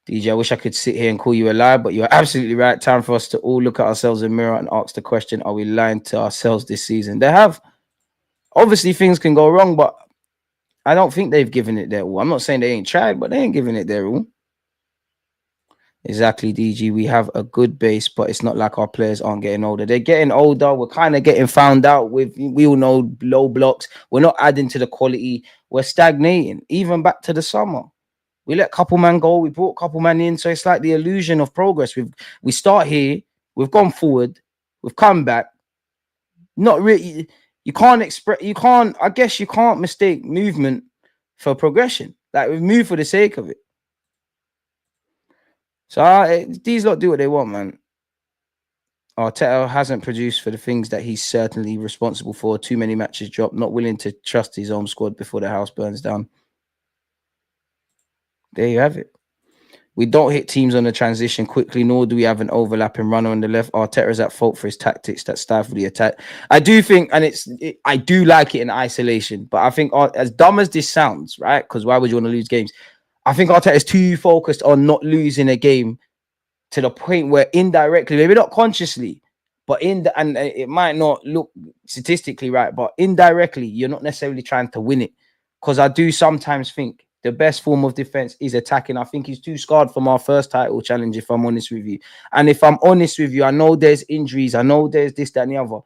DJ, I wish I could sit here and call you a liar, but you're absolutely right. Time for us to all look at ourselves in the mirror and ask the question, are we lying to ourselves this season? They have. Obviously, things can go wrong, but I don't think they've given it their all. I'm not saying they ain't tried, but they ain't giving it their all. Exactly, DG. We have a good base, but it's not like our players aren't getting older. They're getting older. We're kind of getting found out with, we all know, low blocks. We're not adding to the quality. We're stagnating, even back to the summer. We let couple man go. We brought couple man in. So it's like the illusion of progress. We start here. We've gone forward. We've come back. Not really. I guess you can't mistake movement for progression. Like we've moved for the sake of it. So these lot do what they want, man. Arteta hasn't produced for the things that he's certainly responsible for. Too many matches dropped. Not willing to trust his own squad before the house burns down. There you have it. We don't hit teams on the transition quickly, nor do we have an overlapping runner on the left. Arteta is at fault for his tactics that stifle the attack. I do think, and I do like it in isolation, but I think as dumb as this sounds, right? Because why would you want to lose games? I think Arteta is too focused on not losing a game to the point where indirectly, maybe not consciously, but and it might not look statistically right, but indirectly, you're not necessarily trying to win it. Because I do sometimes think the best form of defense is attacking. I think he's too scarred from our first title challenge, if I'm honest with you. And if I'm honest with you, I know there's injuries. I know there's this, that, and the other.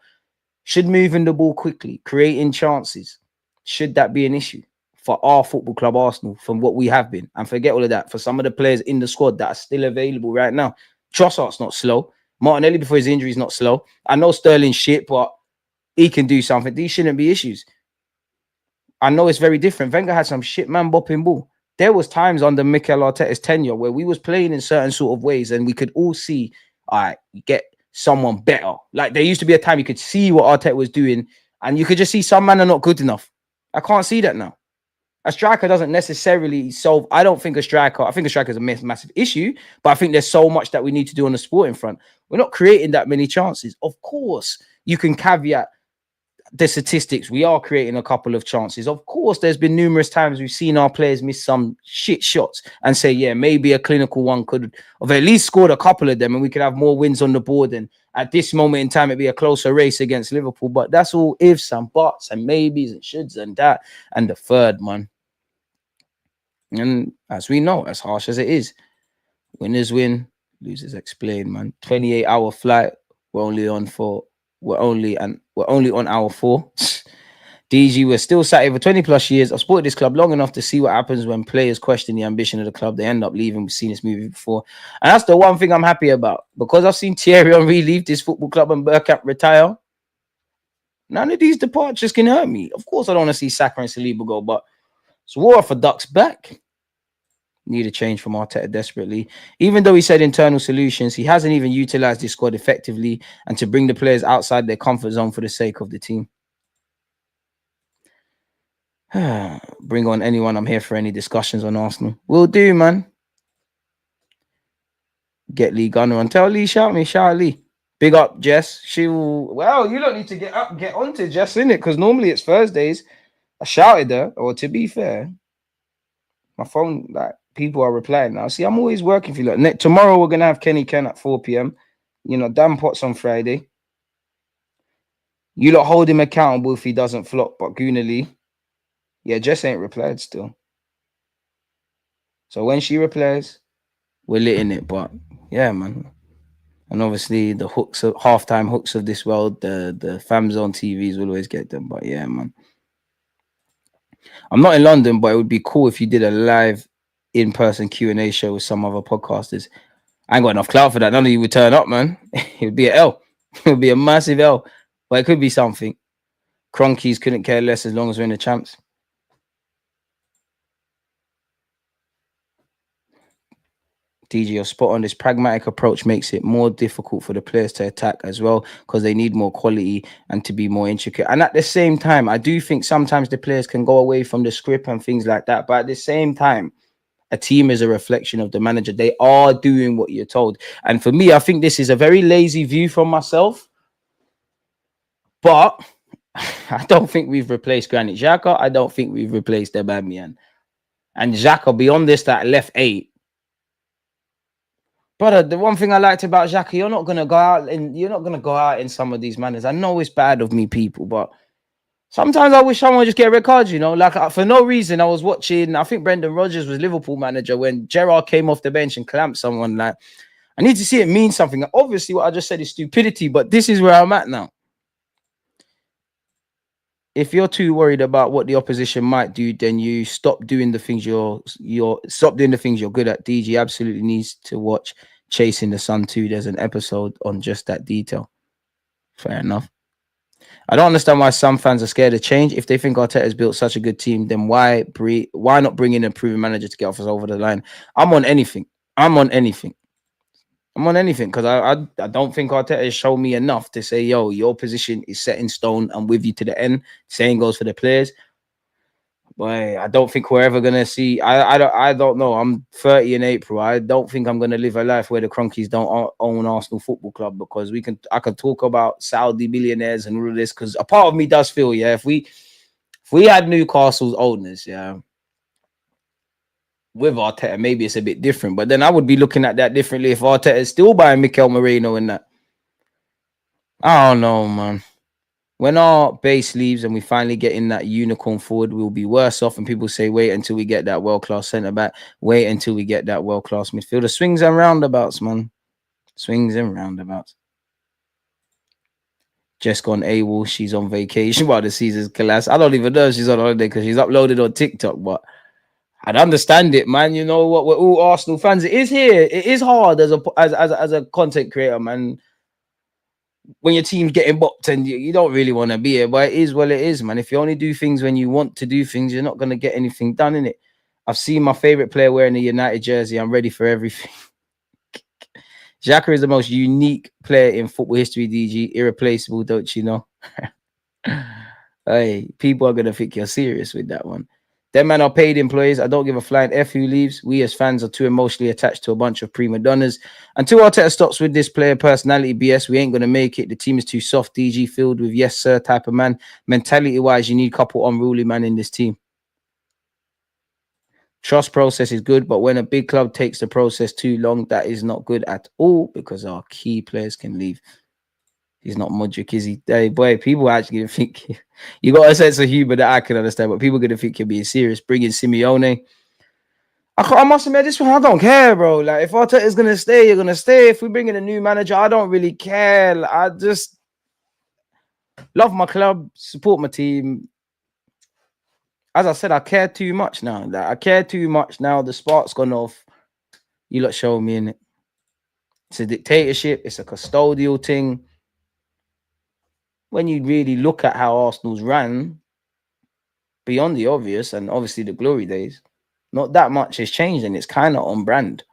Should moving the ball quickly, creating chances, should that be an issue for our football club, Arsenal, from what we have been? And forget all of that. For some of the players in the squad that are still available right now, Trossard's not slow. Martinelli before his injury is not slow. I know Sterling's shit, but he can do something. These shouldn't be issues. I know it's very different. Wenger had some shit man bopping ball. There was times under Mikel Arteta's tenure where we was playing in certain sort of ways and we could all see, all right, get someone better. Like there used to be a time you could see what Arteta was doing and you could just see some men are not good enough. I can't see that now. A striker doesn't necessarily solve. I think a striker is a massive issue, but I think there's so much that we need to do on the sporting front. We're not creating that many chances. Of course, you can caveat the statistics. We are creating a couple of chances. Of course, there's been numerous times we've seen our players miss some shit shots and say, yeah, maybe a clinical one could have at least scored a couple of them and we could have more wins on the board. And at this moment in time, it'd be a closer race against Liverpool. But that's all ifs and buts and maybes and shoulds and that. And the third, man. And as we know, as harsh as it is, winners win, losers explain, man. 28-hour flight. We're only on hour 4. DG, we're still sat here for 20 plus years. I've supported this club long enough to see what happens when players question the ambition of the club. They end up leaving. We've seen this movie before. And that's the one thing I'm happy about. Because I've seen Thierry Henry leave this football club and Bergkamp retire. None of these departures can hurt me. Of course, I don't want to see Saka and Saliba go, but it's war for Ducks back. Need a change from Arteta desperately. Even though he said internal solutions, he hasn't even utilized his squad effectively and to bring the players outside their comfort zone for the sake of the team. Bring on anyone. I'm here for any discussions on Arsenal. Will do, man. Get Lee Gunner on. Tell Lee, shout me, shout Lee. Big up, Jess. She will. Well, you don't need to get on to Jess, innit? Because normally it's Thursdays. I shouted her, or to be fair, my phone, like, people are replying now. See, I'm always working for you. Like, tomorrow we're gonna have Kenny Ken at 4 p.m. You know, Dan Potts on Friday. You lot hold him accountable if he doesn't flop. But Gunali, yeah, Jess ain't replied still. So when she replies, we're lit in it. But yeah, man. And obviously the hooks of halftime hooks of this world, the fam zone TVs will always get them. But yeah, man. I'm not in London, but it would be cool if you did a live in-person Q&A show with some other podcasters. I ain't got enough clout for that. None of you would turn up, man. It would be an L. It would be a massive L. But it could be something. Cronkies couldn't care less as long as we're in the champs. DG, you're spot on. This pragmatic approach makes it more difficult for the players to attack as well because they need more quality and to be more intricate. And at the same time, I do think sometimes the players can go away from the script and things like that. But at the same time, a team is a reflection of the manager. They are doing what you're told. And for me, I think this is a very lazy view from myself. But I don't think we've replaced Granit Xhaka. I don't think we've replaced Aubameyang. And Xhaka, beyond this, that left 8. Brother, the one thing I liked about Xhaka, you're not gonna go out in some of these manners. I know it's bad of me, people, but sometimes I wish someone would just get a red card, you know. Like, for no reason, I was watching, I think Brendan Rodgers was Liverpool manager when Gerrard came off the bench and clamped someone. Like, I need to see it mean something. Obviously, what I just said is stupidity, but this is where I'm at now. If you're too worried about what the opposition might do, then you stop doing the things you're good at. DG absolutely needs to watch Chasing the Sun too. There's an episode on just that detail. Fair enough. I don't understand why some fans are scared of change. If they think Arteta has built such a good team, then why not bring in a proven manager to get us over the line? I'm on anything because I don't think Arteta has shown me enough to say, yo, your position is set in stone. I'm with you to the end. Same goes for the players. Boy, I don't think we're ever gonna see. I don't know. I'm 30 in April. I don't think I'm gonna live a life where the Cronkies don't own Arsenal Football Club, because I can talk about Saudi millionaires and all of this, because a part of me does feel, yeah, if we had Newcastle's owners, yeah, with Arteta, maybe it's a bit different. But then I would be looking at that differently if Arteta is still buying Mikel Moreno and that. I don't know, man. When our base leaves and we finally get in that unicorn forward, we'll be worse off. And people say, wait until we get that world-class centre-back. Wait until we get that world-class midfielder. Swings and roundabouts, man. Swings and roundabouts. Just gone AWOL. She's on vacation while the season's collapsed. I don't even know if she's on holiday because she's uploaded on TikTok, but I'd understand it, man. You know what? We're all Arsenal fans. It is here. It is hard as a content creator, man. when your team's getting bopped and you don't really want to be here, but it is what it is, man. If you only do things when you want to do things, you're not going to get anything done in it. I've seen my favorite player wearing a United jersey. I'm ready for everything. Xhaka is the most unique player in football history, DG. Irreplaceable, don't you know? Hey, people are going to think you're serious with that one. Them men are paid employees. I don't give a flying F who leaves. We as fans are too emotionally attached to a bunch of prima donnas. Until Arteta stops with this player personality BS, we ain't going to make it. The team is too soft, DG, filled with yes, sir type of man. Mentality-wise, you need a couple unruly man in this team. Trust process is good, but when a big club takes the process too long, that is not good at all because our key players can leave. He's not Modric, is he? Hey, boy, people are actually going to think you got a sense of humor that I can understand, but people are going to think you're being serious. Bring in Simeone. I must admit, this one, I don't care, bro. Like, if Arteta's going to stay, you're going to stay. If we bring in a new manager, I don't really care. Like, I just love my club, support my team. As I said, I care too much now. Like, I care too much now. The spark's gone off. You lot show me in it. It's a dictatorship. It's a custodial thing. When you really look at how Arsenal's ran, beyond the obvious and obviously the glory days, not that much has changed and it's kind of on brand.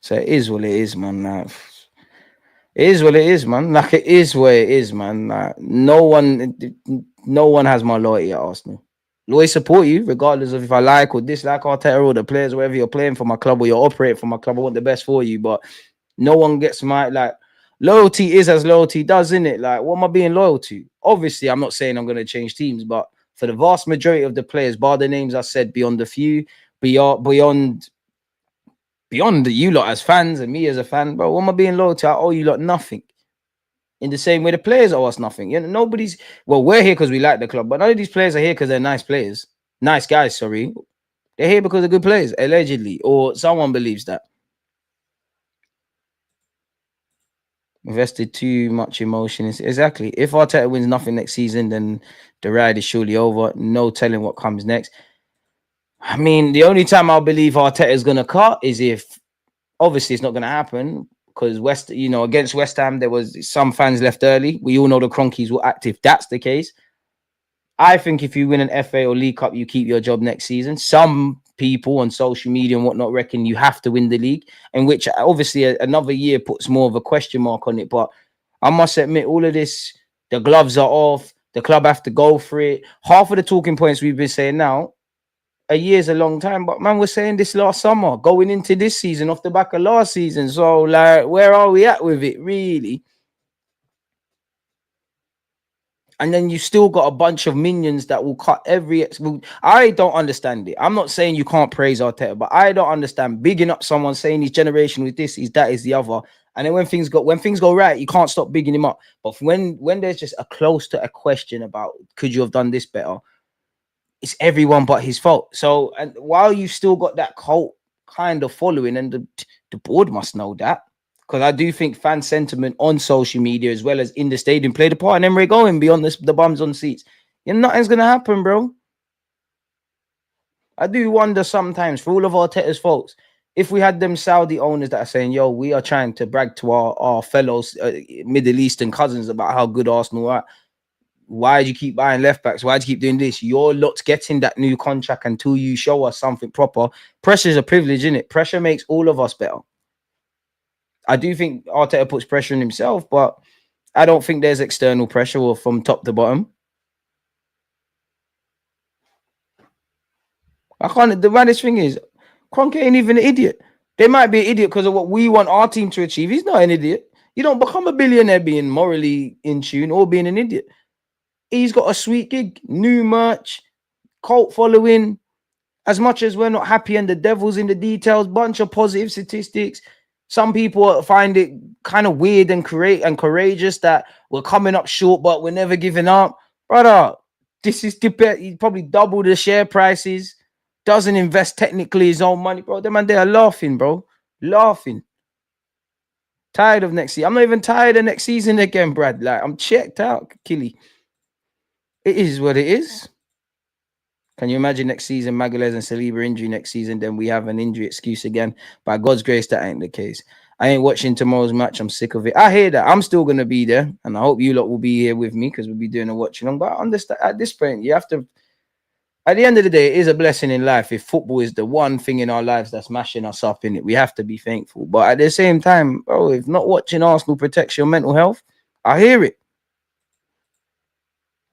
So it is what it is, man. Like, it is what it is, man. Like, it is what it is, man. Like, no one has my loyalty at Arsenal. I'll always support you, regardless of if I like or dislike Arteta or the players, whether you're playing for my club or you're operating for my club. I want the best for you, but no one gets my, like, loyalty is as loyalty does, isn't it? Like, what am I being loyal to? Obviously, I'm not saying I'm going to change teams, but for the vast majority of the players, bar the names I said, beyond the few, beyond you lot as fans and me as a fan, bro, what am I being loyal to? I owe you lot nothing. In the same way the players owe us nothing. You know, we're here because we like the club, but none of these players are here because they're nice players. Nice guys, sorry. They're here because they're good players, allegedly, or someone believes that. Invested too much emotion. Exactly. If Arteta wins nothing next season, then the ride is surely over. No telling what comes next. I mean, the only time I'll believe Arteta is going to cut is if, obviously, it's not going to happen. Because against West Ham, there was some fans left early. We all know the Cronkies will act if that's the case. I think if you win an FA or League Cup, you keep your job next season. Some people on social media and whatnot reckon you have to win the league, in which obviously another year puts more of a question mark on it. But I must admit, all of this, the gloves are off. The club have to go for it. Half of the talking points we've been saying now, a year's a long time, but man, we're saying this last summer, going into this season off the back of last season. So, like, where are we at with it, really? And then you still got a bunch of minions that will cut every. I don't understand it. I'm not saying you can't praise Arteta, but I don't understand bigging up someone, saying his generation with this, is that, is the other. And then when things go right, you can't stop bigging him up. But when there's just a close to a question about could you have done this better, it's everyone but his fault. So, and while you still got that cult kind of following, and the board must know that, because I do think fan sentiment on social media as well as in the stadium played a part in Emery going beyond the bums on seats. Nothing's going to happen, bro. I do wonder sometimes, for all of Arteta's faults, if we had them Saudi owners that are saying, yo, we are trying to brag to our fellows Middle Eastern cousins about how good Arsenal are. Why do you keep buying left backs? Why do you keep doing this? Your lot's getting that new contract until you show us something proper. Pressure is a privilege, isn't it? Pressure makes all of us better. I do think Arteta puts pressure on himself, but I don't think there's external pressure or from top to bottom. The maddest thing is, Kroenke ain't even an idiot. They might be an idiot because of what we want our team to achieve. He's not an idiot. You don't become a billionaire being morally in tune or being an idiot. He's got a sweet gig, new merch, cult following. As much as we're not happy and the devil's in the details, bunch of positive statistics. Some people find it kind of weird and courageous that we're coming up short, but we're never giving up. Brother, this is he probably double the share prices, doesn't invest technically his own money, bro. Them and they are laughing, bro. Laughing. Tired of next season. I'm not even tired of next season again, Brad. Like, I'm checked out, Killy. It is what it is. Can you imagine next season, Magalhaes and Saliba injury next season? Then we have an injury excuse again. By God's grace, that ain't the case. I ain't watching tomorrow's match. I'm sick of it. I hear that. I'm still going to be there. And I hope you lot will be here with me because we'll be doing a watching on. But I understand at this point, you have to, at the end of the day, it is a blessing in life if football is the one thing in our lives that's mashing us up in it. We have to be thankful. But at the same time, bro, if not watching Arsenal protects your mental health, I hear it.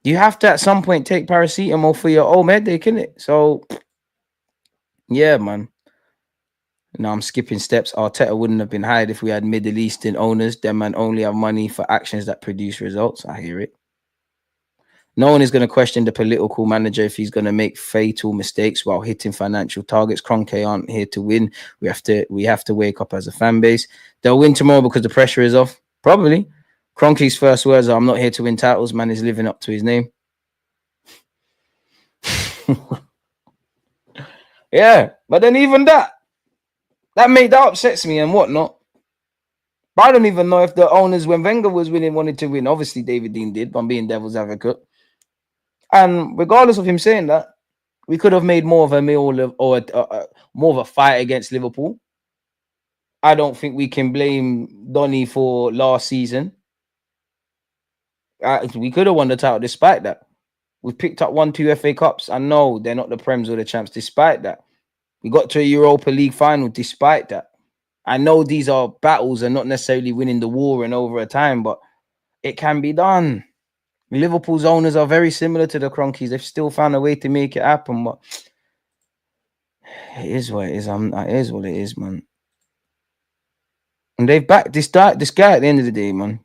You have to at some point take paracetamol for your own headache, innit? So, yeah, man. Now I'm skipping steps. Arteta wouldn't have been hired if we had Middle Eastern owners. Them man only have money for actions that produce results. I hear it. No one is going to question the political manager if he's going to make fatal mistakes while hitting financial targets. Kroenke aren't here to win. We have to wake up as a fan base. They'll win tomorrow because the pressure is off. Probably. Kroenke's first words are, "I'm not here to win titles." Man is living up to his name. Yeah, but then even that upsets me and whatnot. But I don't even know if the owners, when Wenger was winning, wanted to win. Obviously, David Dean did, but I'm being devil's advocate. And regardless of him saying that, we could have made more of a meal or more of a fight against Liverpool. I don't think we can blame Donny for last season. We could have won the title despite that. We've picked up 1-2 FA Cups. I know they're not the Prems or the champs despite that. We got to a Europa League final despite that. I know these are battles and not necessarily winning the war and over a time, but it can be done. Liverpool's owners are very similar to the Kroenkes. They've still found a way to make it happen, but it is what it is. It is what it is, man. And they've backed this guy at the end of the day, man.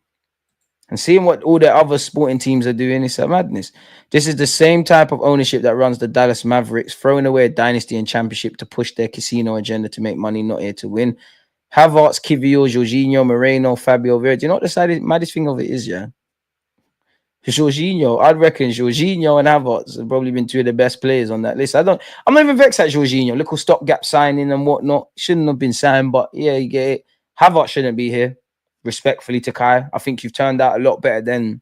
And seeing what all the other sporting teams are doing is a madness. This is the same type of ownership that runs the Dallas Mavericks, throwing away a dynasty and championship to push their casino agenda to make money, not here to win. Havertz, Kivior, Jorginho, Moreno, Fabio Vieira. Do you know what the maddest thing of it is, yeah? Jorginho, I'd reckon Jorginho and Havertz have probably been two of the best players on that list. I'm not even vexed at Jorginho. Little stopgap signing and whatnot. Shouldn't have been signed, but yeah, you get it. Havertz shouldn't be here. Respectfully to Kai, I think you've turned out a lot better than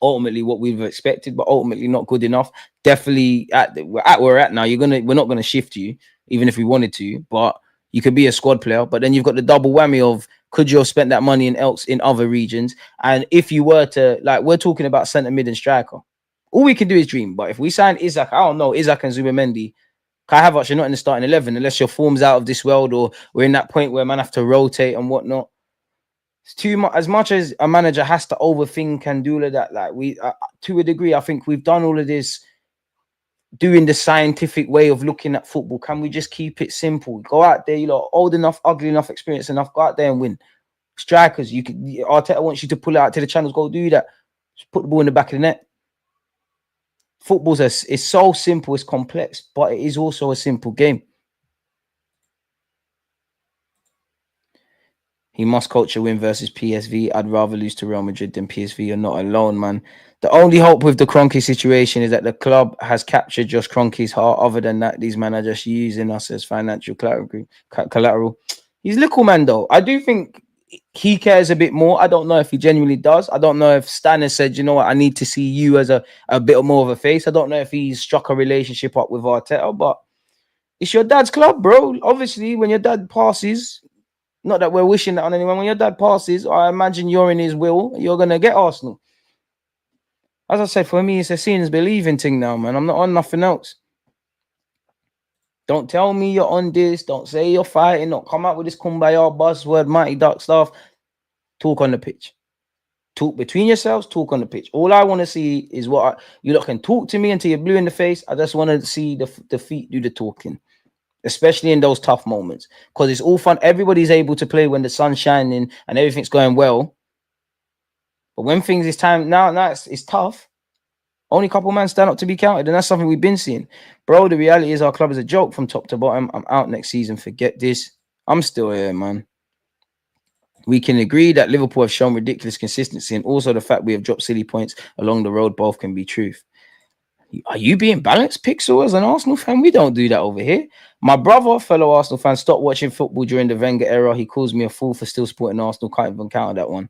ultimately what we've expected, but ultimately not good enough. Definitely at where we're at now, we're not gonna shift you, even if we wanted to, but you could be a squad player. But then you've got the double whammy of could you have spent that money in other regions? And if you were to, like, we're talking about centre mid and striker. All we can do is dream. But if we sign Isaac, I don't know, Isaac and Zubimendi, Kai Havertz, you're not in the starting 11 unless your form's out of this world or we're in that point where man have to rotate and whatnot. It's too much. As much as a manager has to overthink and do all of that, like we, to a degree, I think we've done all of this doing the scientific way of looking at football. Can we just keep it simple? Go out there, you lot, old enough, ugly enough, experienced enough, go out there and win. Strikers, Arteta wants you to pull it out to the channels, go do that. Just put the ball in the back of the net. Football's it's so simple, it's complex, but it is also a simple game. He must coach a win versus PSV. I'd rather lose to Real Madrid than PSV. You're not alone, man. The only hope with the Kroenke situation is that the club has captured Josh Kroenke's heart. Other than that, these men are just using us as financial collateral. He's little man, though. I do think he cares a bit more. I don't know if he genuinely does. I don't know if Stan has said, you know what, I need to see you as a bit more of a face. I don't know if he's struck a relationship up with Arteta, but it's your dad's club, bro. Obviously, when your dad passes, not that we're wishing that on anyone, when your dad passes, I imagine you're in his will, you're going to get Arsenal. As I said, for me, it's a seeing is believing thing now, man. I'm not on nothing else. Don't tell me you're on this. Don't say you're fighting. Don't come out with this kumbaya buzzword, mighty duck stuff. Talk on the pitch. Talk between yourselves. Talk on the pitch. All I want to see is you lot can talk to me until you're blue in the face. I just want to see the feet do the talking, especially in those tough moments, because it's all fun. Everybody's able to play when the sun's shining and everything's going well. But when things is time now it's tough. Only a couple man stand up to be counted, and that's something we've been seeing. Bro, the reality is our club is a joke from top to bottom. I'm out next season. Forget this. I'm still here, man. We can agree that Liverpool have shown ridiculous consistency, and also the fact we have dropped silly points along the road both can be truth. Are you being balanced, Pixel, as an Arsenal fan? We don't do that over here. My brother, fellow Arsenal fan, stopped watching football during the Wenger era. He calls me a fool for still supporting Arsenal. Can't even counter that one.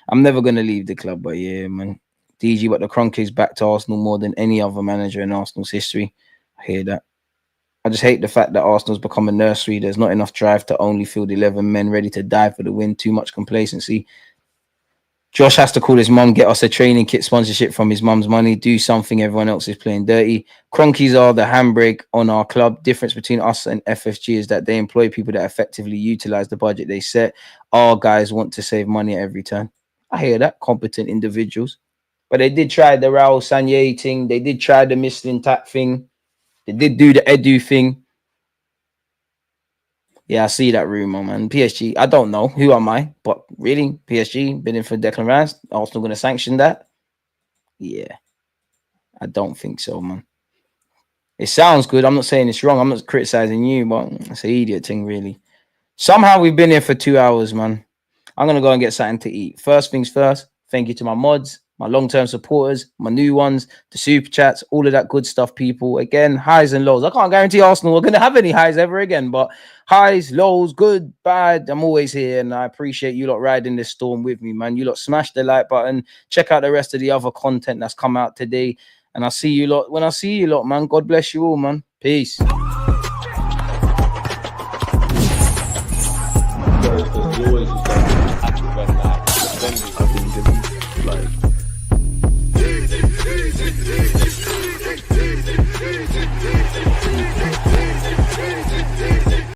I'm never going to leave the club, but yeah, man. DG, but the Kroenke's back to Arsenal more than any other manager in Arsenal's history. I hear that. I just hate the fact that Arsenal's become a nursery. There's not enough drive to only field 11 men ready to die for the win. Too much complacency. Josh has to call his mum, get us a training kit sponsorship from his mum's money, do something everyone else is playing dirty. Cronkies are the handbrake on our club. Difference between us and FFG is that they employ people that effectively utilize the budget they set. Our guys want to save money at every turn. I hear that. Competent individuals. But they did try the Raul Sanye thing. They did try the Michelin tap thing. They did do the Edu thing. Yeah, I see that rumor, man. PSG, I don't know. Who am I? But really, PSG bidding for Declan Rice. Arsenal going to sanction that? Yeah, I don't think so, man. It sounds good. I'm not saying it's wrong. I'm not criticizing you, but it's an idiot thing, really. Somehow we've been here for 2 hours, man. I'm going to go and get something to eat. First things first, thank you to my mods, my long-term supporters, my new ones, the super chats, all of that good stuff, people. Again, highs and lows. I can't guarantee Arsenal are going to have any highs ever again, but highs, lows, good, bad. I'm always here, and I appreciate you lot riding this storm with me, man. You lot smash the like button. Check out the rest of the other content that's come out today, and I'll see you lot when I see you lot, man. God bless you all, man. Peace.